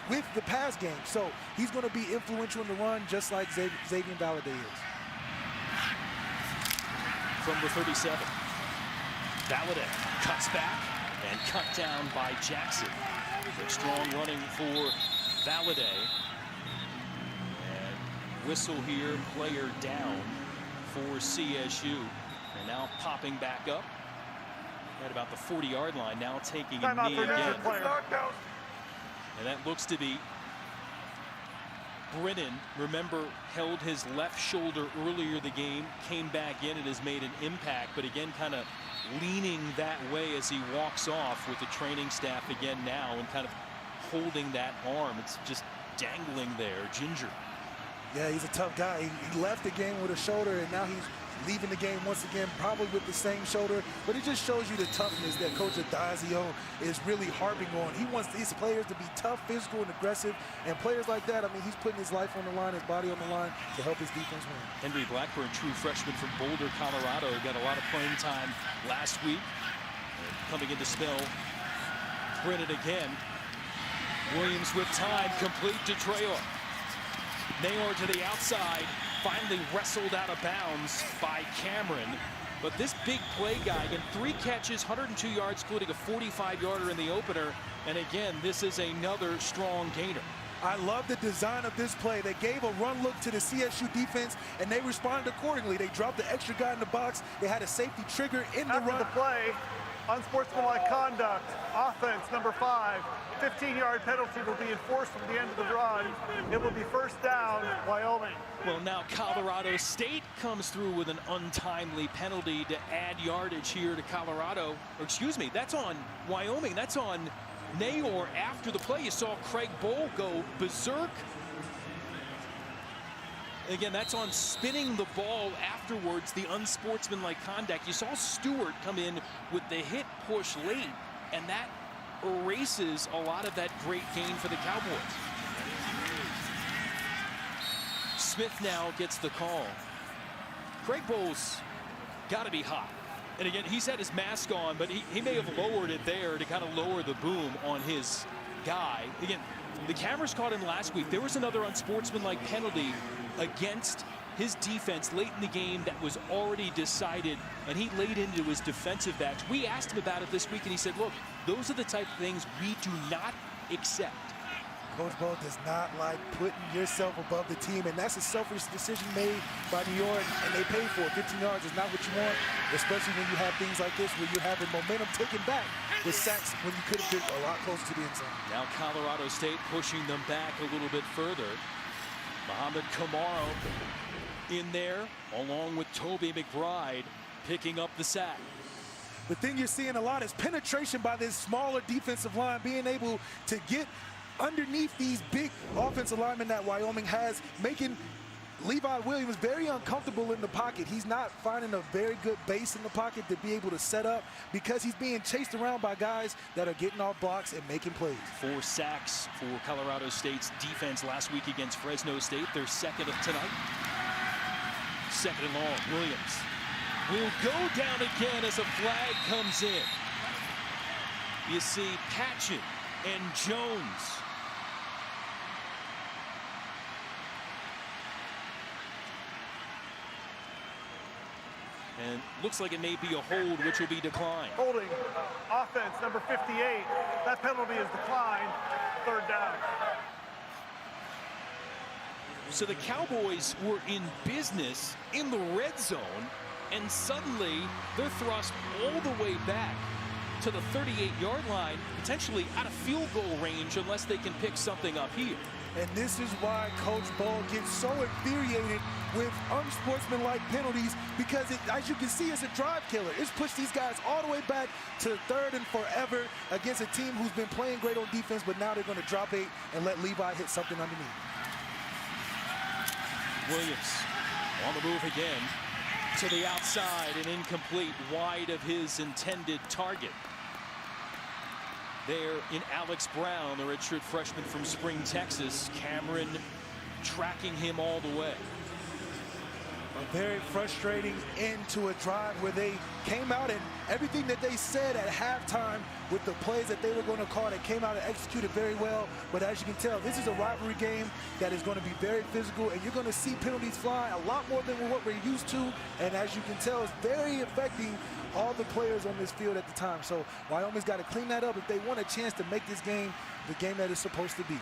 with the pass game. So he's going to be influential in the run, just like Xavier Valladay is. From the 37, Valladay cuts back and cut down by Jackson. Strong running for Valladay. And whistle here, player down for CSU. And now popping back up at about the 40-yard line, now taking a knee again. And that looks to be Brennan. Remember, held his left shoulder earlier the game, came back in and has made an impact, but again kind of leaning that way as he walks off with the training staff again now and kind of holding that arm. It's just dangling there, Ginger. Yeah, he's a tough guy. He left the game with a shoulder, and now he's leaving the game once again, probably with the same shoulder. But it just shows you the toughness that Coach Adazio is really harping on. He wants these players to be tough, physical, and aggressive. And players like that, I mean, he's putting his life on the line, his body on the line to help his defense win. Henry Blackburn, true freshman from Boulder, Colorado, got a lot of playing time last week. Coming in to spell Brennan again. Williams with time, complete to Trayor. Nayor to the outside, finally wrestled out of bounds by Cameron. But this big play guy, again, 3 catches, 102 yards, including a 45-yarder in the opener. And again, this is another strong gainer. I love the design of this play. They gave a run look to the CSU defense, and they responded accordingly. They dropped the extra guy in the box. They had a safety trigger in the run. After the play, unsportsmanlike conduct, offense number 5, 15-yard penalty will be enforced from the end of the run. It will be first down, Wyoming. Well, now Colorado State comes through with an untimely penalty to add yardage here to Colorado. Or excuse me, that's on Wyoming. That's on Nayor after the play. You saw Craig Bohl go berserk. Again, that's on spinning the ball afterwards, the unsportsmanlike conduct. You saw Stewart come in with the hit push late, and that erases a lot of that great gain for the Cowboys. Smith now gets the call. Craig Bohl's got to be hot. And again, he's had his mask on, but he may have lowered it there to kind of lower the boom on his guy. Again, the cameras caught him last week. There was another unsportsmanlike penalty against his defense late in the game that was already decided, and he laid into his defensive backs. We asked him about it this week, and he said, look, those are the type of things we do not accept. Coach Bo does not like putting yourself above the team, and that's a selfish decision made by New York, and they paid for it. 15 yards is not what you want, especially when you have things like this where you're having momentum taken back with sacks when you could have been a lot closer to the end zone. Now Colorado State pushing them back a little bit further. Mohamed Kamara in there, along with Toby McBride picking up the sack. The thing you're seeing a lot is penetration by this smaller defensive line, being able to get underneath these big offensive linemen that Wyoming has, making Levi Williams very uncomfortable in the pocket. He's not finding a very good base in the pocket to be able to set up because he's being chased around by guys that are getting off blocks and making plays. 4 sacks for Colorado State's defense last week against Fresno State. Their second of tonight. Second and long. Williams will go down again as a flag comes in. You see Patchen and Jones. And looks like it may be a hold, which will be declined. Holding offense number 58. That penalty is declined. Third down. So the Cowboys were in business in the red zone, and suddenly they're thrust all the way back to the 38-yard line, potentially out of field goal range unless they can pick something up here. And this is why Coach Ball gets so infuriated with unsportsmanlike penalties, because it, as you can see, it's a drive killer. It's pushed these guys all the way back to third and forever against a team who's been playing great on defense, but now they're going to drop 8 and let Levi hit something underneath. Williams on the move again to the outside and incomplete, wide of his intended target. There in Alex Brown, the redshirt freshman from Spring, Texas. Cameron tracking him all the way. A very frustrating end to a drive where they came out and everything that they said at halftime with the plays that they were going to call, they came out and executed very well. But as you can tell, this is a rivalry game that is going to be very physical, and you're going to see penalties fly a lot more than what we're used to. And as you can tell, it's very affecting all the players on this field at the time. So Wyoming's got to clean that up if they want a chance to make this game the game that it's supposed to be.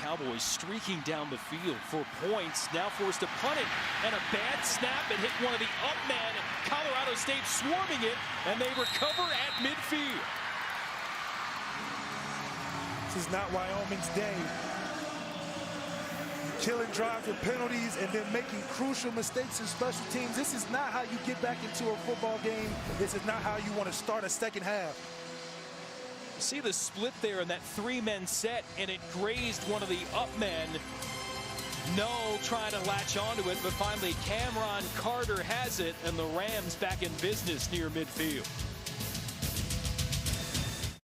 Cowboys streaking down the field for points, now forced to punt it, and a bad snap and hit one of the up men. Colorado State swarming it, and they recover at midfield. This is not Wyoming's day. Killing drives with penalties and then making crucial mistakes in special teams. This is not how you get back into a football game. This is not how you want to start a second half. See the split there in that 3-men set, and it grazed one of the up men. No, trying to latch onto it, but finally Cameron Carter has it, and the Rams back in business near midfield.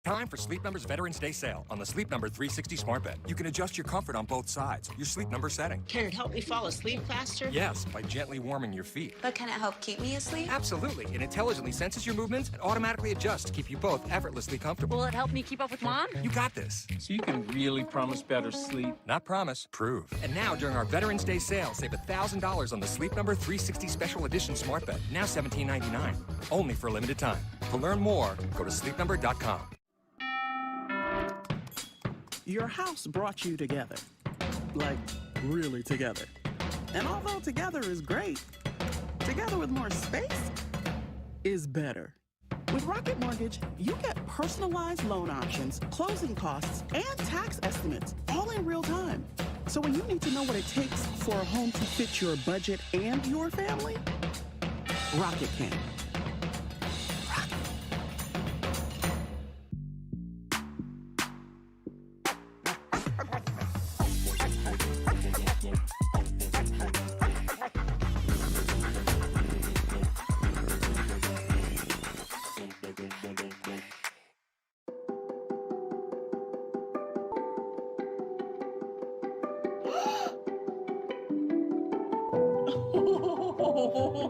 Time for Sleep Number's Veterans Day sale on the Sleep Number 360 smart bed. You can adjust your comfort on both sides, your Sleep Number setting. Can it help me fall asleep faster? Yes, by gently warming your feet. But can it help keep me asleep? Absolutely. It intelligently senses your movements and automatically adjusts to keep you both effortlessly comfortable. Will it help me keep up with Mom? You got this. So you can really promise better sleep. Not promise, prove. And now, during our Veterans Day sale, save $1,000 on the Sleep Number 360 Special Edition smart bed. Now $17.99. Only for a limited time. To learn more, go to sleepnumber.com. Your house brought you together. Like, really together. And although together is great, together with more space is better. With Rocket Mortgage, you get personalized loan options, closing costs, and tax estimates all in real time. So when you need to know what it takes for a home to fit your budget and your family, Rocket can.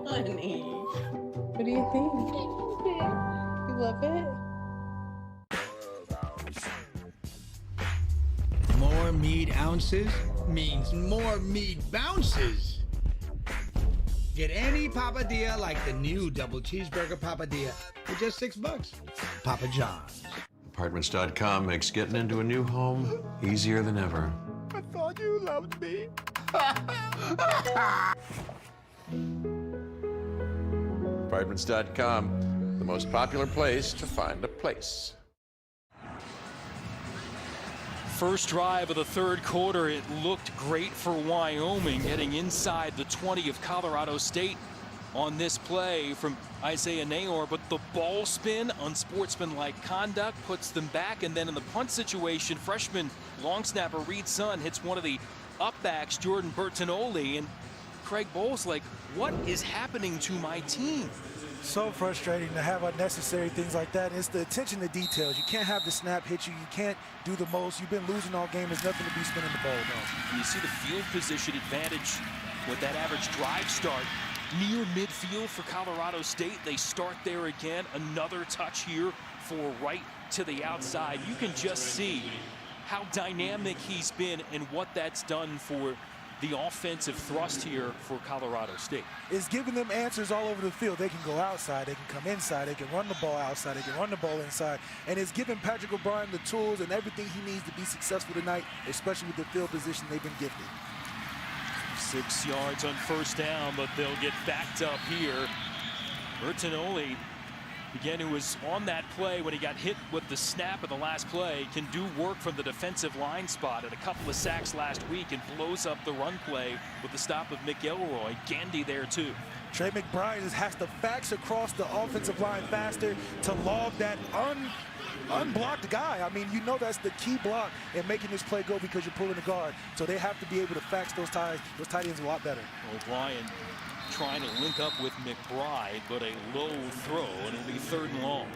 Honey, what do you think? You love it? More meat ounces means more meat bounces. Get any papadilla like the new double cheeseburger papadilla for just $6. Papa John's. Apartments.com makes getting into a new home easier than ever. I thought you loved me. Apartments.com, the most popular place to find a place. First drive of the third quarter, it looked great for Wyoming, getting inside the 20 of Colorado State on this play from Isaiah Nayor, but the ball spin, unsportsmanlike conduct, puts them back, and then in the punt situation, freshman long snapper Reed Sun hits one of the upbacks, Jordan Bertinoli, and Craig Bowles like, what is happening to my team? So frustrating to have unnecessary things like that. It's the attention to details. You can't have the snap hit you. You can't do the most. You've been losing all game. There's nothing to be spinning the ball about. And you see the field position advantage with that average drive start near midfield for Colorado State. They start there again. Another touch here for right to the outside. You can just see how dynamic he's been and what that's done for the offensive thrust here for Colorado State. It's giving them answers all over the field. They can go outside, they can come inside, they can run the ball outside, they can run the ball inside. And it's giving Patrick O'Brien the tools and everything he needs to be successful tonight, especially with the field position they've been gifted. 6 yards on first down, but they'll get backed up here. Bertinoli, again, who was on that play when he got hit with the snap of the last play, can do work from the defensive line spot, and a couple of sacks last week, and blows up the run play with the stop of Mick Elroy. Gandy there too. Trey McBride has to fax across the offensive line faster to log that unblocked guy. I mean, you know that's the key block in making this play go because you're pulling the guard. So they have to be able to fax those tight ends a lot better. O'Brien trying to link up with McBride, but a low throw, and it'll be 3rd and long.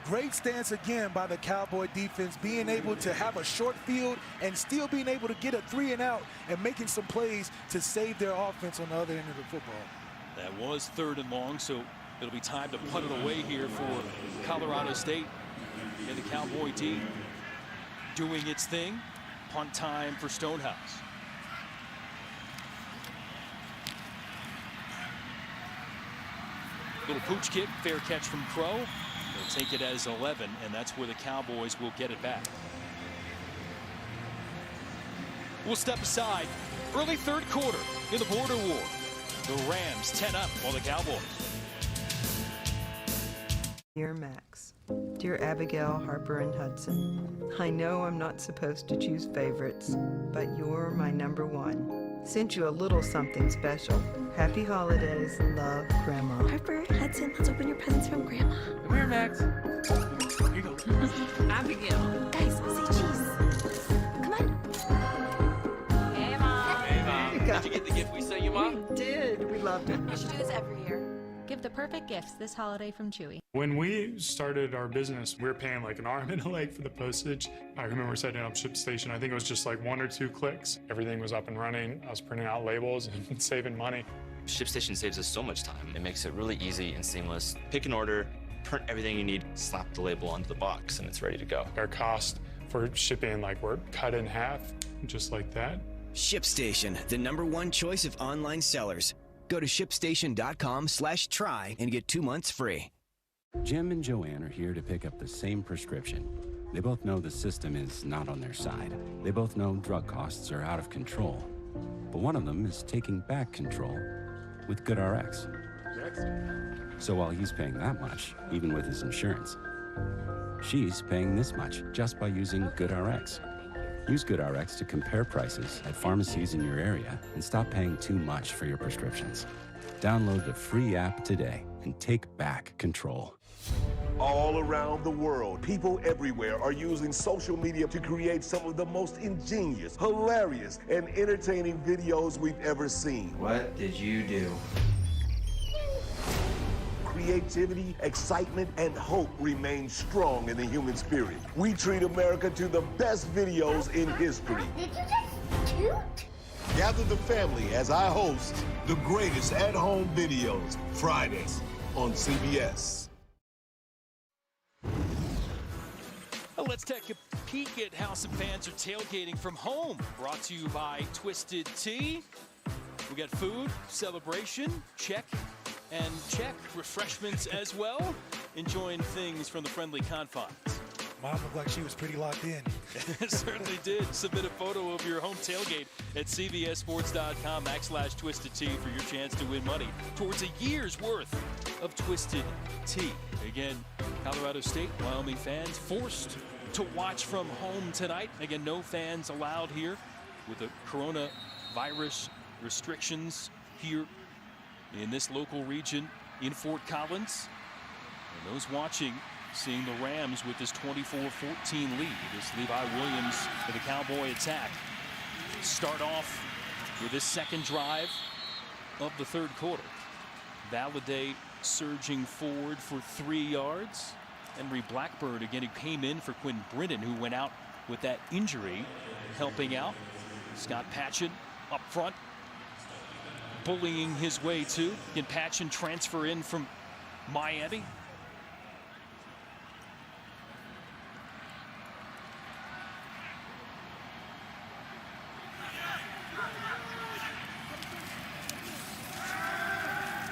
Great stance again by the Cowboy defense, being able to have a short field and still being able to get a 3 and out and making some plays to save their offense on the other end of the football. That was 3rd and long, so it'll be time to punt it away here for Colorado State. And the Cowboy D doing its thing. Punt time for Stonehouse. Little pooch kick, fair catch from Crow. They'll take it as 11, and that's where the Cowboys will get it back. We'll step aside. Early third quarter in the Border War. The Rams 10 up while the Cowboys. Dear Max, dear Abigail, Harper, and Hudson, I know I'm not supposed to choose favorites, but you're my #1. Sent you a little something special. Happy holidays. Love, Grandma. Harper, Hudson, let's open your presents from Grandma. Come here, Max. Here you go. Abigail. Guys, say cheese. Come on. Hey, Mom. Hey, Mom. Did you get the gift we sent you, Mom? We did. We loved it. We should do this every year. Give the perfect gifts this holiday from Chewy. When we started our business, we were paying like an arm and a leg for the postage. I remember setting up ShipStation. I think it was just like 1 or 2 clicks. Everything was up and running. I was printing out labels and saving money. ShipStation saves us so much time. It makes it really easy and seamless. Pick an order, print everything you need, slap the label onto the box, and it's ready to go. Our cost for shipping, like, we're cut in half, just like that. ShipStation, the #1 choice of online sellers. Go to shipstation.com/try and get 2 months free. Jim and Joanne are here to pick up the same prescription. They both know the system is not on their side. They both know drug costs are out of control. But one of them is taking back control with GoodRx. So while he's paying that much, even with his insurance, she's paying this much just by using GoodRx. Use GoodRx to compare prices at pharmacies in your area and stop paying too much for your prescriptions. Download the free app today and take back control. All around the world, people everywhere are using social media to create some of the most ingenious, hilarious, and entertaining videos we've ever seen. What did you do? Creativity, excitement, and hope remain strong in the human spirit. We treat America to the best videos in history. Did you just toot? Gather the family as I host the greatest at-home videos, Fridays on CBS. Well, let's take a peek at how some fans are tailgating from home. Brought to you by Twisted Tea. We got food, celebration, check, and check. Refreshments as well. Enjoying things from the friendly confines. Mom looked like she was pretty locked in. Certainly did. Submit a photo of your home tailgate at cbssports.com/twistedtea for your chance to win money towards a year's worth of Twisted Tea. Again, Colorado State, Wyoming fans forced to watch from home tonight. Again, no fans allowed here with the coronavirus restrictions here in this local region in Fort Collins. And those watching, seeing the Rams with this 24-14 lead as Levi Williams for the Cowboy attack start off with this second drive of the third quarter. Valladay surging forward for 3 yards. Henry Blackbird again, who came in for Quinn Britton, who went out with that injury, helping out. Scott Patchen up front, bullying his way too. Can Patchen transfer in from Miami?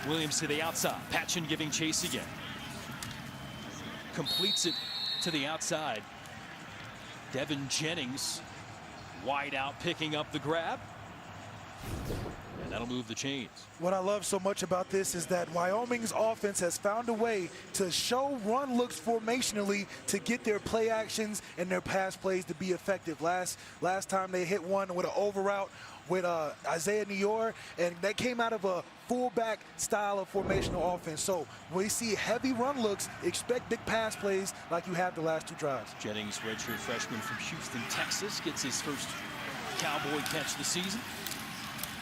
Williams to the outside. Patchen giving chase again. Completes it to the outside. Devin Jennings wide out, picking up the grab. And that'll move the chains. What I love so much about this is that Wyoming's offense has found a way to show run looks formationally to get their play actions and their pass plays to be effective. Last time they hit one with an over route with Isaiah Neyor, and that came out of a fullback style of formational offense. So when we see heavy run looks, expect big pass plays like you have the last two drives. Jennings, redshirt freshman from Houston, Texas, gets his first Cowboy catch the season.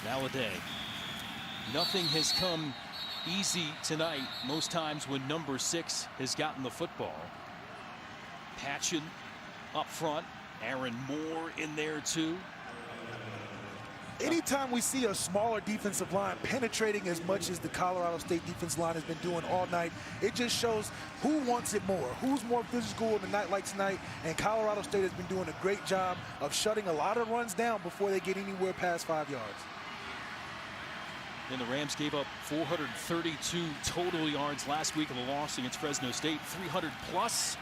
Valladay. Nothing has come easy tonight. Most times when number 6 has gotten the football. Patchen up front. Aaron Moore in there too. Anytime we see a smaller defensive line penetrating as much as the Colorado State defense line has been doing all night, it just shows who wants it more, who's more physical in a night like tonight, and Colorado State has been doing a great job of shutting a lot of runs down before they get anywhere past 5 yards. And the Rams gave up 432 total yards last week in the loss against Fresno State. 300 plus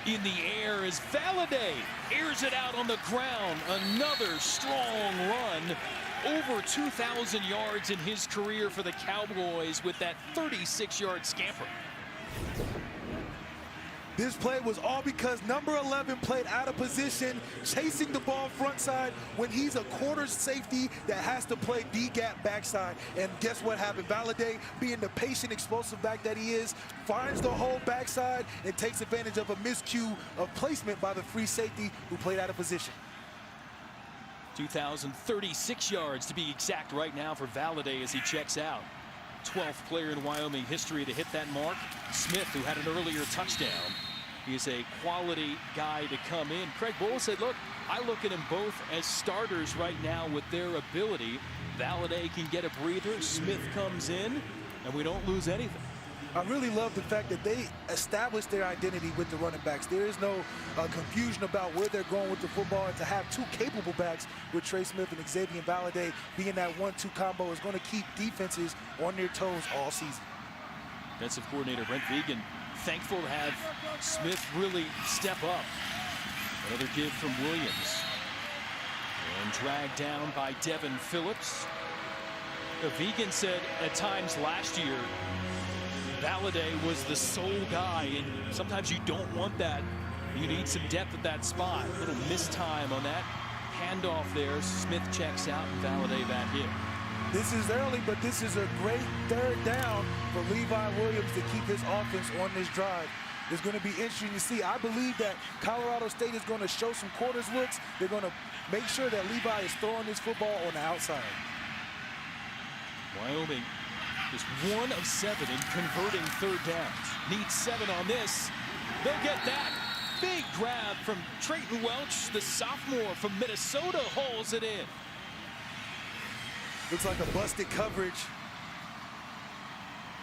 in the air as Valladay airs it out on the ground. Another strong run. Over 2,000 yards in his career for the Cowboys with that 36-yard scamper. This play was all because number 11 played out of position, chasing the ball front side when he's a quarter safety that has to play D-gap backside. And guess what happened? Valladay, being the patient, explosive back that he is, finds the whole backside and takes advantage of a miscue of placement by the free safety who played out of position. 2,036 yards to be exact right now for Valladay as he checks out. 12th player in Wyoming history to hit that mark. Smith, who had an earlier touchdown. He is a quality guy to come in. Craig Bull said, look, I look at them both as starters right now with their ability. Valladay can get a breather. Smith comes in, and we don't lose anything. I really love the fact that they established their identity with the running backs. There is no confusion about where they're going with the football. And to have two capable backs with Trey Smith and Xavier Valladay being that 1-2 combo is going to keep defenses on their toes all season. Defensive coordinator Brent Vigen thankful to have Smith really step up. Another give from Williams. And dragged down by Devin Phillips. Vigen said at times last year, Valladay was the sole guy, and sometimes you don't want that. You need some depth at that spot. A little mistime on that handoff there. Smith checks out and Valladay back in. This is early, but this is a great third down for Levi Williams to keep his offense on this drive. It's going to be interesting to see. I believe that Colorado State is going to show some quarters looks. They're going to make sure that Levi is throwing this football on the outside. Wyoming is 1 of 7 in converting third downs. Needs 7 on this. They'll get that. Big grab from Trayton Welch, the sophomore from Minnesota, hauls it in. Looks like a busted coverage.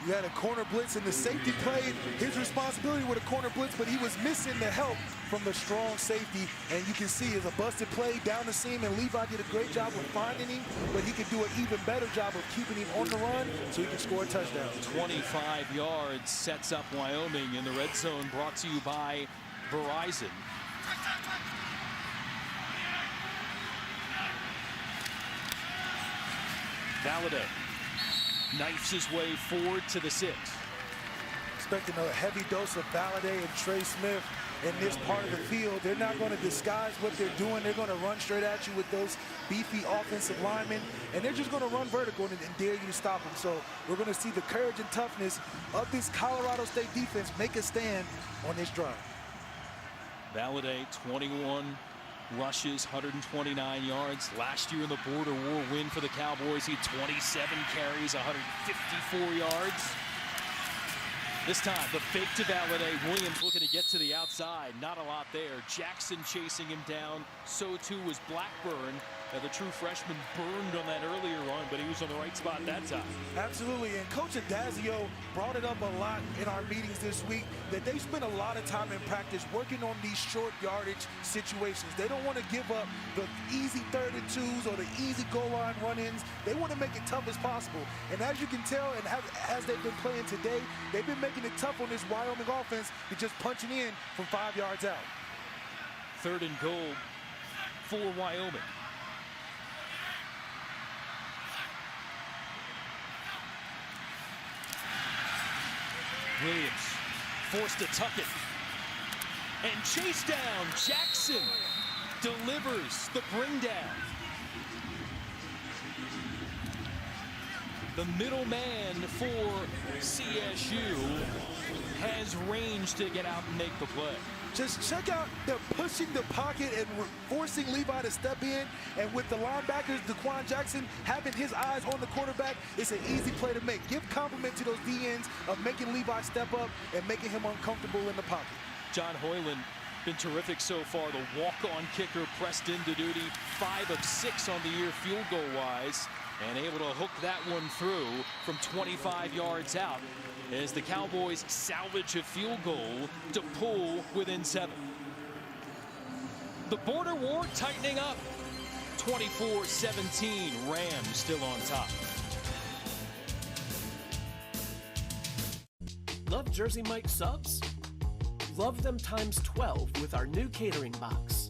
You had a corner blitz, and the safety played his responsibility with a corner blitz, but he was missing the help from the strong safety. And you can see it's a busted play down the seam, and Levi did a great job of finding him, but he could do an even better job of keeping him on the run so he can score a touchdown. 25 yards sets up Wyoming in the red zone, brought to you by Verizon. Valladay knifes his way forward to the 6. Expecting a heavy dose of Valladay and Trey Smith in this part of the field. They're not going to disguise what they're doing. They're going to run straight at you with those beefy offensive linemen, and they're just going to run vertical and dare you to stop them. So we're going to see the courage and toughness of this Colorado State defense make a stand on this drive. Valladay, 21 rushes, 129 yards. Last year in the Border War win for the Cowboys, he had 27 carries, 154 yards. This time, the fake to Valladay. Williams looking to get to the outside. Not a lot there. Jackson chasing him down. So too was Blackburn. The true freshman burned on that earlier run, but he was on the right spot that time. Absolutely, and Coach Adazio brought it up a lot in our meetings this week that they spend a lot of time in practice working on these short yardage situations. They don't want to give up the easy 3rd and 2s or the easy goal line run-ins. They want to make it tough as possible. And as you can tell, and as they've been playing today, they've been making it tough on this Wyoming offense to just punching in from 5 yards out. 3rd and goal for Wyoming. Williams forced to tuck it and chase down. Jackson delivers the bring down. The middle man for CSU has range to get out and make the play. Just check out the pushing the pocket and forcing Levi to step in. And with the linebackers, Daquan Jackson, having his eyes on the quarterback, it's an easy play to make. Give compliment to those D-ends of making Levi step up and making him uncomfortable in the pocket. John Hoyland been terrific so far. The walk-on kicker pressed into duty, 5 of 6 on the year field goal-wise, and able to hook that one through from 25 yards out as the Cowboys salvage a field goal to pull within 7. The Border War tightening up. 24-17, Rams still on top. Love Jersey Mike subs? Love them times 12 with our new catering box.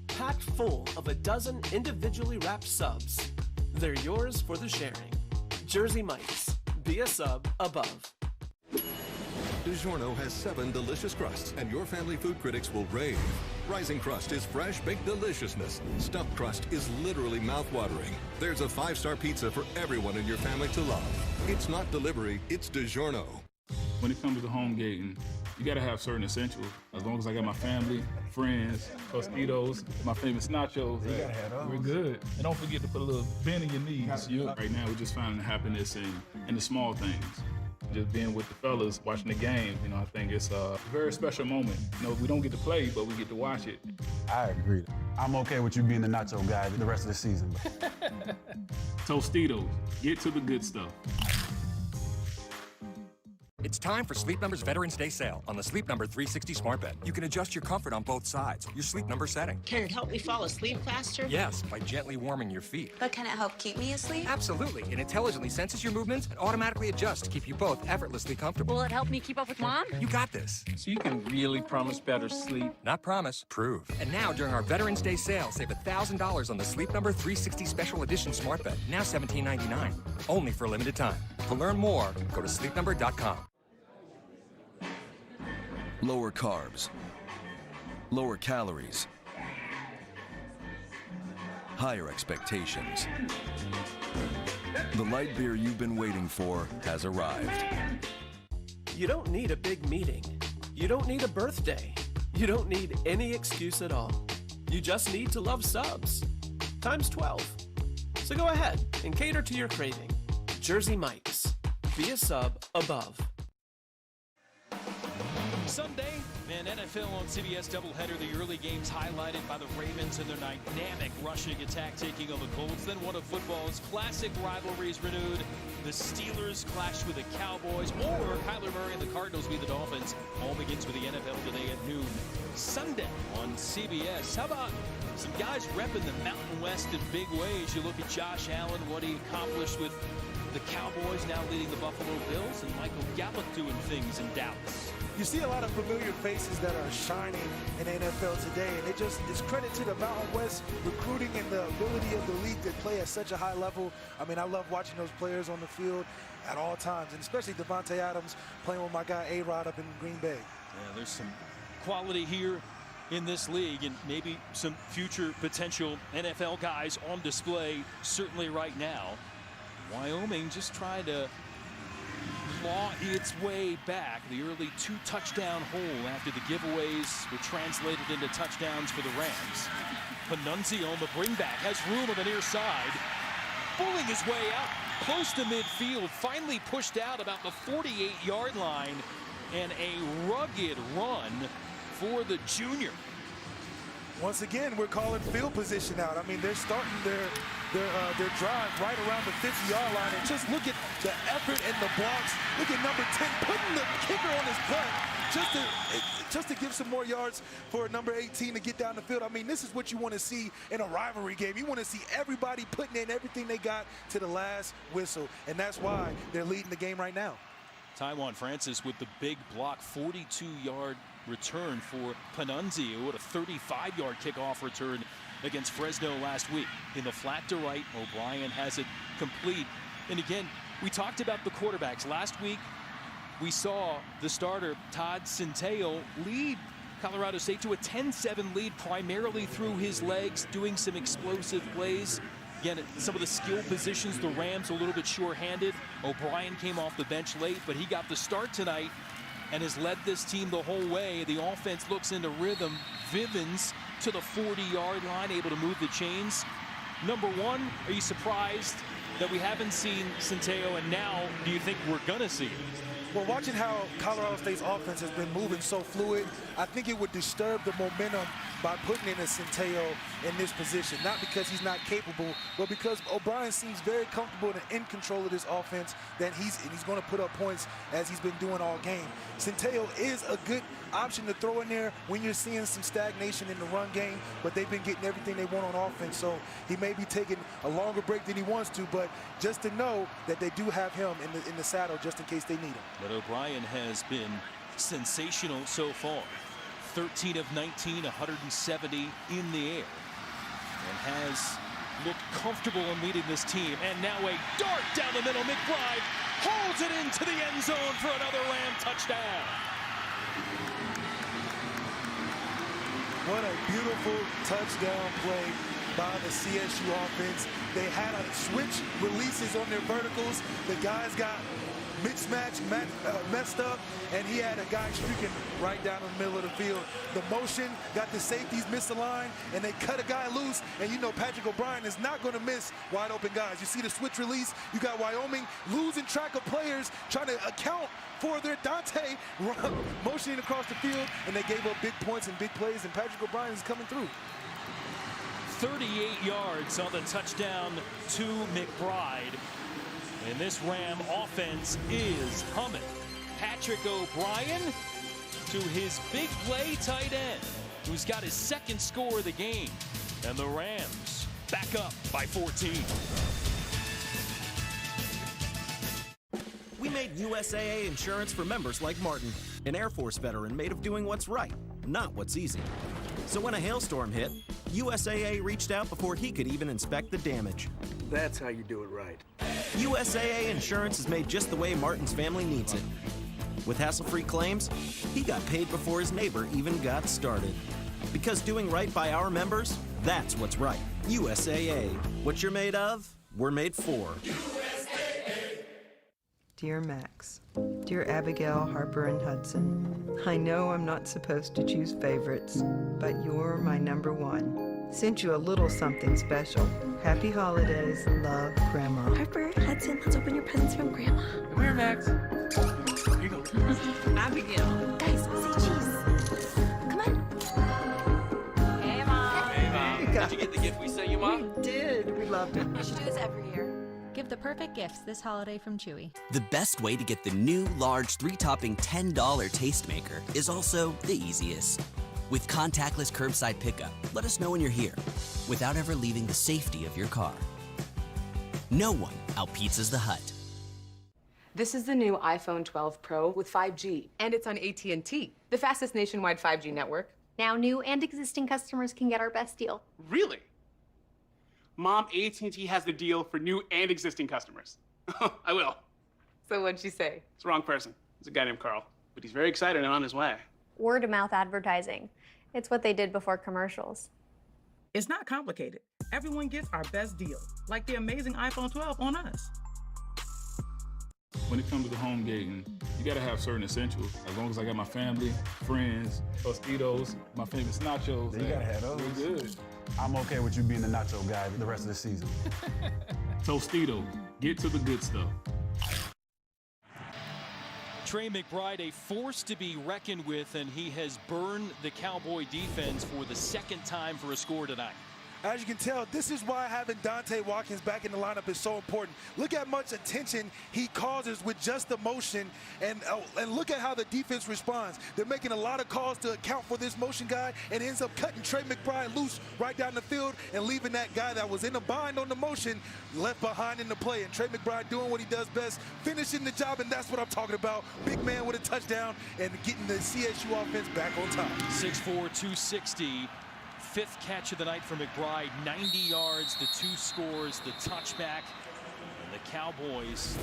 Packed full of a dozen individually wrapped subs. They're yours for the sharing. Jersey Mike's. Be a sub above. DiGiorno has 7 delicious crusts, and your family food critics will rave. Rising Crust is fresh baked deliciousness. Stuffed crust is literally mouth-watering. There's a 5-star pizza for everyone in your family to love. It's not delivery, it's DiGiorno. When it comes to home gating, you gotta have certain essentials. As long as I got my family, friends, Tostitos, my famous nachos, we're good. And don't forget to put a little bend in your knees. Right now, we're just finding happiness in the small things. Just being with the fellas, watching the game, I think it's a very special moment. We don't get to play, but we get to watch it. I agree. I'm okay with you being the nacho guy the rest of the season. Tostitos, get to the good stuff. It's time for Sleep Number's Veterans Day sale on the Sleep Number 360 smart bed. You can adjust your comfort on both sides, your sleep number setting. Can it help me fall asleep faster? Yes, by gently warming your feet. But can it help keep me asleep? Absolutely. It intelligently senses your movements and automatically adjusts to keep you both effortlessly comfortable. Will it help me keep up with Mom? You got this. So you can really promise better sleep. Not promise, prove. And now during our Veterans Day sale, save $1,000 on the Sleep Number 360 Special Edition smart bed, now $17.99. Only for a limited time. To learn more, go to sleepnumber.com. Lower carbs, lower calories, higher expectations. The light beer you've been waiting for has arrived. You don't need a big meeting. You don't need a birthday. You don't need any excuse at all. You just need to love subs. Times 12. So go ahead and cater to your craving. Jersey Mike's. Be a sub above. Sunday, An NFL on CBS doubleheader, the early games highlighted by the Ravens and their dynamic rushing attack taking on the Colts. Then one of football's classic rivalries renewed. The Steelers clash with the Cowboys, or Kyler Murray and the Cardinals beat the Dolphins. All begins with the NFL today at noon. Sunday on CBS. How about some guys repping the Mountain West in big ways? You look at Josh Allen, what he accomplished with the Cowboys, now leading the Buffalo Bills, and Michael Gallup doing things in Dallas. You see a lot of familiar faces that are shining in the NFL today, and it just is credit to the Mountain West recruiting and the ability of the league to play at such a high level. I mean, I love watching those players on the field at all times, and especially Devontae Adams playing with my guy A-Rod up in Green Bay. Yeah, there's some quality here in this league, and maybe some future potential NFL guys on display certainly right now. Wyoming just tried to claw its way back. The early 2-touchdown hole after the giveaways were translated into touchdowns for the Rams. Panunzio on the bringback has room on the near side, pulling his way out close to midfield, finally pushed out about the 48-yard line, and a rugged run for the junior. Once again, we're calling field position out. I mean, they're starting their drive right around the 50-yard line, and just look at the effort and the blocks. Look at number 10 putting the kicker on his butt just to give some more yards for number 18 to get down the field. I mean, this is what you want to see in a rivalry game. You want to see everybody putting in everything they got to the last whistle, and that's why they're leading the game right now. Taiwan Francis with the big block, 42-yard return for Panunzio with a 35-yard kickoff return against Fresno last week. In the flat to right, O'Brien has it complete. And again, we talked about the quarterbacks. Last week, we saw the starter, Todd Centeio, lead Colorado State to a 10-7 lead primarily through his legs, doing some explosive plays. Again, some of the skill positions, the Rams a little bit sure-handed. O'Brien came off the bench late, but he got the start tonight and has led this team the whole way. The offense looks into rhythm. Vivens to the 40-yard line, able to move the chains. Number one, are you surprised that we haven't seen Centeio, and now do you think we're going to see it? Well, watching how Colorado State's offense has been moving so fluid, I think it would disturb the momentum by putting in a Centeio in this position. Not because he's not capable, but because O'Brien seems very comfortable and in control of this offense, that he's going to put up points as he's been doing all game. Centeio is a good option to throw in there when you're seeing some stagnation in the run game, but they've been getting everything they want on offense, so he may be taking a longer break than he wants to, but just to know that they do have him in the saddle just in case they need him. But O'Brien has been sensational so far. 13 of 19, 170 in the air, and has looked comfortable in leading this team. And now a dart down the middle. McBride holds it into the end zone for another Ram touchdown. What a beautiful touchdown play by the CSU offense. They had a switch releases on their verticals. The guys got mixed-match messed up, and he had a guy streaking right down the middle of the field. The motion got the safeties misaligned, and they cut a guy loose, and you know Patrick O'Brien is not going to miss wide open guys. You see the switch release, you got Wyoming losing track of players, trying to account for their Dante motioning across the field, and they gave up big points and big plays, and Patrick O'Brien is coming through. 38 yards on the touchdown to McBride. And this Ram offense is humming. Patrick O'Brien to his big play tight end, who's got his second score of the game. And the Rams back up by 14. We made USAA insurance for members like Martin, an Air Force veteran made of doing what's right, not what's easy. So when a hailstorm hit, USAA reached out before he could even inspect the damage. That's how you do it right. USAA insurance is made just the way Martin's family needs it. With hassle-free claims, he got paid before his neighbor even got started. Because doing right by our members, that's what's right. USAA. What you're made of, we're made for. Dear Max, dear Abigail, Harper, and Hudson, I know I'm not supposed to choose favorites, but you're my number one. Sent you a little something special. Happy holidays. Love, Grandma. Harper, Hudson, let's open your presents from Grandma. Come here, Max. Here you go. Abigail. Guys, say cheese. Come on. Hey, Mom. Hey, Mom. Did you get the gift we sent you, Mom? We did. We loved it. We should do this every year. Give the perfect gifts this holiday from Chewy. The best way to get the new large 3-topping $10 Tastemaker is also the easiest. With contactless curbside pickup, let us know when you're here without ever leaving the safety of your car. No one out-pizzas the Hut. This is the new iPhone 12 Pro with 5G, and it's on AT&T, the fastest nationwide 5G network. Now new and existing customers can get our best deal. Really? Mom, AT&T has the deal for new and existing customers. I will. So what'd she say? It's the wrong person. It's a guy named Carl, but he's very excited and on his way. Word-of-mouth advertising. It's what they did before commercials. It's not complicated. Everyone gets our best deal, like the amazing iPhone 12 on us. When it comes to the home gating, you gotta have certain essentials. As long as I got my family, friends, Tostitos, my famous nachos. You gotta have those. We're good. I'm okay with you being the nacho guy the rest of the season. Tostitos, get to the good stuff. Trey McBride, a force to be reckoned with, and he has burned the Cowboy defense for the second time for a score tonight. As you can tell, this is why having Dante Watkins back in the lineup is so important. Look at much attention he causes with just the motion, and look at how the defense responds. They're making a lot of calls to account for this motion guy, and ends up cutting Trey McBride loose right down the field and leaving that guy that was in a bind on the motion left behind in the play. And Trey McBride doing what he does best, finishing the job, and that's what I'm talking about. Big man with a touchdown and getting the CSU offense back on top. 6'4", 260. Fifth catch of the night for McBride, 90 yards, the 2 scores, the touchback, and the Cowboys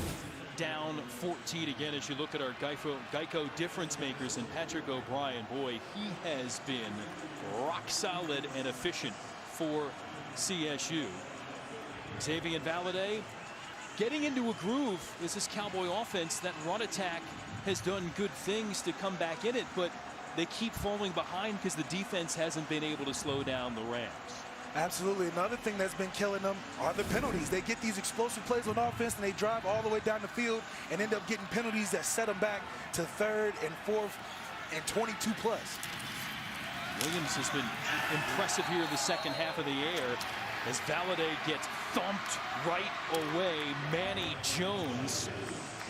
down 14 again. As you look at our Geico difference makers, and Patrick O'Brien, boy, he has been rock solid and efficient for CSU. Xavier Valladay getting into a groove is this Cowboy offense. That run attack has done good things to come back in it, but they keep falling behind because the defense hasn't been able to slow down the Rams. Absolutely. Another thing that's been killing them are the penalties. They get these explosive plays on offense, and they drive all the way down the field and end up getting penalties that set them back to 3rd and 4th and 22 plus. Williams has been impressive here in the second half of the air as Valladay gets thumped right away. Manny Jones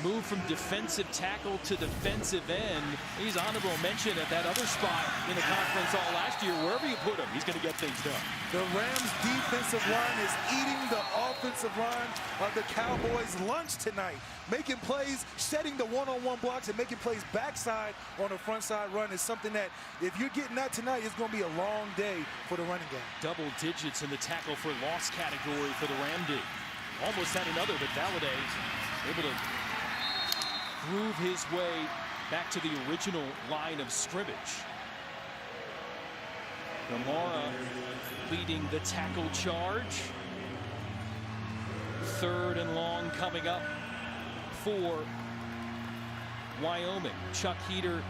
moved from defensive tackle to defensive end. He's honorable mention at that other spot in the conference all last year. Wherever you put him, he's going to get things done. The Rams defensive line is eating the offensive line of the Cowboys' lunch tonight. Making plays, setting the one-on-one blocks, and making plays backside on a front side run is something that, if you're getting that tonight, it's going to be a long day for the running game. Double digits in the tackle for loss category for the Ram D. Almost had another, but Valladay able to groove his way back to the original line of scrimmage. Gamara leading the tackle charge. 3rd and long coming up for Wyoming. Chuck Heater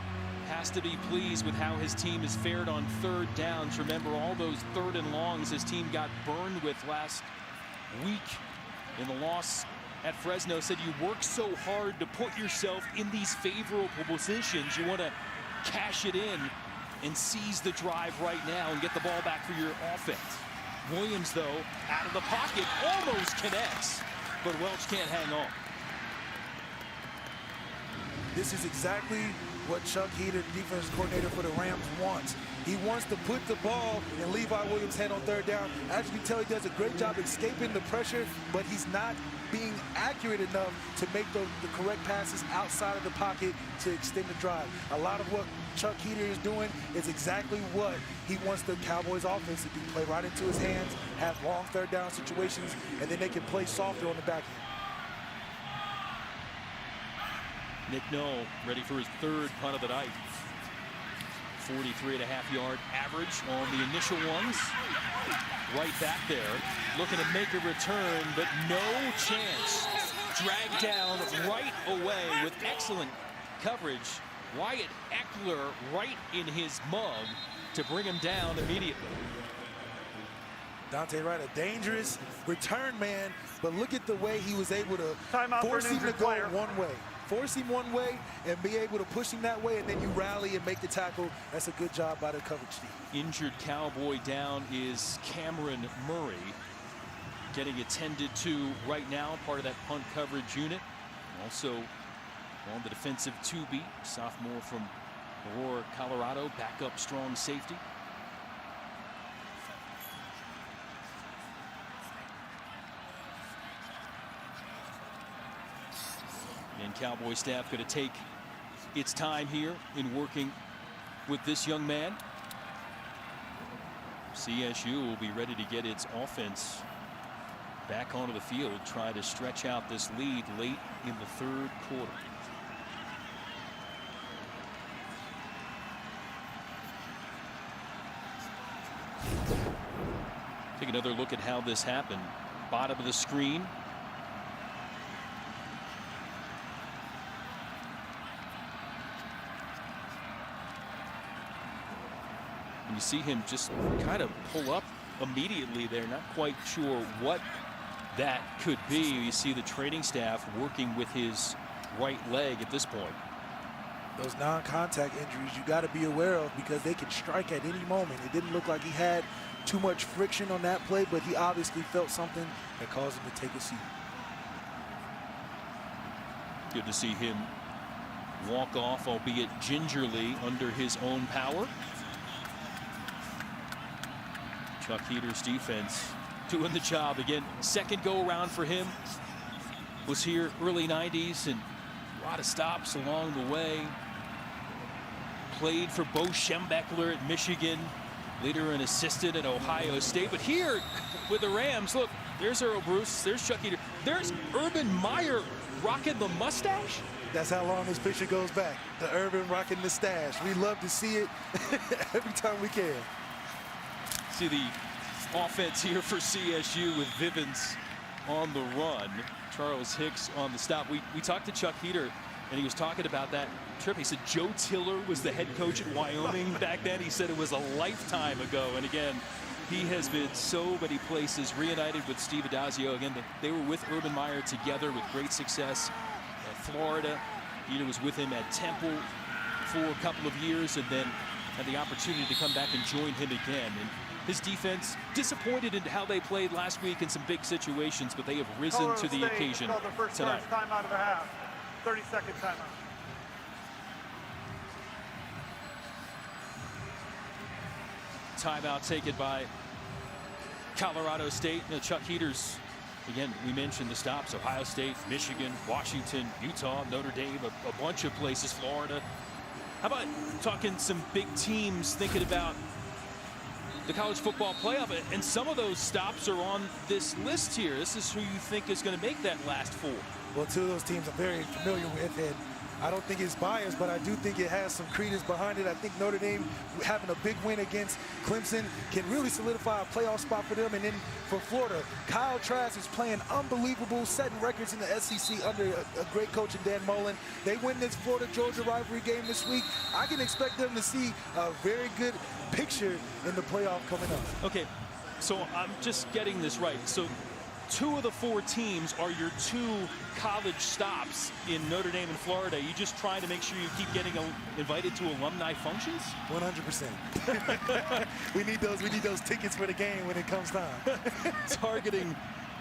has to be pleased with how his team has fared on 3rd downs. Remember all those 3rd and longs his team got burned with last week in the loss at Fresno. Said you work so hard to put yourself in these favorable positions. You want to cash it in and seize the drive right now and get the ball back for your offense. Williams, though, out of the pocket, almost connects, but Welch can't hang on. This is exactly what Chuck Heater, the defensive coordinator for the Rams, wants. He wants to put the ball in Levi Williams' hand on 3rd down. As you can tell, he does a great job escaping the pressure, but he's not being accurate enough to make the correct passes outside of the pocket to extend the drive. A lot of what Chuck Heater is doing is exactly what he wants the Cowboys offense to do. Play right into his hands, have long 3rd down situations, and then they can play softer on the back end. Nick Noll ready for his 3rd punt of the night. 43.5-yard average on the initial ones. Right back there, looking to make a return, but no chance dragged down right away with excellent coverage. Wyatt Eckler right in his mug to bring him down immediately. Dante Wright, a dangerous return man, but look at the way he was able to force him to go one way. Force him one way and be able to push him that way, and then you rally and make the tackle. That's a good job by the coverage team. Injured Cowboy down is Cameron Murray, getting attended to right now, part of that punt coverage unit. Also on the defensive 2B, sophomore from Aurora, Colorado, backup strong safety. And Cowboy staff going to take its time here in working with this young man. CSU will be ready to get its offense back onto the field, try to stretch out this lead late in the third quarter. Take another look at how this happened. Bottom of the screen. You see him just kind of pull up immediately there, not quite sure what that could be. You see the training staff working with his right leg at this point. Those non-contact injuries you got to be aware of because they can strike at any moment. It didn't look like he had too much friction on that play, but he obviously felt something that caused him to take a seat. Good to see him walk off, albeit gingerly, under his own power. Chuck Heater's defense doing the job again. Second go around for him. Was here early 90s and a lot of stops along the way. Played for Bo Schembechler at Michigan. Later an assistant at Ohio State. But here with the Rams, look, there's Earl Bruce, there's Chuck Heater. There's Urban Meyer rocking the mustache. That's how long this picture goes back. The Urban rocking the stash. We love to see it every time we can. See the offense here for CSU with Vivens on the run. Charles Hicks on the stop. We talked to Chuck Heater, and he was talking about that trip. He said Joe Tiller was the head coach at Wyoming back then. He said it was a lifetime ago. And again, he has been so many places, reunited with Steve Adazio. Again, they were with Urban Meyer together with great success at Florida. Heater was with him at Temple for a couple of years and then had the opportunity to come back and join him again. And his defense disappointed in how they played last week in some big situations, but they have risen to the occasion tonight. Timeout of the half. 30-second timeout. Timeout taken by Colorado State. Chuck Heaters, again, we mentioned the stops: Ohio State, Michigan, Washington, Utah, Notre Dame, a bunch of places, Florida. How about talking some big teams, thinking about the college football playoff, and some of those stops are on this list here. This is who you think is going to make that last four. Well, two of those teams I'm very familiar with, and I don't think it's biased, but I do think it has some credence behind it. I think Notre Dame having a big win against Clemson can really solidify a playoff spot for them. And then for Florida, Kyle Trask is playing unbelievable, setting records in the SEC under a great coach in Dan Mullen. They win this Florida-Georgia rivalry game this week. I can expect them to see a very good picture in the playoff coming up. Okay, so I'm just getting this right. So 2 of the 4 teams are your 2 college stops in Notre Dame and Florida. You just trying to make sure you keep getting invited to alumni functions? 100%. We need those tickets for the game when it comes time. Targeting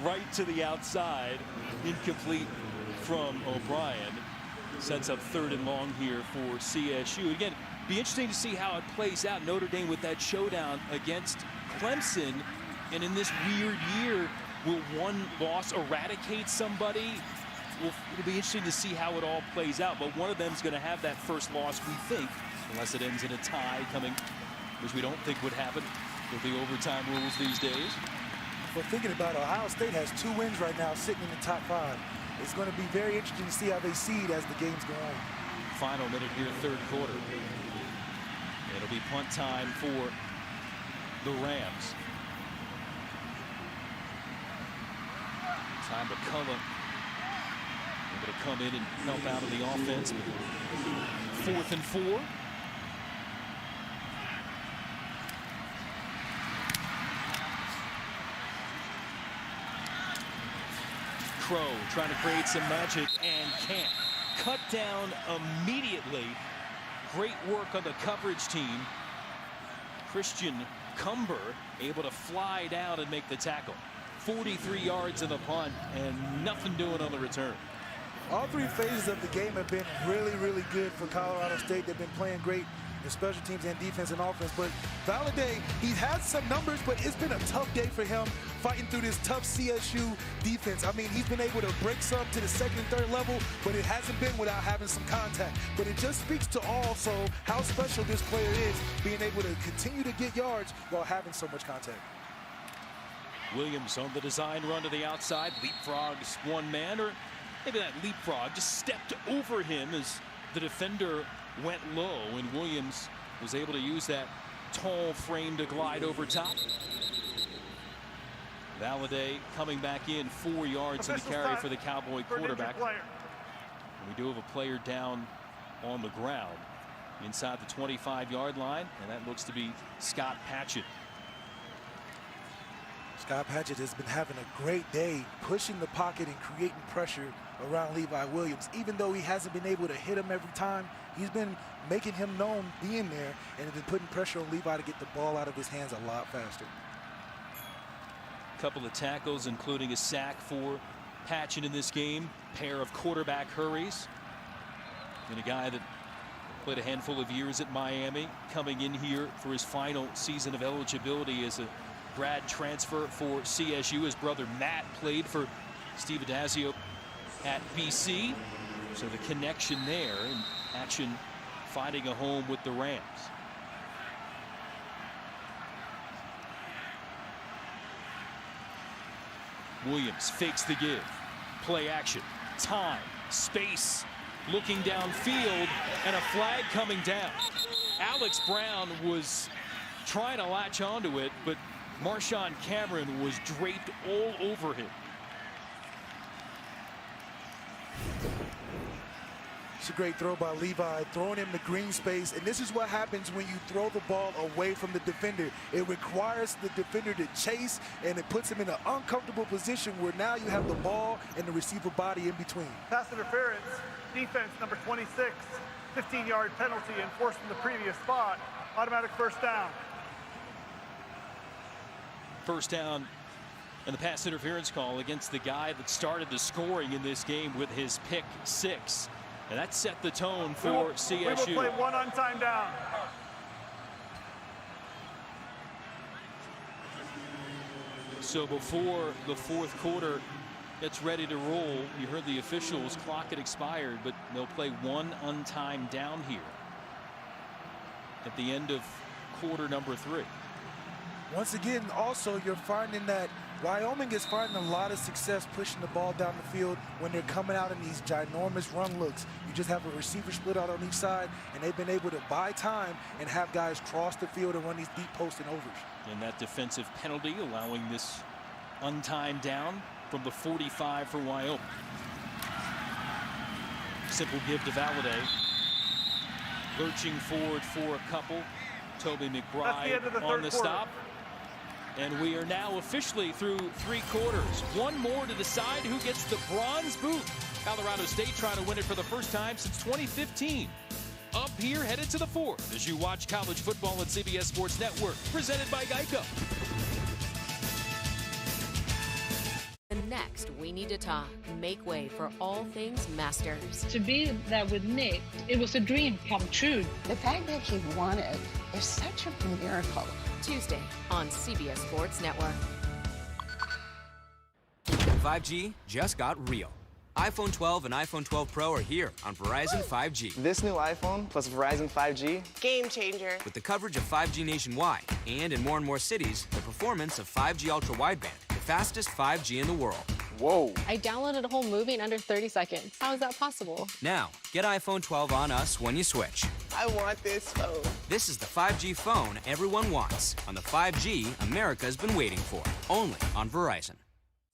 right to the outside, incomplete from O'Brien. Sets up 3rd and long here for CSU. Again, be interesting to see how it plays out. Notre Dame with that showdown against Clemson, and in this weird year, will one loss eradicate somebody? It'll be interesting to see how it all plays out, but one of them is going to have that first loss, we think, unless it ends in a tie coming, which we don't think would happen with the overtime rules these days. But thinking about it, Ohio State has 2 wins right now, sitting in the top 5. It's going to be very interesting to see how they seed as the games go on. Final minute here, 3rd quarter. It'll be punt time for the Rams. Time McCullough able to come in and help out of the offense. 4th and 4. Crow trying to create some magic and can't. Cut down immediately. Great work on the coverage team. Christian Cumber able to fly down and make the tackle. 43 yards in the punt and nothing doing on the return. All three phases of the game have been really, really good for Colorado State. They've been playing great in special teams and defense and offense. But Valladay, he's had some numbers, but it's been a tough day for him fighting through this tough CSU defense. I mean, he's been able to break some to the 2nd and 3rd level, but it hasn't been without having some contact. But it just speaks to also how special this player is, being able to continue to get yards while having so much contact. Williams on the design run to the outside, leapfrogs one man, or maybe that leapfrog just stepped over him as the defender went low, and Williams was able to use that tall frame to glide over top. Valladay coming back in, 4 yards in the carry for the Cowboy quarterback. And we do have a player down on the ground inside the 25-yard line, and that looks to be Scott Patchett. Scott Patchett has been having a great day pushing the pocket and creating pressure around Levi Williams. Even though he hasn't been able to hit him every time, he's been making him known being there and has been putting pressure on Levi to get the ball out of his hands a lot faster. A couple of tackles, including a sack for Patchett in this game. Pair of quarterback hurries. And a guy that played a handful of years at Miami, coming in here for his final season of eligibility as a grad transfer for CSU. His brother Matt played for Steve Adazio at BC. So the connection there, and action finding a home with the Rams. Williams fakes the give. Play action. Time. Space. Looking downfield, and a flag coming down. Alex Brown was trying to latch onto it, but Marshawn Cameron was draped all over him. It's a great throw by Levi, throwing him the green space. And this is what happens when you throw the ball away from the defender. It requires the defender to chase, and it puts him in an uncomfortable position where now you have the ball and the receiver body in between. Pass interference, defense number 26, 15-yard penalty enforced from the previous spot. Automatic first down. First down and the pass interference call against the guy that started the scoring in this game with his pick 6. And that set the tone for CSU. We will play one on time down. So before the 4th quarter gets ready to roll, you heard the officials, clock had expired, but they'll play one untimed down here at the end of quarter number 3. Once again, also, you're finding that Wyoming is finding a lot of success pushing the ball down the field when they're coming out in these ginormous run looks. You just have a receiver split out on each side, and they've been able to buy time and have guys cross the field and run these deep post and overs. And that defensive penalty allowing this untimed down from the 45 for Wyoming. Simple give to Valladay. Lurching forward for a couple. Toby McBride on the stop. And we are now officially through 3 quarters. One more to decide who gets the bronze boot. Colorado State trying to win it for the first time since 2015. Up here, headed to the 4th as you watch college football on CBS Sports Network, presented by Geico. Next, we need to talk. Make way for all things Masters. To be there with Nick, it was a dream come true. The fact that he won it is such a miracle. Tuesday on CBS Sports Network. 5G just got real. iPhone 12 and iPhone 12 Pro are here on Verizon 5G. This new iPhone plus Verizon 5G. Game changer. With the coverage of 5G nationwide and in more cities, the performance of 5G ultra wideband, the fastest 5G in the world. Whoa. I downloaded a whole movie in under 30 seconds. How is that possible? Now, get iPhone 12 on us when you switch. I want this phone. This is the 5G phone everyone wants on the 5G America's been waiting for. Only on Verizon.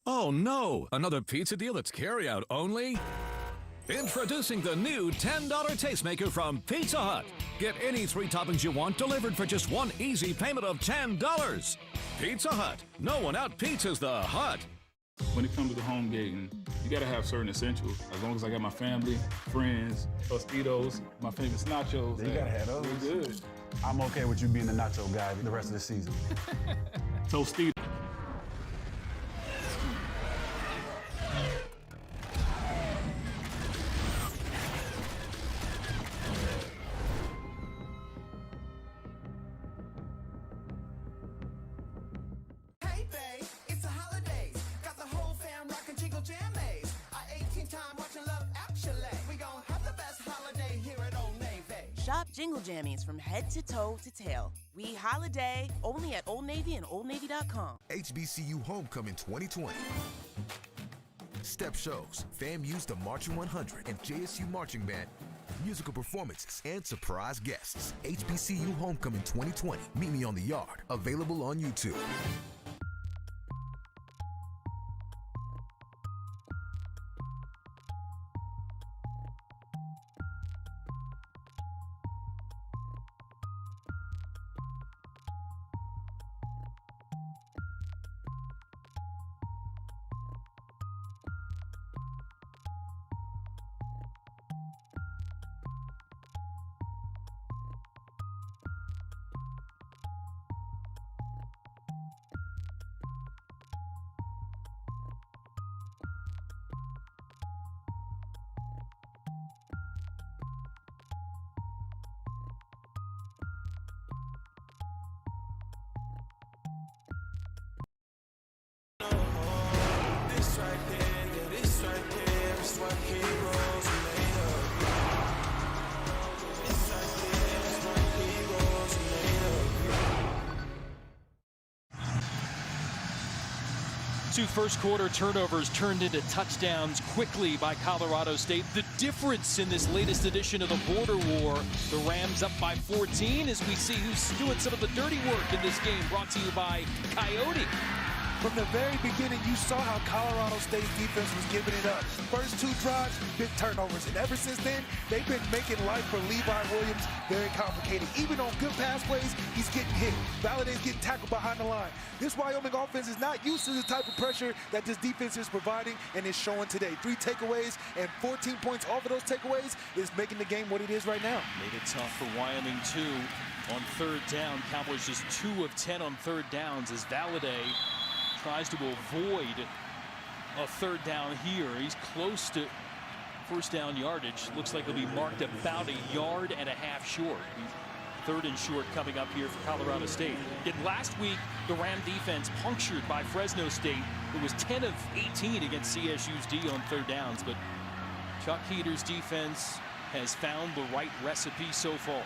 Oh no! Another pizza deal that's carry-out only? Introducing the new $10 Tastemaker from Pizza Hut. Get any 3 toppings you want delivered for just one easy payment of $10. Pizza Hut. No one out-pizzas the Hut. When it comes to the home gating, you gotta have certain essentials. As long as I got my family, friends, Tostitos, my famous nachos. You gotta have those. We're good. I'm okay with you being the nacho guy the rest of the season. Tostitos. Shop Jingle Jammies from head to toe to tail. We holiday only at Old Navy and OldNavy.com. HBCU Homecoming 2020. Step shows, FAMU's The Marching 100 and JSU Marching Band. Musical performances and surprise guests. HBCU Homecoming 2020. Meet me on the yard. Available on YouTube. Two first quarter turnovers turned into touchdowns quickly by Colorado State. The difference in this latest edition of the Border War, the Rams up by 14 as we see who's doing some of the dirty work in this game, brought to you by Coyote. From the very beginning, you saw how Colorado State's defense was giving it up. First 2 drives, big turnovers. And ever since then, they've been making life for Levi Williams very complicated. Even on good pass plays, he's getting hit. Valladay's getting tackled behind the line. This Wyoming offense is not used to the type of pressure that this defense is providing, and it's showing today. 3 takeaways and 14 points off of those takeaways is making the game what it is right now. Made it tough for Wyoming, too, on 3rd down. Cowboys just 2 of 10 on 3rd downs as Valladay tries to avoid a 3rd down here. He's close to 1st down yardage. Looks like he'll be marked about 1.5 yards short. 3rd and short coming up here for Colorado State. Yet last week, the Ram defense punctured by Fresno State. It was 10 of 18 against CSU's D on 3rd downs, but Chuck Heater's defense has found the right recipe so far.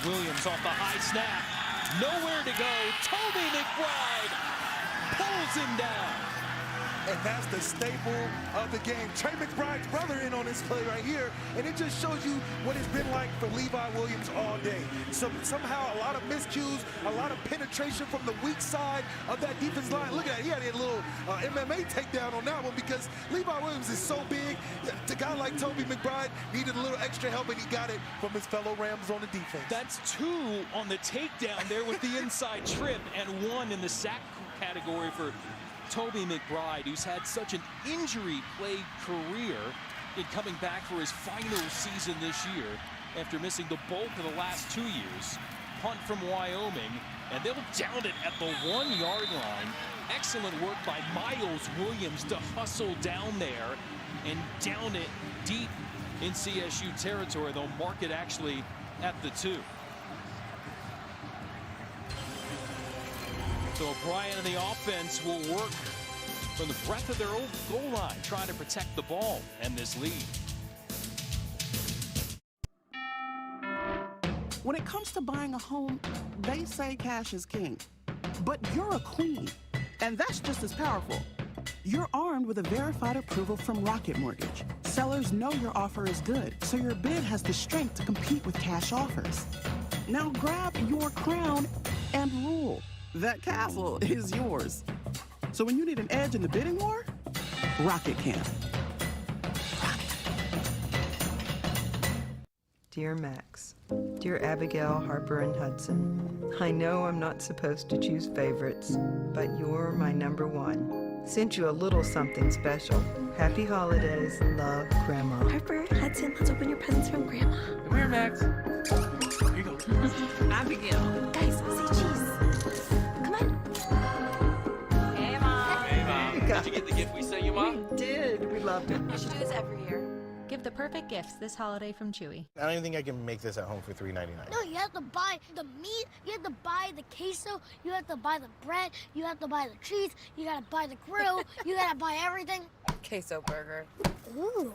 Williams off the high snap. Nowhere to go. Toby McBride pulls him down. And that's the staple of the game. Trey McBride's brother in on this play right here. And it just shows you what it's been like for Levi Williams all day. So somehow a lot of miscues, a lot of penetration from the weak side of that defense line. Look at that. He had a little MMA takedown on that one because Levi Williams is so big. A guy like Toby McBride needed a little extra help, and he got it from his fellow Rams on the defense. That's 2 on the takedown there with the inside trip, and 1 in the sack category for Toby McBride, who's had such an injury-plagued career in coming back for his final season this year after missing the bulk of the last 2 years. Punt from Wyoming, and they'll down it at the 1-yard line. Excellent work by Miles Williams to hustle down there and down it deep in CSU territory. They'll mark it actually at the 2. So O'Brien and the offense will work from the breadth of their own goal line, trying to protect the ball and this lead. When it comes to buying a home, they say cash is king. But you're a queen, and that's just as powerful. You're armed with a verified approval from Rocket Mortgage. Sellers know your offer is good, so your bid has the strength to compete with cash offers. Now grab your crown and rule. That castle is yours. So when you need an edge in the bidding war, Rocket can. Dear Max, dear Abigail, Harper, and Hudson, I know I'm not supposed to choose favorites, but you're my #1. Sent you a little something special. Happy holidays. Love, Grandma. Harper, Hudson, let's open your presents from Grandma. Come here, Max. Here you go. Abigail. Guys, say cheese. Come on. Hey, Mom. Hey, Mom. Did you get the gift we sent you, Mom? We did. We loved it. We should do this every year. Give the perfect gifts this holiday from Chewy. I don't even think I can make this at home for $3.99. No, you have to buy the meat, you have to buy the queso, you have to buy the bread, you have to buy the cheese, you gotta buy the grill, you gotta buy everything. Queso burger. Ooh.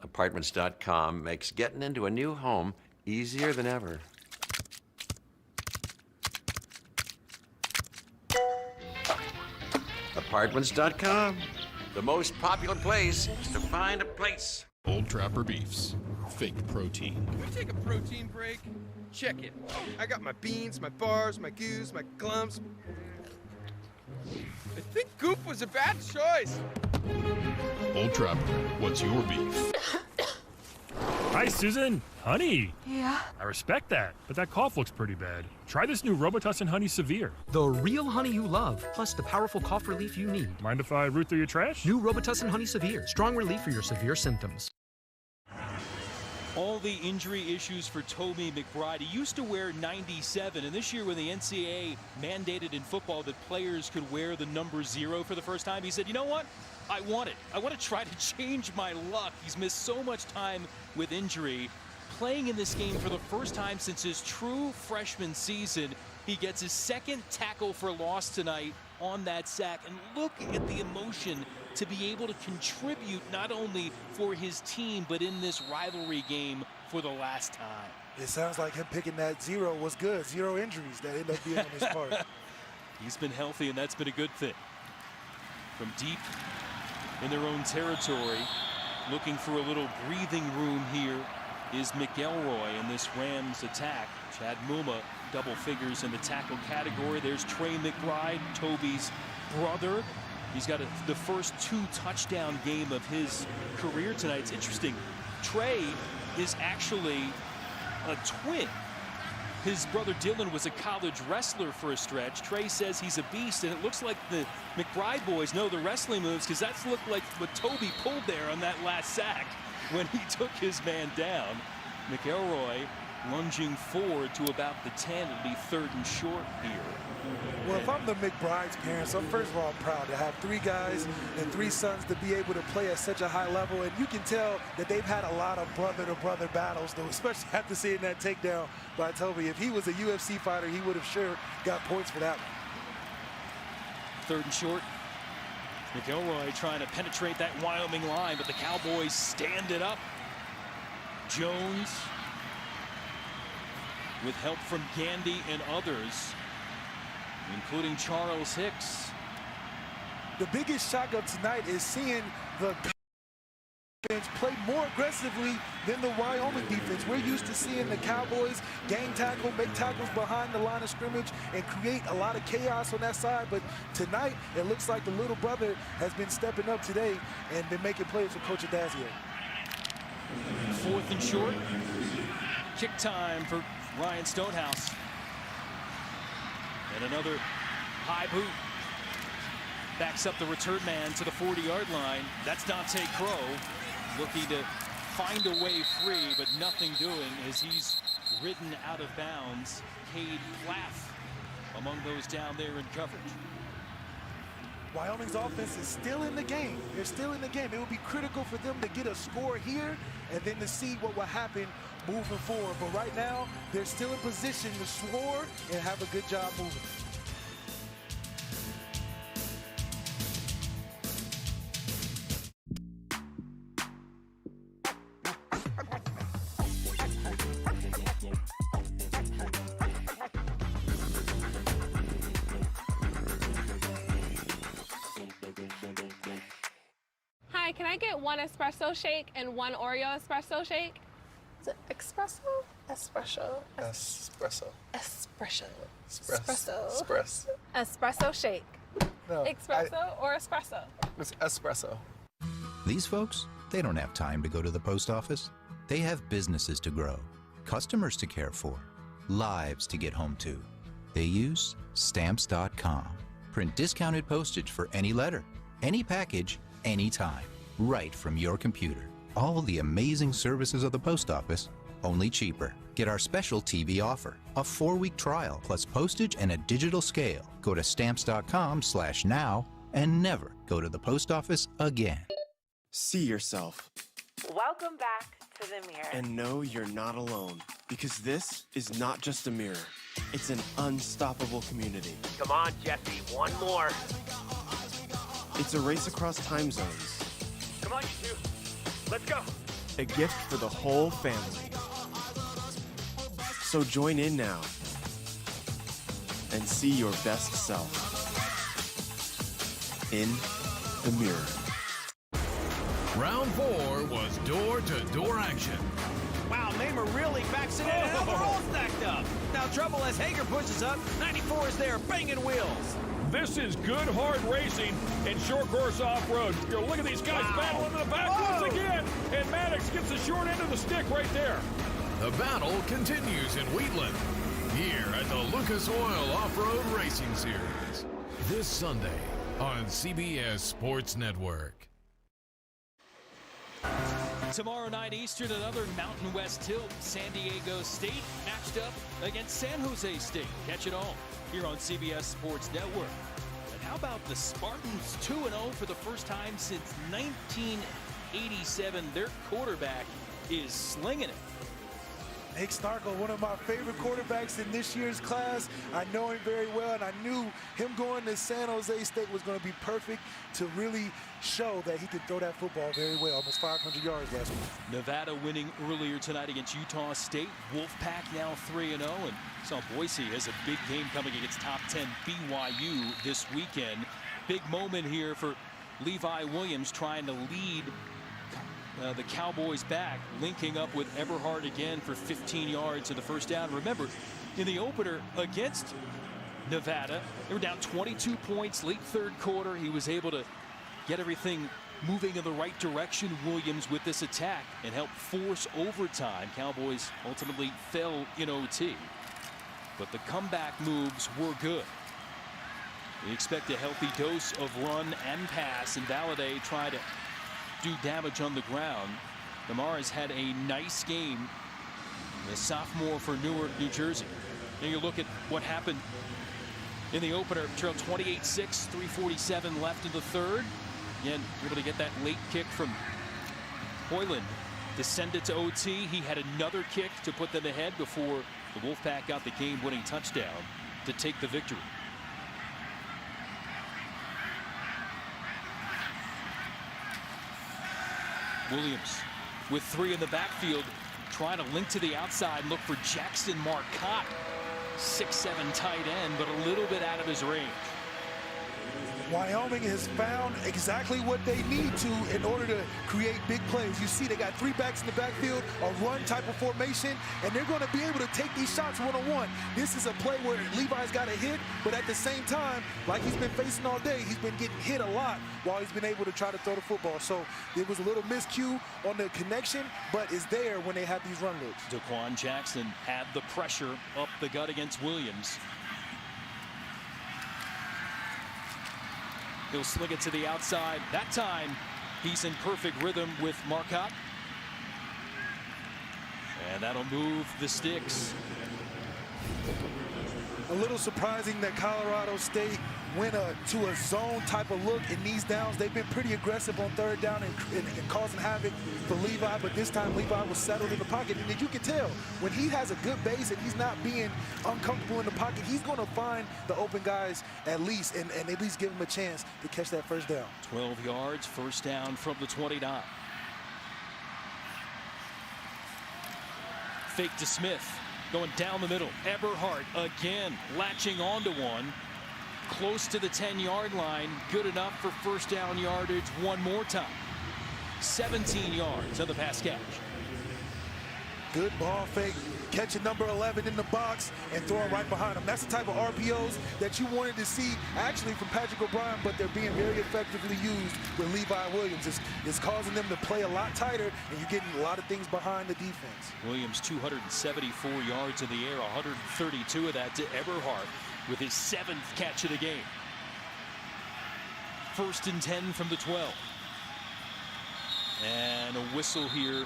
Apartments.com makes getting into a new home easier than ever. Apartments.com. The most popular place to find a place. Old Trapper Beefs. Fake protein. Can we take a protein break? Check it. I got my beans, my bars, my goos, my glums. I think Goop was a bad choice. Old Trapper, what's your beef? Hi, Susan. Honey. Yeah? I respect that, but that cough looks pretty bad. Try this new Robitussin Honey Severe. The real honey you love, plus the powerful cough relief you need. Mind if I root through your trash? New Robitussin Honey Severe. Strong relief for your severe symptoms. All the injury issues for Toby McBride. He used to wear 97, and this year when the NCAA mandated in football that players could wear the number 0 for the first time, he said, you know what? I want it. I want to try to change my luck. He's missed so much time with injury. Playing in this game for the first time since his true freshman season. He gets his second tackle for loss tonight on that sack. And look at the emotion to be able to contribute not only for his team, but in this rivalry game for the last time. It sounds like him picking that 0 was good. 0 injuries that ended up being on his part. He's been healthy, and that's been a good thing. From deep in their own territory, looking for a little breathing room here is McElroy in this Rams attack. Chad Muma double figures in the tackle category. There's Trey McBride, Toby's brother. He's got the first 2 touchdown game of his career tonight. It's interesting. Trey is actually a twin. His brother Dylan was a college wrestler for a stretch. Trey says he's a beast, and it looks like the McBride boys know the wrestling moves, because that's looked like what Toby pulled there on that last sack when he took his man down. McElroy lunging forward to about the 10. It'll be 3rd and short here. Well, if I'm the McBride's parents, I'm first of all proud to have 3 guys and 3 sons to be able to play at such a high level. And you can tell that they've had a lot of brother-to-brother battles, though, especially after seeing that takedown by Toby. If he was a UFC fighter, he would have sure got points for that one. 3rd and short. McElroy trying to penetrate that Wyoming line, but the Cowboys stand it up. Jones, with help from Gandy and others, including Charles Hicks. The biggest shock of tonight is seeing the defense play more aggressively than the Wyoming defense. We're used to seeing the Cowboys gang tackle, make tackles behind the line of scrimmage, and create a lot of chaos on that side. But tonight, it looks like the little brother has been stepping up today and been making plays with Coach Adazio. 4th and short. Kick time for Ryan Stonehouse. And another high boot. Backs up the return man to the 40-yard line. That's Dante Crow looking to find a way free, but nothing doing as he's ridden out of bounds. Cade Plath among those down there in coverage. Wyoming's offense is still in the game. They're still in the game. It will be critical for them to get a score here and then to see what will happen moving forward. But right now, they're still in position to score and have a good job moving. Hi, can I get 1 espresso shake and 1 Oreo espresso shake? Is it espresso? Espresso. Espresso. Espresso. Espresso. Espresso. Espresso shake. No. Espresso or espresso? It's espresso. These folks, they don't have time to go to the post office. They have businesses to grow, customers to care for, lives to get home to. They use Stamps.com. Print discounted postage for any letter, any package, anytime, right from your computer. All the amazing services of the post office, only cheaper. Get our special TV offer, a 4-week trial plus postage and a digital scale. Go to Stamps.com/now and never go to the post office again. See yourself. Welcome back to the mirror. And know you're not alone, because this is not just a mirror. It's an unstoppable community. Come on, Jesse, one more. It's a race across time zones. Come on, you two. Let's go. A gift for the whole family. So join in now and see your best self in the mirror. Round 4 was door-to-door action. Wow, Mamer really backs it in, and now they're all stacked up. Now trouble as Hager pushes up. 94 is there, banging wheels. This is good, hard racing and short course off-road. You know, look at these guys battling in the back once again, and Maddox gets the short end of the stick right there. The battle continues in Wheatland, here at the Lucas Oil Off-Road Racing Series. This Sunday on CBS Sports Network. Tomorrow night Eastern, another Mountain West tilt. San Diego State matched up against San Jose State. Catch it all here on CBS Sports Network. And how about the Spartans 2-0 for the first time since 1987? Their quarterback is slinging it. Nick Starkel, one of my favorite quarterbacks in this year's class. I know him very well, and I knew him going to San Jose State was going to be perfect to really show that he could throw that football very well. Almost 500 yards last week. Nevada winning earlier tonight against Utah State. Wolfpack now 3-0, and saw Boise has a big game coming against top 10 BYU this weekend. Big moment here for Levi Williams trying to lead the Cowboys back, linking up with Eberhard again for 15 yards in the first down. Remember, in the opener against Nevada, they were down 22 points late third quarter. He was able to get everything moving in the right direction, Williams, with this attack and help force overtime. Cowboys ultimately fell in OT, but the comeback moves were good. We expect a healthy dose of run and pass, and Valladay try to do damage on the ground. Lamar has had a nice game, the sophomore for Newark, New Jersey. Now you look at what happened in the opener. Trailed 28-6, 3:47 left in the third. Again, able to get that late kick from Hoyland to send it to OT. He had another kick to put them ahead before the Wolfpack got the game-winning touchdown to take the victory. Williams with 3 in the backfield, trying to link to the outside and look for Jackson Marcotte. 6'7" tight end, but a little bit out of his range. Wyoming has found exactly what they need to in order to create big plays. You see they got 3 backs in the backfield, a run type of formation, and they're going to be able to take these shots one-on-one. This is a play where Levi's got a hit, but at the same time, like he's been facing all day, he's been getting hit a lot while he's been able to try to throw the football. So it was a little miscue on the connection, but it's there when they have these run looks. Daquan Jackson had the pressure up the gut against Williams. He'll sling it to the outside. That time, he's in perfect rhythm with Marcotte. And that'll move the sticks. A little surprising that Colorado State went to a zone type of look in these downs. They've been pretty aggressive on third down and causing havoc for Levi, but this time Levi was settled in the pocket. And you can tell when he has a good base and he's not being uncomfortable in the pocket, he's going to find the open guys at least and at least give him a chance to catch that first down. 12 yards, first down from the 29. Fake to Smith, going down the middle. Eberhard again latching onto one. Close to the 10-yard line, good enough for first down yardage one more time. 17 yards on the pass catch. Good ball fake, catching number 11 in the box and throwing right behind him. That's the type of RPOs that you wanted to see actually from Patrick O'Brien, but they're being very effectively used with Levi Williams. It's causing them to play a lot tighter, and you're getting a lot of things behind the defense. Williams 274 yards in the air, 132 of that to Eberhardt with his 7th catch of the game. 1st and 10 from the 12. And a whistle here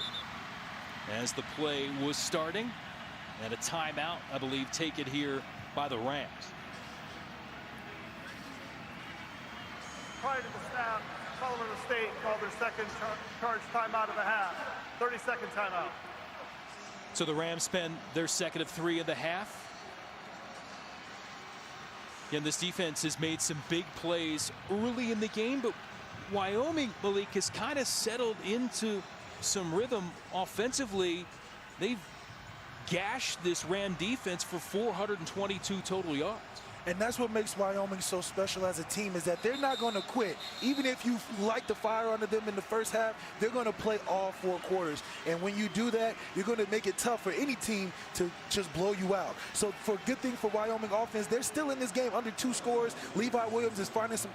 as the play was starting, and a timeout, I believe, taken here by the Rams. Prior to the snap, Colorado State called their second charge timeout of the half. 30-second timeout. So the Rams spend their second of 3 in the half. Again, this defense has made some big plays early in the game, but Wyoming, Malik, has kind of settled into some rhythm offensively. They've gashed this Ram defense for 422 total yards. And that's what makes Wyoming so special as a team, is that they're not going to quit. Even if you light the fire under them in the first half, they're going to play all 4 quarters. And when you do that, you're going to make it tough for any team to just blow you out. So for good thing for Wyoming offense, they're still in this game under 2 scores. Levi Williams is finding some